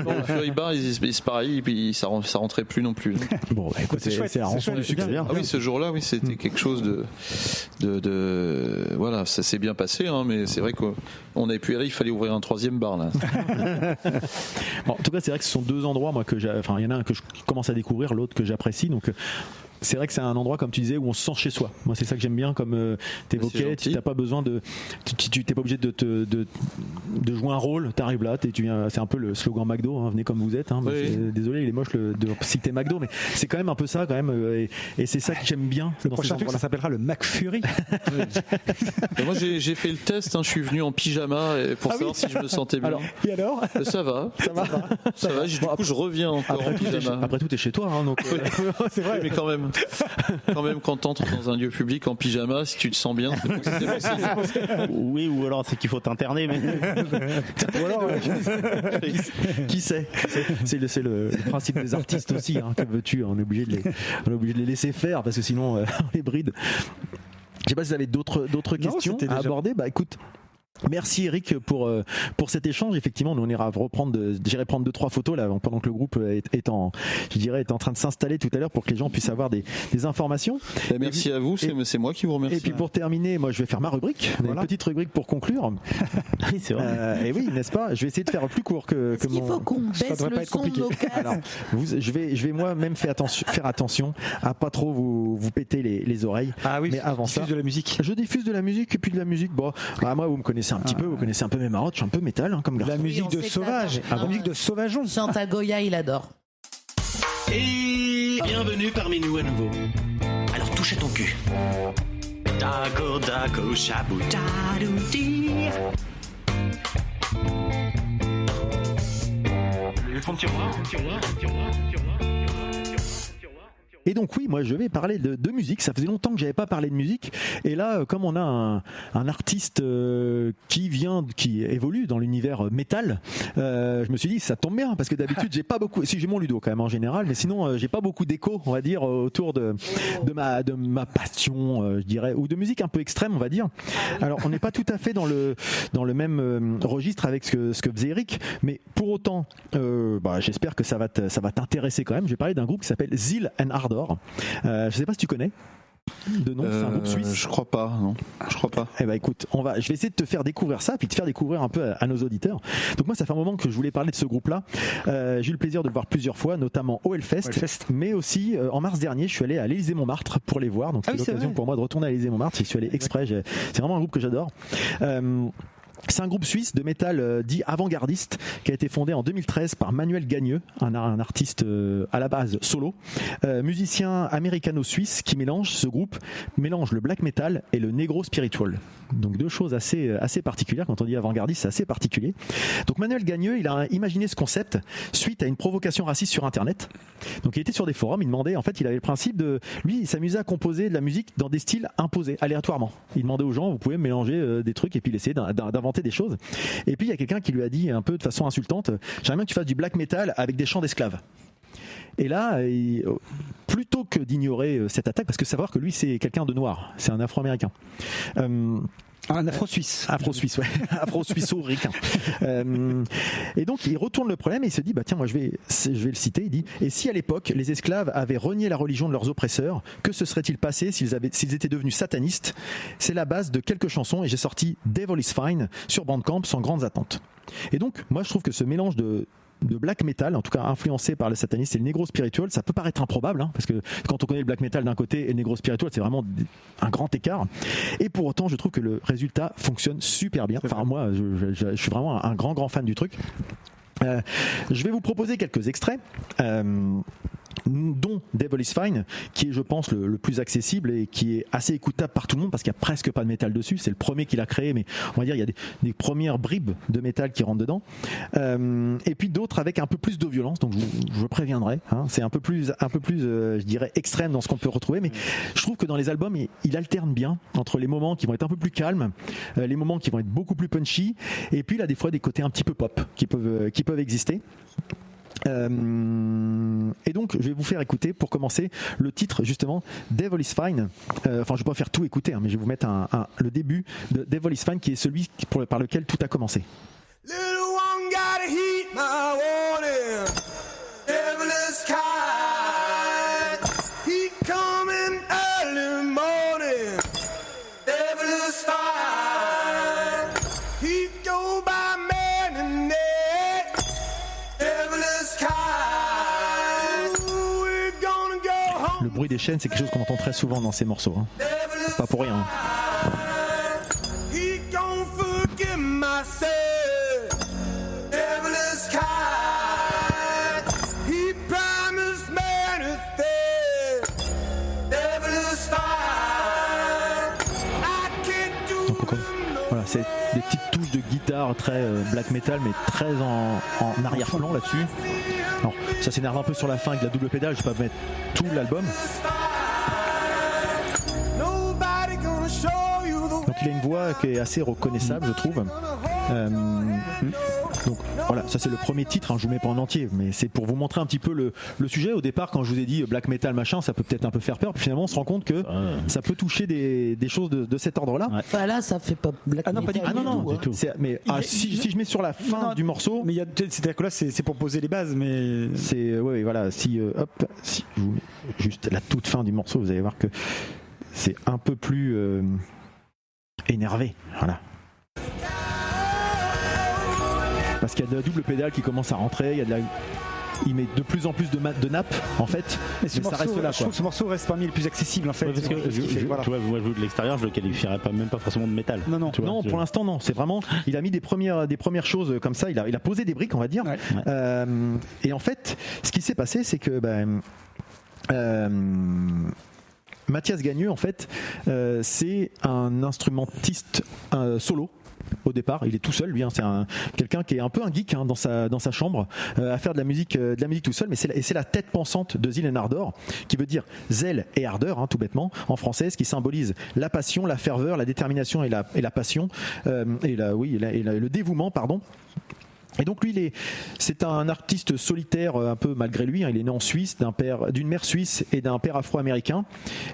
Au Fury Bar, c'est pareil, et puis ça rentrait plus non plus. Bon, écoute, c'est la rançon du succès. Ah oui, ce jour-là, c'était quelque chose de voilà, ça s'est bien passé, mais c'est vrai qu'on avait pu y aller, il fallait ouvrir un 3e bar là. En tout cas, c'est vrai que ce sont 2 endroits, moi, il y en a un que je commence à découvrir, l'autre que j'apprécie, donc. C'est vrai que c'est un endroit, comme tu disais, où on se sent chez soi. Moi, c'est ça que j'aime bien, comme t'évoquais. Tu n'as pas besoin tu t'es pas obligé de jouer un rôle. T'arrives là, c'est un peu le slogan McDo. Venez comme vous êtes. Désolé, il est moche de citer McDo, mais c'est quand même un peu ça, quand même. Et c'est ça que j'aime bien. Le prochain truc, ça s'appellera le McFury. Moi, j'ai fait le test. Je suis venu en pyjama pour savoir si je me sentais bien. Et alors Ça va. Du coup, je reviens encore en pyjama. Après tout, t'es chez toi, donc. C'est vrai, mais quand même, quand t'entres dans un lieu public en pyjama, si tu te sens bien, oui, ou alors c'est qu'il faut t'interner, mais ou alors, qui sait, c'est le principe des artistes aussi, que veux-tu, on est obligé de les laisser faire parce que sinon on les bride. Je sais pas si vous avez d'autres questions à aborder. Écoute, merci Eric pour cet échange. Effectivement, nous on ira j'irai prendre 2-3 photos là pendant que le groupe est en train de s'installer tout à l'heure pour que les gens puissent avoir des informations. Merci à vous, c'est moi qui vous remercie. Et puis pour terminer, moi je vais faire ma rubrique, une petite rubrique pour conclure. Oui, c'est vrai. Et oui, n'est-ce pas ? Je vais essayer de faire plus court que Il faut qu'on baisse le son local. Alors, je vais moi-même faire attention à pas trop vous péter les oreilles. Ah oui, mais avant ça, de la musique. Je diffuse de la musique et puis de la musique. Bon, moi vous me connaissez un petit peu, vous connaissez un peu mes marottes, je suis un peu métal comme garçon. La musique de Sauvage, la musique de Sauvageon. Chante à Goya, il adore. Et bienvenue parmi nous à nouveau. Alors touche à ton cul. Dago dago shabou dadoudi. Le fond de tiroir. Et donc oui, moi je vais parler de musique. Ça faisait longtemps que j'avais pas parlé de musique. Et là, comme on a un artiste qui évolue dans l'univers métal, je me suis dit ça tombe bien parce que d'habitude j'ai pas beaucoup. Si j'ai mon Ludo quand même en général, mais sinon j'ai pas beaucoup d'écho, on va dire, autour de ma passion, je dirais, ou de musique un peu extrême, on va dire. Alors on n'est pas tout à fait dans le même registre avec ce que faisait Eric, mais pour autant, j'espère que ça va t'intéresser quand même. Je vais parler d'un groupe qui s'appelle Zeal and Ardor. Je sais pas si tu connais de nom, c'est un groupe suisse. Je crois pas, non. Je crois pas. Eh ben écoute, je vais essayer de te faire découvrir ça, puis de faire découvrir un peu à nos auditeurs. Donc moi, ça fait un moment que je voulais parler de ce groupe-là. J'ai eu le plaisir de le voir plusieurs fois, notamment au Hellfest, mais aussi en mars dernier, je suis allé à l'Élysée-Montmartre pour les voir. Donc c'est l'occasion pour moi de retourner à l'Élysée-Montmartre. J'y suis allé exprès. C'est vraiment un groupe que j'adore. C'est un groupe suisse de métal dit avant-gardiste qui a été fondé en 2013 par Manuel Gagneux, un artiste à la base solo, musicien américano-suisse qui ce groupe mélange le black metal et le negro spiritual. Donc deux choses assez particulières. Quand on dit avant-gardiste, c'est assez particulier. Donc Manuel Gagneux, il a imaginé ce concept suite à une provocation raciste sur Internet. Donc il était sur des forums, il demandait, en fait, il avait le principe de, lui, il s'amusait à composer de la musique dans des styles imposés, aléatoirement. Il demandait aux gens, vous pouvez mélanger des trucs et puis essayer d'inventer des choses. Et puis il y a quelqu'un qui lui a dit un peu de façon insultante, j'aimerais bien que tu fasses du black metal avec des chants d'esclaves. Et là, plutôt que d'ignorer cette attaque, parce que savoir que lui c'est quelqu'un de noir, c'est un Afro-américain. Un Afro-Suisse. Afro-Suisse, ouais. Afro-suisseau-ricain. Et donc, il retourne le problème et il se dit, bah tiens, moi je vais le citer, il dit, et si à l'époque, les esclaves avaient renié la religion de leurs oppresseurs, que se serait-il passé s'ils étaient devenus satanistes? C'est la base de quelques chansons et j'ai sorti Devil is Fine sur Bandcamp sans grandes attentes. Et donc, moi je trouve que ce mélange de black metal, en tout cas influencé par le satanisme et le negro spiritual, ça peut paraître improbable, hein, parce que quand on connaît le black metal d'un côté et le negro spiritual, c'est vraiment un grand écart. Et pour autant, je trouve que le résultat fonctionne super bien. Enfin, moi, je suis vraiment un grand fan du truc. Je vais vous proposer quelques extraits. Dont Devil is Fine, qui est, je pense, le plus accessible et qui est assez écoutable par tout le monde parce qu'il n'y a presque pas de métal dessus. C'est le premier qu'il a créé, mais on va dire il y a des premières bribes de métal qui rentrent dedans. Et puis d'autres avec un peu plus de violence, donc je préviendrai. Hein, c'est un peu plus, je dirais, extrême dans ce qu'on peut retrouver, mais je trouve que dans les albums, il alterne bien entre les moments qui vont être un peu plus calmes, les moments qui vont être beaucoup plus punchy, et puis là, des fois, des côtés un petit peu pop qui peuvent exister. Et donc je vais vous faire écouter pour commencer le titre justement Devil is Fine. Enfin je vais pas faire tout écouter, hein, mais je vais vous mettre le début de Devil is Fine qui est celui par lequel tout a commencé. Little one gotta heat my water. Devil is kind. He coming early morning. Devil is fine. He go by man and neck. Devil is kind. We're gonna go home. Le bruit des chaînes, c'est quelque chose qu'on entend très souvent dans ces morceaux. Hein. Pas pour rien. He gon' forgive my sin. Devil is kind. He promised manifest. Devil is fine. I can't do it. Voilà, c'est des petites touches de guitare très black metal, mais très en arrière-plan là-dessus. Alors, ça s'énerve un peu sur la fin avec la double pédale, je vais pas mettre tout l'album. Donc il a une voix qui est assez reconnaissable, je trouve. Donc voilà, ça c'est le premier titre, hein, je vous mets pas en entier, mais c'est pour vous montrer un petit peu le sujet. Au départ, quand je vous ai dit black metal machin, ça peut peut-être un peu faire peur, puis finalement on se rend compte que ça peut toucher des choses de cet ordre-là. Ouais. Enfin là, ça fait pas black metal. Non, du tout. Mais si je mets sur la fin du morceau, mais c'est-à-dire que là c'est pour poser les bases, mais c'est voilà. Si je vous mets juste la toute fin du morceau, vous allez voir que c'est un peu plus énervé, voilà. Parce qu'il y a de la double pédale qui commence à rentrer, il met de plus en plus de nappes en fait, mais ça reste là. Je trouve que ce morceau reste parmi les plus accessibles en fait. Parce que voilà. Tu vois, moi je de l'extérieur, je le qualifierais même pas forcément de métal. Non, pour l'instant non. C'est vraiment, il a mis des premières choses comme ça. Il a posé des briques, on va dire. Ouais. Et en fait, ce qui s'est passé, c'est que Mathias Gagneux, en fait, c'est un instrumentiste solo. Au départ, il est tout seul, lui. Hein, c'est quelqu'un qui est un peu un geek, hein, dans sa chambre, à faire de la musique tout seul. Mais c'est la tête pensante de Zeal and Ardor, qui veut dire zèle et ardeur, hein, tout bêtement, en français, ce qui symbolise la passion, la ferveur, la détermination et la passion, le dévouement, pardon. Et donc lui, c'est un artiste solitaire un peu malgré lui. Hein, il est né en Suisse, d'une mère suisse et d'un père afro-américain.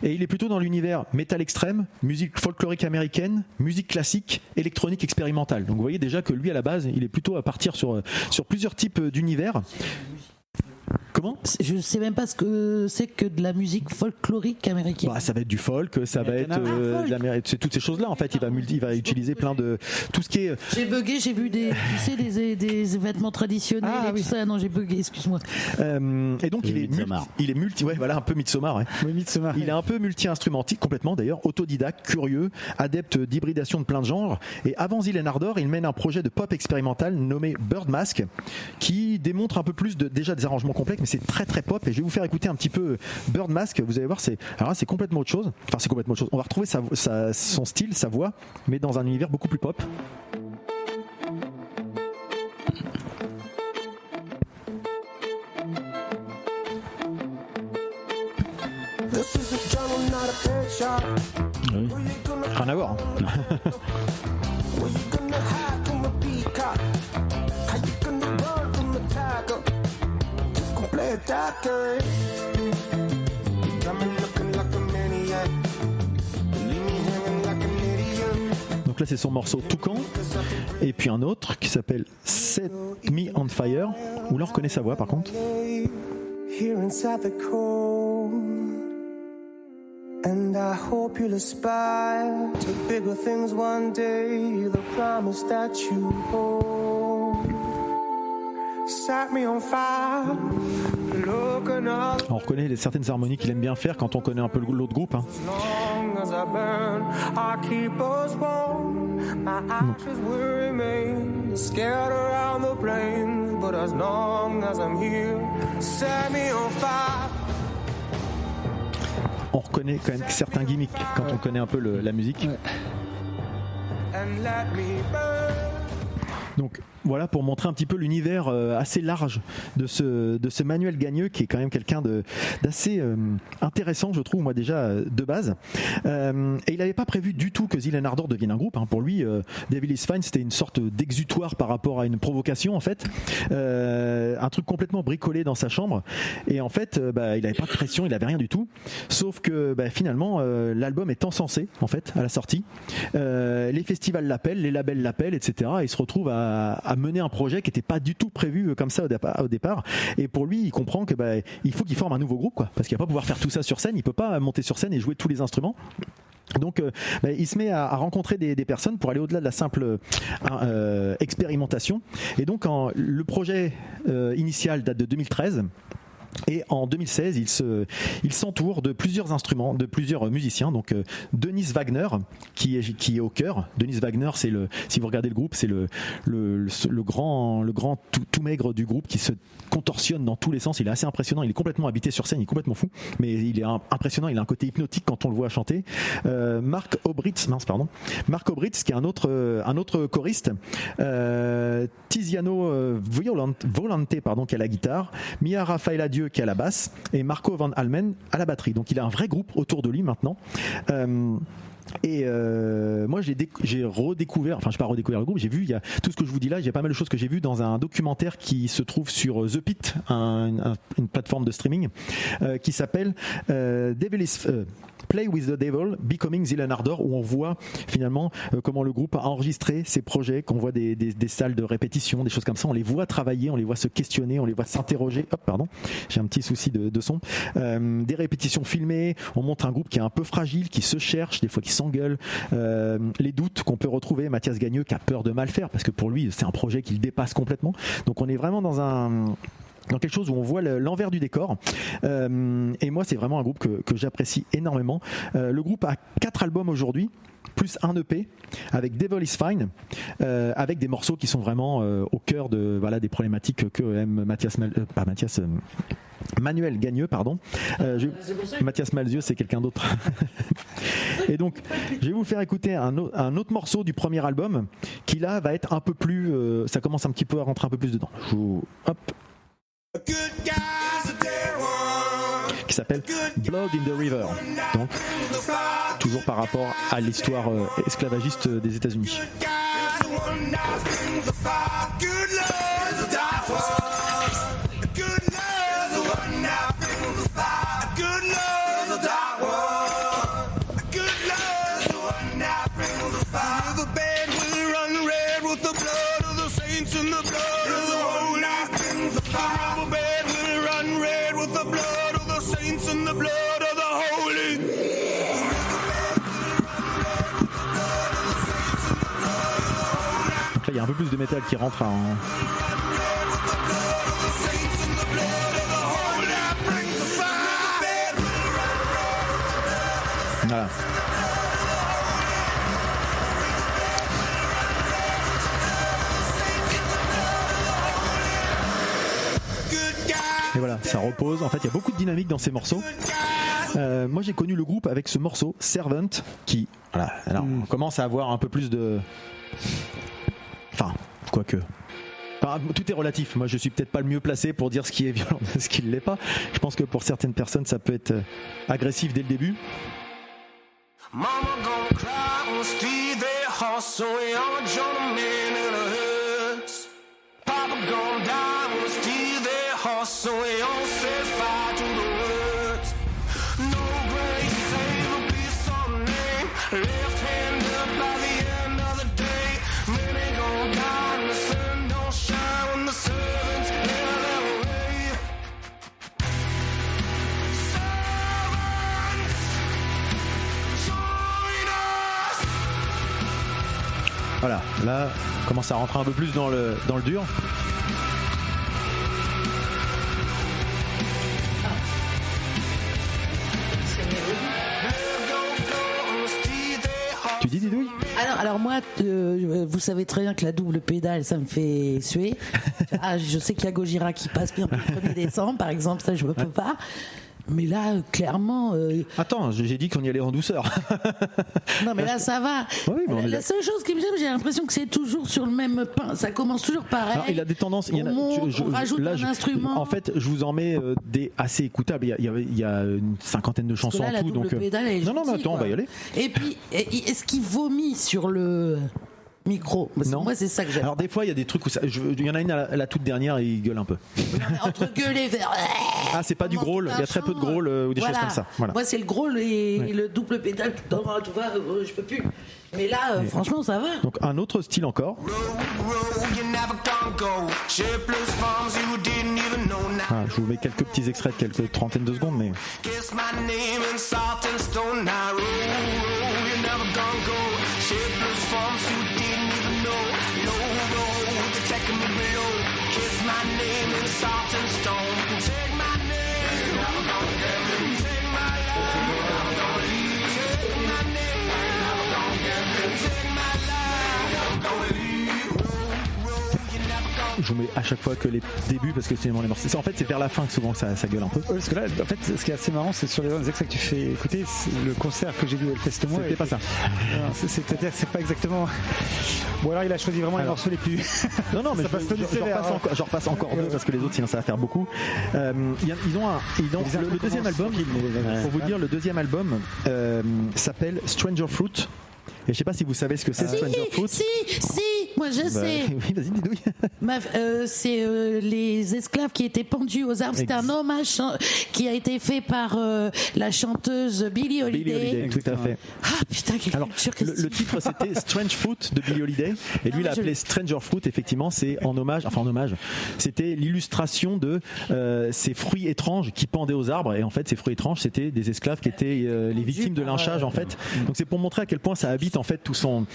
Et il est plutôt dans l'univers métal extrême, musique folklorique américaine, musique classique, électronique expérimentale. Donc vous voyez déjà que lui, à la base, il est plutôt à partir sur plusieurs types d'univers. Comment ? Je sais même pas ce que c'est que de la musique folklorique américaine. Bah, ça va être du folk, ça va être de l'Amérique, c'est toutes ces choses-là en fait. Il va utiliser plein de tout ce qui est. J'ai bugué, j'ai vu des vêtements traditionnels et tout ça. Non, j'ai bugué, excuse-moi. Et donc il est multi, ouais, voilà, un peu Midsommar. Ouais. Oui, Midsommar. Il est un peu multi-instrumentique complètement d'ailleurs, autodidacte, curieux, adepte d'hybridation de plein de genres. Et avant Zilen Ardor, il mène un projet de pop expérimental nommé Bird Mask, qui démontre un peu plus déjà des arrangements complexes, mais c'est très très pop. Et je vais vous faire écouter un petit peu Bird Mask. Vous allez voir, c'est complètement autre chose. Enfin, c'est complètement autre chose. On va retrouver son style, sa voix, mais dans un univers beaucoup plus pop. Oui. Rien à voir. Hein. Donc là c'est son morceau Toucan, et puis un autre qui s'appelle Set Me on Fire, où là on reconnaît sa voix par contre. And I hope you'll aspire to bigger things one day. The promise that you hold set me on fire. On reconnaît certaines harmonies qu'il aime bien faire quand on connaît un peu l'autre groupe. Hein. On reconnaît quand même certains gimmicks quand on connaît un peu la musique. Donc voilà, pour montrer un petit peu l'univers assez large de ce Manuel Gagneux, qui est quand même quelqu'un d'assez intéressant, je trouve, moi déjà de base. Et il n'avait pas prévu du tout que Zilen Ardor devienne un groupe. Hein. Pour lui, Devil is Fine, c'était une sorte d'exutoire par rapport à une provocation, en fait. Un truc complètement bricolé dans sa chambre. Et en fait, il n'avait pas de pression, il n'avait rien du tout. Sauf que finalement, l'album est encensé, en fait, à la sortie. Les festivals l'appellent, les labels l'appellent, etc. Et il se retrouve à mener un projet qui n'était pas du tout prévu comme ça au départ. Et pour lui, il comprend que il faut qu'il forme un nouveau groupe, quoi, parce qu'il va pas pouvoir faire tout ça sur scène. Il peut pas monter sur scène et jouer tous les instruments. Donc il se met à rencontrer des personnes pour aller au-delà de la simple expérimentation. Et donc le projet initial date de 2013. Et en 2016, il s'entoure de plusieurs instruments, de plusieurs musiciens. Donc Denis Wagner, qui est au chœur. Denis Wagner, si vous regardez le groupe, c'est le grand tout maigre du groupe, qui se contorsionne dans tous les sens. Il est assez impressionnant. Il est complètement habité sur scène. Il est complètement fou, mais il est impressionnant. Il a un côté hypnotique quand on le voit chanter. Marc Obritz, qui est un autre choriste. Tiziano Volante, qui a la guitare. Mia Raffaella Dieu qui est à la basse, et Marco Van Almen à la batterie. Donc il a un vrai groupe autour de lui maintenant. Et moi j'ai redécouvert, enfin je n'ai pas redécouvert le groupe, j'ai vu, il y a tout ce que je vous dis là, il y a pas mal de choses que j'ai vues dans un documentaire qui se trouve sur The Pit, une plateforme de streaming, qui s'appelle Play with the Devil, Becoming Zilen Ardor, où on voit finalement comment le groupe a enregistré ses projets, qu'on voit des salles de répétition, des choses comme ça, on les voit travailler, on les voit se questionner, on les voit s'interroger. J'ai un petit souci de son. Des répétitions filmées, on montre un groupe qui est un peu fragile, qui se cherche, des fois qui s'engueule, les doutes qu'on peut retrouver. Mathias Gagneux qui a peur de mal faire, parce que pour lui c'est un projet qui le dépasse complètement. Donc on est vraiment dans quelque chose où on voit l'envers du décor, et moi c'est vraiment un groupe que j'apprécie énormément. Le groupe a 4 albums aujourd'hui, plus un EP avec Devil is Fine, avec des morceaux qui sont vraiment au cœur des problématiques que aime Manuel Gagneux, pardon. Mathias Malzieu, c'est quelqu'un d'autre. Et donc, je vais vous faire écouter un autre morceau du premier album, qui là va être un peu plus, ça commence un petit peu à rentrer un peu plus dedans. Qui s'appelle Blood in the River. Donc, toujours par rapport à l'histoire esclavagiste des États-Unis. Run red saints and the blood of the holy. Donc là, il y a un peu plus de métal qui rentre en... Voilà. Et voilà, ça repose. En fait, il y a beaucoup de dynamique dans ces morceaux. Moi, j'ai connu le groupe avec ce morceau, Servant, qui, voilà, alors, on commence à avoir un peu plus de... Enfin, quoique... Enfin, tout est relatif. Moi, je suis peut-être pas le mieux placé pour dire ce qui est violent et ce qui ne l'est pas. Je pense que pour certaines personnes, ça peut être agressif dès le début. Mama gon' cry on Steve their horse, so we all join them in a hearse. Papa gon' die on Steve their horse, so we all set fire to the words. No grace, save a peace on name, left handed by the end of the day. Many gon' die and the sun don't shine when the servants live their way. Voilà, là, on commence à rentrer un peu plus dans le dur. Tu dis Didouille ? Alors moi, vous savez très bien que la double pédale, ça me fait suer. Je sais qu'il y a Gojira qui passe bien le 1er décembre, par exemple, ça je ne peux pas. Mais là, clairement... Attends, j'ai dit qu'on y allait en douceur. Non, mais là, ça va. Oui, la seule chose qui me gêne, j'ai l'impression que c'est toujours sur le même pain. Ça commence toujours pareil. Alors, il a des tendances... On rajoute un instrument. En fait, je vous en mets des assez écoutables. Il y a une cinquantaine de chansons là, en tout. Donc, pédale, elle est non, mais attends, quoi. On va y aller. Et puis, est-ce qu'il vomit sur le... micro? Non. Moi, c'est ça que j'aime. Alors des fois, il y a des trucs où il y en a une à la toute dernière et il gueule un peu. Entre gueuler vers... Ah, c'est pas du growl, il y a très peu de growl ou des choses comme ça. Voilà. Moi, c'est le growl et le double pédale. Tu vois, je peux plus. Mais là, franchement, ça va. Donc un autre style encore. Ah, je vous mets quelques petits extraits de quelques trentaines de secondes, mais... Je vous mets à chaque fois que les débuts parce que c'est les morceaux. En fait, c'est vers la fin que souvent ça gueule un peu. Parce que là, en fait, ce qui est assez marrant, c'est sur les extraits que tu fais écouter, le concert que j'ai vu au Hellfest moi. C'était pas ça. C'est-à-dire que c'est pas exactement. Bon, alors il a choisi vraiment les morceaux les plus. Non, mais j'en repasse encore deux parce que les autres, sinon ça va faire beaucoup. Ils ont le deuxième album. Pour vous dire, le deuxième album s'appelle Stranger Fruit. Et je sais pas si vous savez ce que c'est Stranger Fruit. Si, moi je sais. Oui, vas-y, dis-nous. C'est les esclaves qui étaient pendus aux arbres. C'était un hommage qui a été fait par la chanteuse Billie Holiday. Tout à fait. Ah putain, quelle culture que le titre c'était Strange Fruit de Billie Holiday. Et lui, il l'a appelé Stranger Fruit. Effectivement, c'est en hommage. C'était l'illustration de ces fruits étranges qui pendaient aux arbres. Et en fait, ces fruits étranges, c'était des esclaves qui étaient les victimes de lynchage en fait. Donc c'est pour montrer à quel point ça habite en fait tout son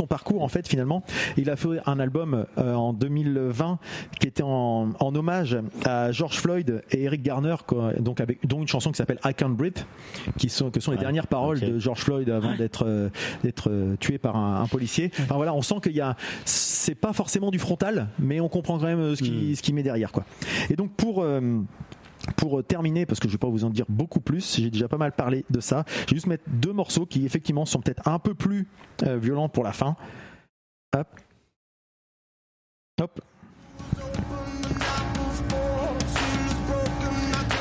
parcours en fait finalement. Il a fait un album en 2020 qui était en hommage à George Floyd et Eric Garner, dont une chanson qui s'appelle I Can't Breathe, que sont les dernières paroles de George Floyd avant d'être tué par un policier. Enfin voilà, on sent c'est pas forcément du frontal, mais on comprend quand même ce qui met derrière quoi. Et donc pour terminer, parce que je vais pas vous en dire beaucoup plus, j'ai déjà pas mal parlé de ça, je vais juste mettre deux morceaux qui effectivement sont peut-être un peu plus violents pour la fin. Hop.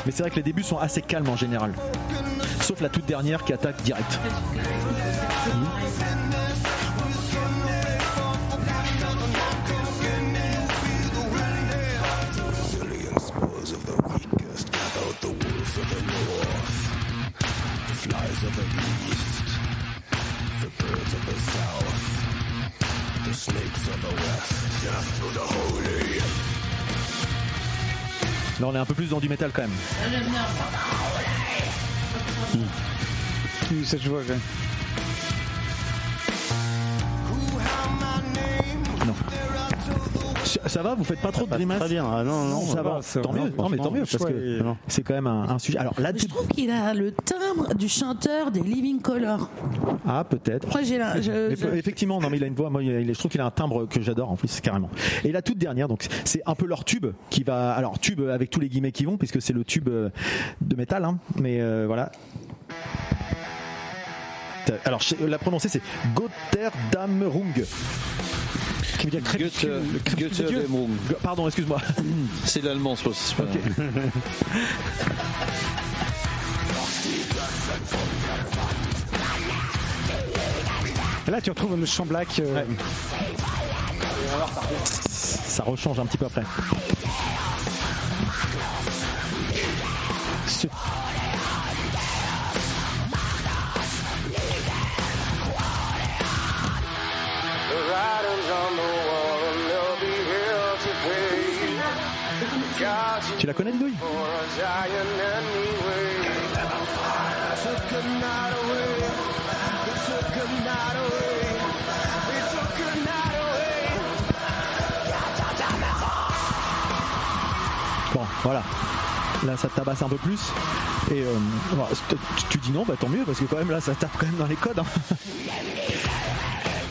Mais c'est vrai que les débuts sont assez calmes en général, sauf la toute dernière qui attaque direct. Flies of the east, the birds of the south, the snakes of the west, death to the holy. Là, on est un peu plus dans du métal quand même. Ça je vois. Non. Ça va, vous faites pas trop de grimaces? Très bien. Ah, non, ça va. Tant mieux. Non, mais tant mieux parce que c'est quand même un sujet. Alors là, je trouve qu'il a le timbre du chanteur des Living Colour. Ah, peut-être. Moi, effectivement, non, mais il a une voix. Moi, je trouve qu'il a un timbre que j'adore en plus, carrément. Et la toute dernière, donc, c'est un peu leur tube qui va. Alors, tube avec tous les guillemets qui vont, puisque c'est le tube de métal, hein, mais voilà. Alors, la prononcer, c'est Götterdämmerung. Qui veut dire Götterdämmerung. Pardon, excuse-moi. C'est l'allemand, c'est pas okay. Là, tu retrouves le chant black. Ouais. Ça rechange un petit peu après. Tu la connais, Louis? Bon, voilà. Là, ça te tabasse un peu plus. Et tu dis non, bah tant mieux, parce que quand même là, ça tape quand même dans les codes. Hein.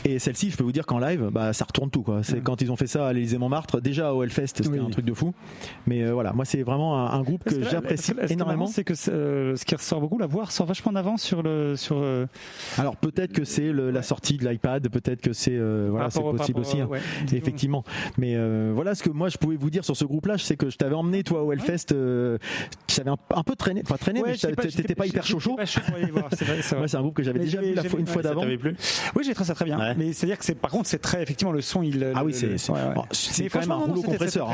Et celle-ci, je peux vous dire qu'en live, bah, ça retourne tout, quoi. C'est quand ils ont fait ça à l'Élysée-Montmartre, déjà au Hellfest, c'était un truc de fou. Mais voilà, moi c'est vraiment un groupe que j'apprécie énormément. C'est que ce qui ressort beaucoup, la voix ressort vachement d'avant sur le. Alors peut-être que c'est la sortie de l'iPad, peut-être que c'est voilà, c'est possible aussi. Hein. Ouais, effectivement. Mais voilà ce que moi je pouvais vous dire sur ce groupe-là, c'est que je t'avais emmené toi au Hellfest, tu savais un peu traîné, pas traîné, mais t'étais pas hyper chaud. Moi c'est un groupe que j'avais déjà vu une fois d'avant. Oui, j'ai trouvé ça très bien. Ouais. Mais c'est-à-dire que par contre c'est très effectivement le son c'est quand même un rouleau compresseur.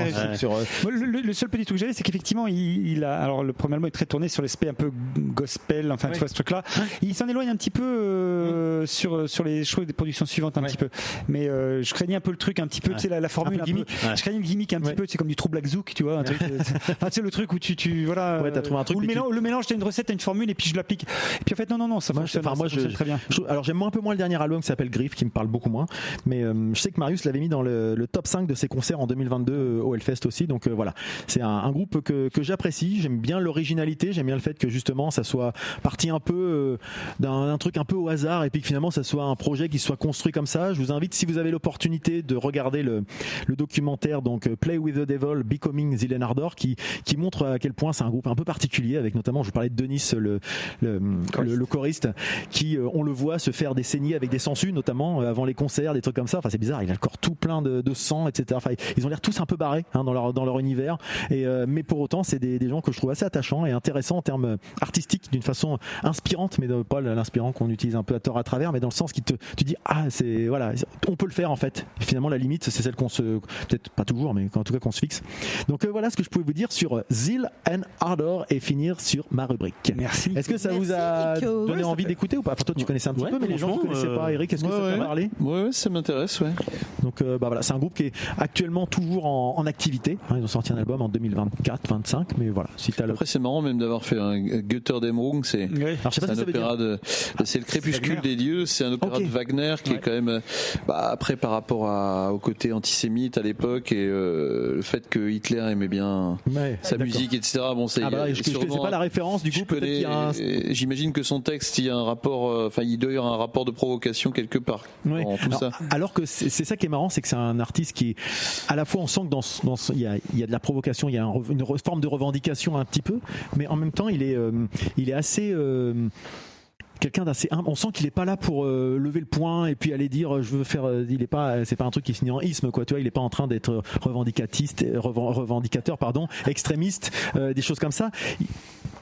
Le seul petit truc que j'avais, c'est qu'effectivement il a, alors le premier album est très tourné sur l'aspect un peu gospel, enfin tu vois ce truc-là. Il s'en éloigne un petit peu sur les choix des productions suivantes un petit peu. Mais je craignais un peu le truc un petit peu, tu sais la formule un peu. Je craignais le gimmick un petit peu, c'est comme du True Black Zouk, tu vois, un truc. Tu sais le truc où tu voilà. Ouais, t'as trouvé un truc. Le mélange, t'as une recette, t'as une formule et puis je l'applique. Et puis en fait non, ça fonctionne. Moi je très bien. Alors j'aime un peu moins le dernier album qui s'appelle Griff, qui me parle beaucoup moins, mais je sais que Marius l'avait mis dans le top 5 de ses concerts en 2022 au Hellfest aussi, donc voilà, c'est un groupe que j'apprécie, j'aime bien l'originalité, j'aime bien le fait que justement ça soit parti un peu d'un truc un peu au hasard et puis que finalement ça soit un projet qui soit construit comme ça. Je vous invite, si vous avez l'opportunité, de regarder le documentaire donc Play with the Devil Becoming Zillenardor qui montre à quel point c'est un groupe un peu particulier, avec notamment, je vous parlais de Denis le choriste qui on le voit se faire des saignées avec des sangsues notamment avant les concerts, des trucs comme ça. Enfin c'est bizarre, il a le corps tout plein de sang, etc. Enfin ils ont l'air tous un peu barrés dans leur univers, et mais pour autant c'est des gens que je trouve assez attachants et intéressants en termes artistiques, d'une façon inspirante, mais pas l'inspirant qu'on utilise un peu à tort à travers, mais dans le sens qui tu dis c'est voilà, on peut le faire en fait. Et finalement la limite c'est celle qu'on se, peut-être pas toujours, mais en tout cas qu'on se fixe. Donc voilà ce que je pouvais vous dire sur Zillenardor et finir sur ma rubrique. Merci. Est-ce que ça vous a donné envie d'écouter ou pas? Enfin toi tu connaissais un petit peu, mais les gens qui connaissaient pas, Eric, est-ce que ça t'a parlé? Ouais, ça m'intéresse, ouais. Donc voilà, c'est un groupe qui est actuellement toujours en activité. Ils ont sorti un album en 2024-25, mais voilà. Après c'est marrant même d'avoir fait un Götterdämmerung, c'est un opéra c'est le crépuscule des dieux, c'est un opéra de Wagner qui est quand même après par rapport au côté antisémite à l'époque et le fait que Hitler aimait bien sa musique, etc. Bon, c'est c'est pas la référence du coup. J'imagine que son texte, il y a un rapport, il doit y avoir un rapport de provocation quelque part dans tout ça. Alors que c'est ça qui est marrant, c'est que c'est un artiste qui, à la fois, on sent que il y a de la provocation, il y a une forme de revendication un petit peu, mais en même temps, il est assez quelqu'un d'assez humble. On sent qu'il est pas là pour lever le poing et puis aller dire je veux faire. C'est pas un truc qui finit en isme, quoi. Tu vois, il est pas en train d'être revendicateur, extrémiste, des choses comme ça.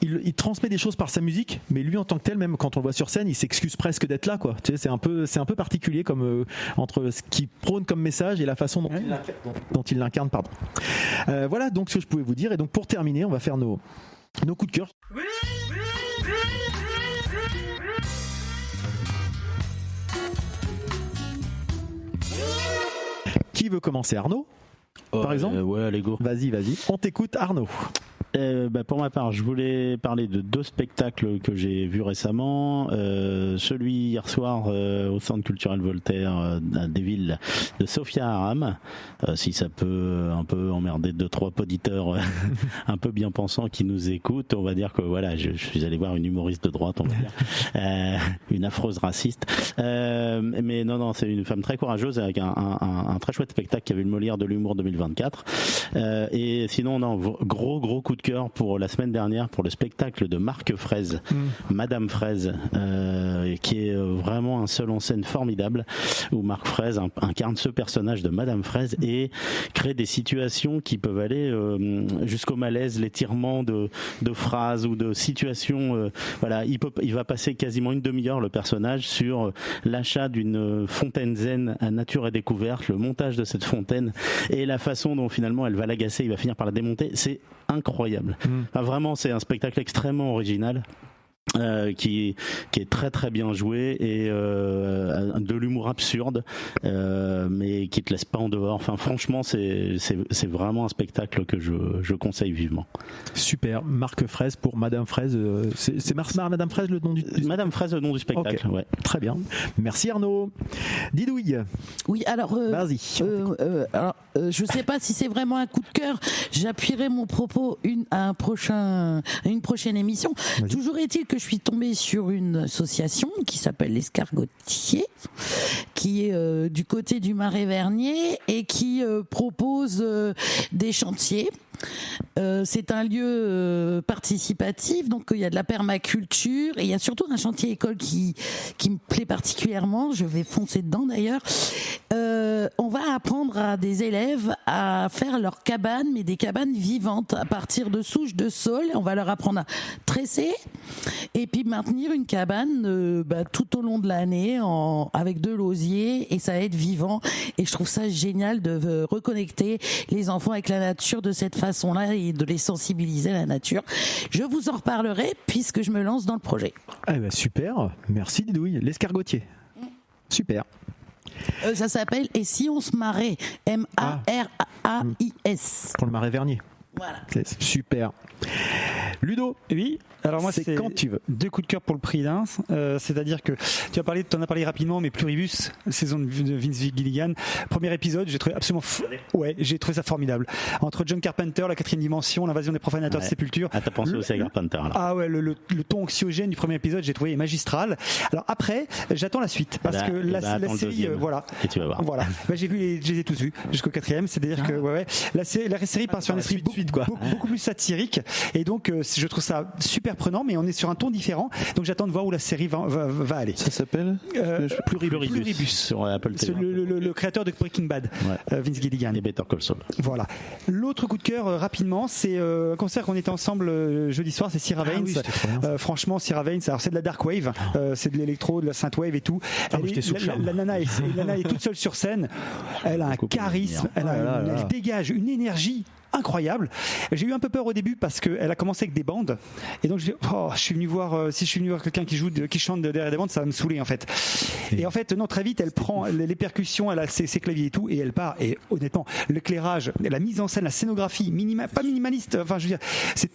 Il transmet des choses par sa musique, mais lui en tant que tel, même quand on le voit sur scène, il s'excuse presque d'être là, quoi. Tu sais, c'est un peu particulier comme entre ce qu'il prône comme message et la façon dont il l'incarne, pardon. Voilà donc ce que je pouvais vous dire. Et donc pour terminer, on va faire nos coups de cœur. Qui veut commencer? Arnaud, par exemple? Ouais, allez go. Vas-y, on t'écoute, Arnaud. Pour ma part, je voulais parler de 2 spectacles que j'ai vus récemment. Celui hier soir au Centre culturel Voltaire des Villes de Sophia Aram. Si ça peut un peu emmerder 2-3 auditeurs un peu bien pensants qui nous écoutent, on va dire que voilà, je suis allé voir une humoriste de droite, on va dire, une affreuse raciste. Mais non, c'est une femme très courageuse avec un très chouette spectacle qui avait le Molière de l'humour 2024. Et sinon, gros coup de cœur pour la semaine dernière pour le spectacle de Marc Fraise, Madame Fraise, qui est vraiment un seul en scène formidable, où Marc Fraise incarne ce personnage de Madame Fraise et crée des situations qui peuvent aller jusqu'au malaise, l'étirement de phrases ou de situations. Voilà, il va passer quasiment une demi-heure, le personnage, sur l'achat d'une fontaine zen à nature et découverte, le montage de cette fontaine et la façon dont finalement elle va l'agacer, il va finir par la démonter. C'est incroyable. Enfin, vraiment, c'est un spectacle extrêmement original. Qui est très très bien joué et de l'humour absurde, mais qui te laisse pas en dehors. Enfin, franchement, c'est vraiment un spectacle que je conseille vivement. Super. Marc Fraise pour Madame Fraise. C'est Madame Fraise le nom du Madame Fraise le nom du spectacle. Okay. Ouais. Très bien. Merci Arnaud. Didouille. Oui, alors. Vas-y. Je sais pas si c'est vraiment un coup de cœur. J'appuierai mon propos à une prochaine émission. Vas-y. Toujours est-il que je suis tombée sur une association qui s'appelle l'Escargotier, qui est du côté du Marais-Vernier et qui propose des chantiers. C'est un lieu participatif, donc il y a de la permaculture et il y a surtout un chantier école qui me plaît particulièrement. Je vais foncer dedans d'ailleurs. On va apprendre à des élèves à faire leurs cabanes, mais des cabanes vivantes à partir de souches de sol. On va leur apprendre à tresser et puis maintenir une cabane tout au long de l'année avec de l'osier, et ça va être vivant. Et je trouve ça génial de reconnecter les enfants avec la nature de cette façon-là et de les sensibiliser à la nature. Je vous en reparlerai puisque je me lance dans le projet. Ah bah super, merci Didouille. L'Escargotier. Super. Ça s'appelle Et si on se marrait, M-A-R-A-I-S. Pour le Marais-Vernier. Voilà. C'est super. Ludo. Oui. Alors moi, c'est quand tu veux. 2 coups de cœur pour le prix d'un. C'est-à-dire que tu en as parlé rapidement, mais Pluribus, saison de Vince Gilligan, premier épisode, j'ai trouvé absolument j'ai trouvé ça formidable. Entre John Carpenter, la 4e dimension, l'invasion des profanateurs de sépulture. Ah, t'as pensé aussi à Carpenter là. Ah ouais, le ton anxiogène du premier épisode, j'ai trouvé magistral. Alors après, j'attends la suite parce que la série, voilà. Et tu vas voir. Voilà. Je les ai tous vus jusqu'au 4e. C'est-à-dire que la série part sur un esprit beaucoup plus satirique, et donc je trouve ça super prenant, mais on est sur un ton différent, donc j'attends de voir où la série va aller. Ça s'appelle Pluribus sur Apple TV. Le créateur de Breaking Bad, Vince Gilligan. Et Better Call Saul. Voilà. L'autre coup de cœur rapidement, c'est un concert qu'on était ensemble jeudi soir, c'est Sierra Vanes. Franchement, Sierra Vanes, alors c'est de la dark wave, c'est de l'électro, de la synthwave et tout. La nana est toute seule sur scène, elle a un charisme, elle dégage une énergie incroyable. J'ai eu un peu peur au début parce qu'elle a commencé avec des bandes, et donc je suis venu voir si je suis venu voir quelqu'un qui chante derrière des bandes, ça va me saouler en fait. Et en fait non, très vite elle prend les percussions, elle a ses claviers et tout, et elle part, et honnêtement l'éclairage, la mise en scène, la scénographie pas minimaliste, enfin je veux dire,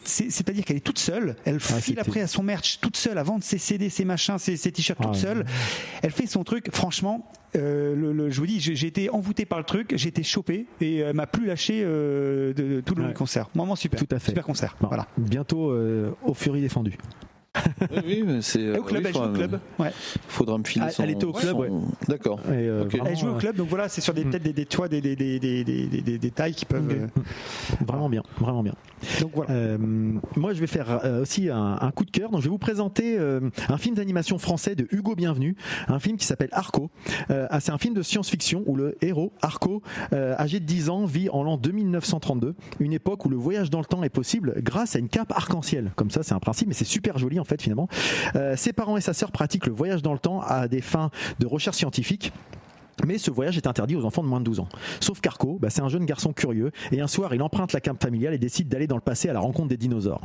c'est-à-dire qu'elle est toute seule, elle file après à son merch toute seule, à vendre ses CD, ses machins, ses t-shirts toute seule, elle fait son truc, franchement. Je vous dis, j'ai été envoûté par le truc, j'ai été chopé, et elle m'a plus lâché de tout le long du concert. Vraiment super. Tout à fait. Super concert. Bon, voilà. Bientôt au Fury défendu. Oui, mais c'est. Au club, elle joue au club. Ouais. Faudra me filer son. Elle était au club, ouais. D'accord. Okay. Elle joue au club, donc voilà, c'est sur des têtes, des tailles qui peuvent. Vraiment bien, vraiment bien. Donc voilà. Moi, je vais faire aussi un coup de cœur. Donc, je vais vous présenter un film d'animation français de Hugo Bienvenu, un film qui s'appelle Arco. C'est un film de science-fiction où le héros Arco, âgé de 10 ans, vit en l'an 2932, une époque où le voyage dans le temps est possible grâce à une cape arc-en-ciel. Comme ça, c'est un principe, mais c'est super joli en fait finalement. Ses parents et sa sœur pratiquent le voyage dans le temps à des fins de recherche scientifique. Mais ce voyage est interdit aux enfants de moins de 12 ans. Sauf qu'Arco, c'est un jeune garçon curieux, et un soir il emprunte la cape familiale et décide d'aller dans le passé à la rencontre des dinosaures.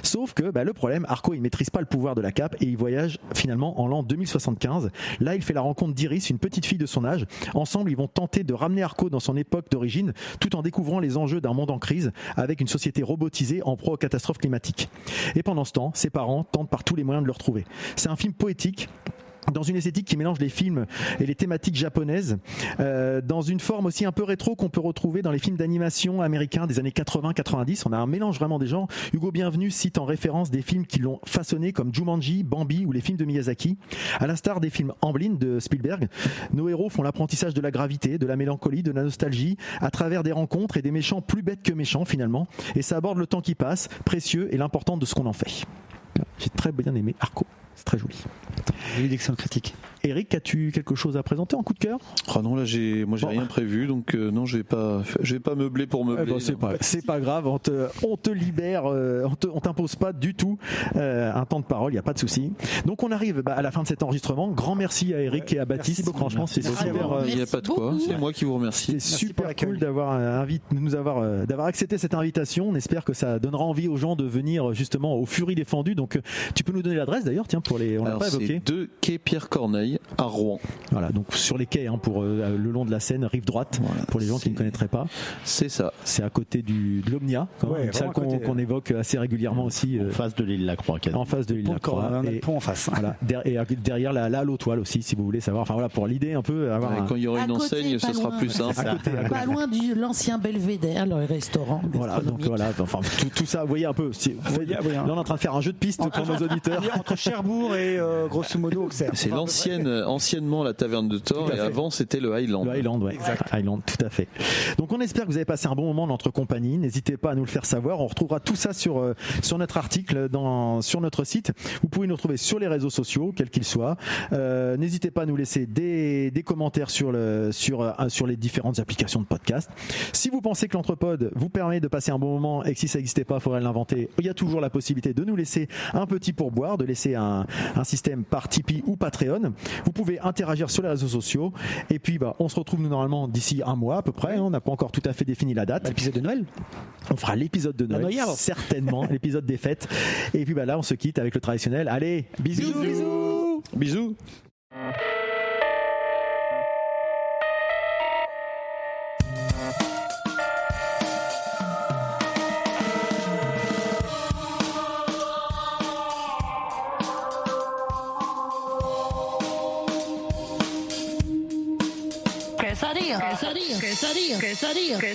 Sauf que le problème, Arco il maîtrise pas le pouvoir de la cape et il voyage finalement en l'an 2075. Là il fait la rencontre d'Iris, une petite fille de son âge. Ensemble ils vont tenter de ramener Arco dans son époque d'origine, tout en découvrant les enjeux d'un monde en crise, avec une société robotisée en proie aux catastrophes climatiques. Et pendant ce temps, ses parents tentent par tous les moyens de le retrouver. C'est un film poétique, dans une esthétique qui mélange les films et les thématiques japonaises, dans une forme aussi un peu rétro qu'on peut retrouver dans les films d'animation américains des années 80-90. On a un mélange vraiment des genres. Hugo Bienvenu cite en référence des films qui l'ont façonné comme Jumanji, Bambi ou les films de Miyazaki. À l'instar des films Amblin de Spielberg, nos héros font l'apprentissage de la gravité, de la mélancolie, de la nostalgie, à travers des rencontres et des méchants plus bêtes que méchants finalement. Et ça aborde le temps qui passe, précieux, et l'importance de ce qu'on en fait. J'ai très bien aimé Arco. C'est très joli. J'ai eu d'excellentes critiques. Eric, as-tu quelque chose à présenter en coup de cœur ? Ah non, là j'ai rien prévu, donc non, je vais pas meubler pour meubler. C'est pas grave, on te libère, on t'impose pas du tout un temps de parole, il y a pas de souci. Donc on arrive à la fin de cet enregistrement. Grand merci à Eric et à Baptiste. Franchement, c'est super. Il n'y a pas de quoi. C'est moi qui vous remercie. C'est super cool d'avoir accepté cette invitation. On espère que ça donnera envie aux gens de venir justement au Furies Défendues. Donc tu peux nous donner l'adresse d'ailleurs, tiens, on l'a pas évoqué. C'est 2 quai Pierre Corneille à Rouen. Voilà, donc sur les quais pour le long de la Seine, rive droite, pour les gens qui ne connaîtraient pas. C'est ça. C'est à côté de l'Omnia, une salle qu'on évoque assez régulièrement aussi. En face de l'île Lacroix. En face de l'île Lacroix. On a le pont en face. Voilà, et derrière la Halle aux Toiles aussi, si vous voulez savoir. Enfin voilà, pour l'idée un peu. Quand il y aura une enseigne, ce sera plus simple. Pas loin de l'ancien Belvédère, le restaurant. Voilà, donc voilà, enfin tout ça, vous voyez un peu. Là on est en train de faire un jeu de piste pour nos auditeurs. Entre Cherbourg et grosso modo Auxerre. C'est anciennement la taverne de Thor, et avant c'était le Highland. Le Highland, ouais. Exact. Highland, tout à fait. Donc on espère que vous avez passé un bon moment dans notre compagnie. N'hésitez pas à nous le faire savoir. On retrouvera tout ça sur notre article sur notre site. Vous pouvez nous retrouver sur les réseaux sociaux, quels qu'ils soient. N'hésitez pas à nous laisser des commentaires sur les différentes applications de podcast. Si vous pensez que l'Entrepode vous permet de passer un bon moment et que si ça n'existait pas, il faudrait l'inventer, il y a toujours la possibilité de nous laisser un petit pourboire, de laisser un système par Tipeee ou Patreon. Vous pouvez interagir sur les réseaux sociaux, et puis on se retrouve normalement d'ici un mois à peu près. On n'a pas encore tout à fait défini la date. L'épisode de Noël. On fera l'épisode de Noël, certainement, l'épisode des fêtes. Et puis là on se quitte avec le traditionnel. Allez, bisous. Quesadilla.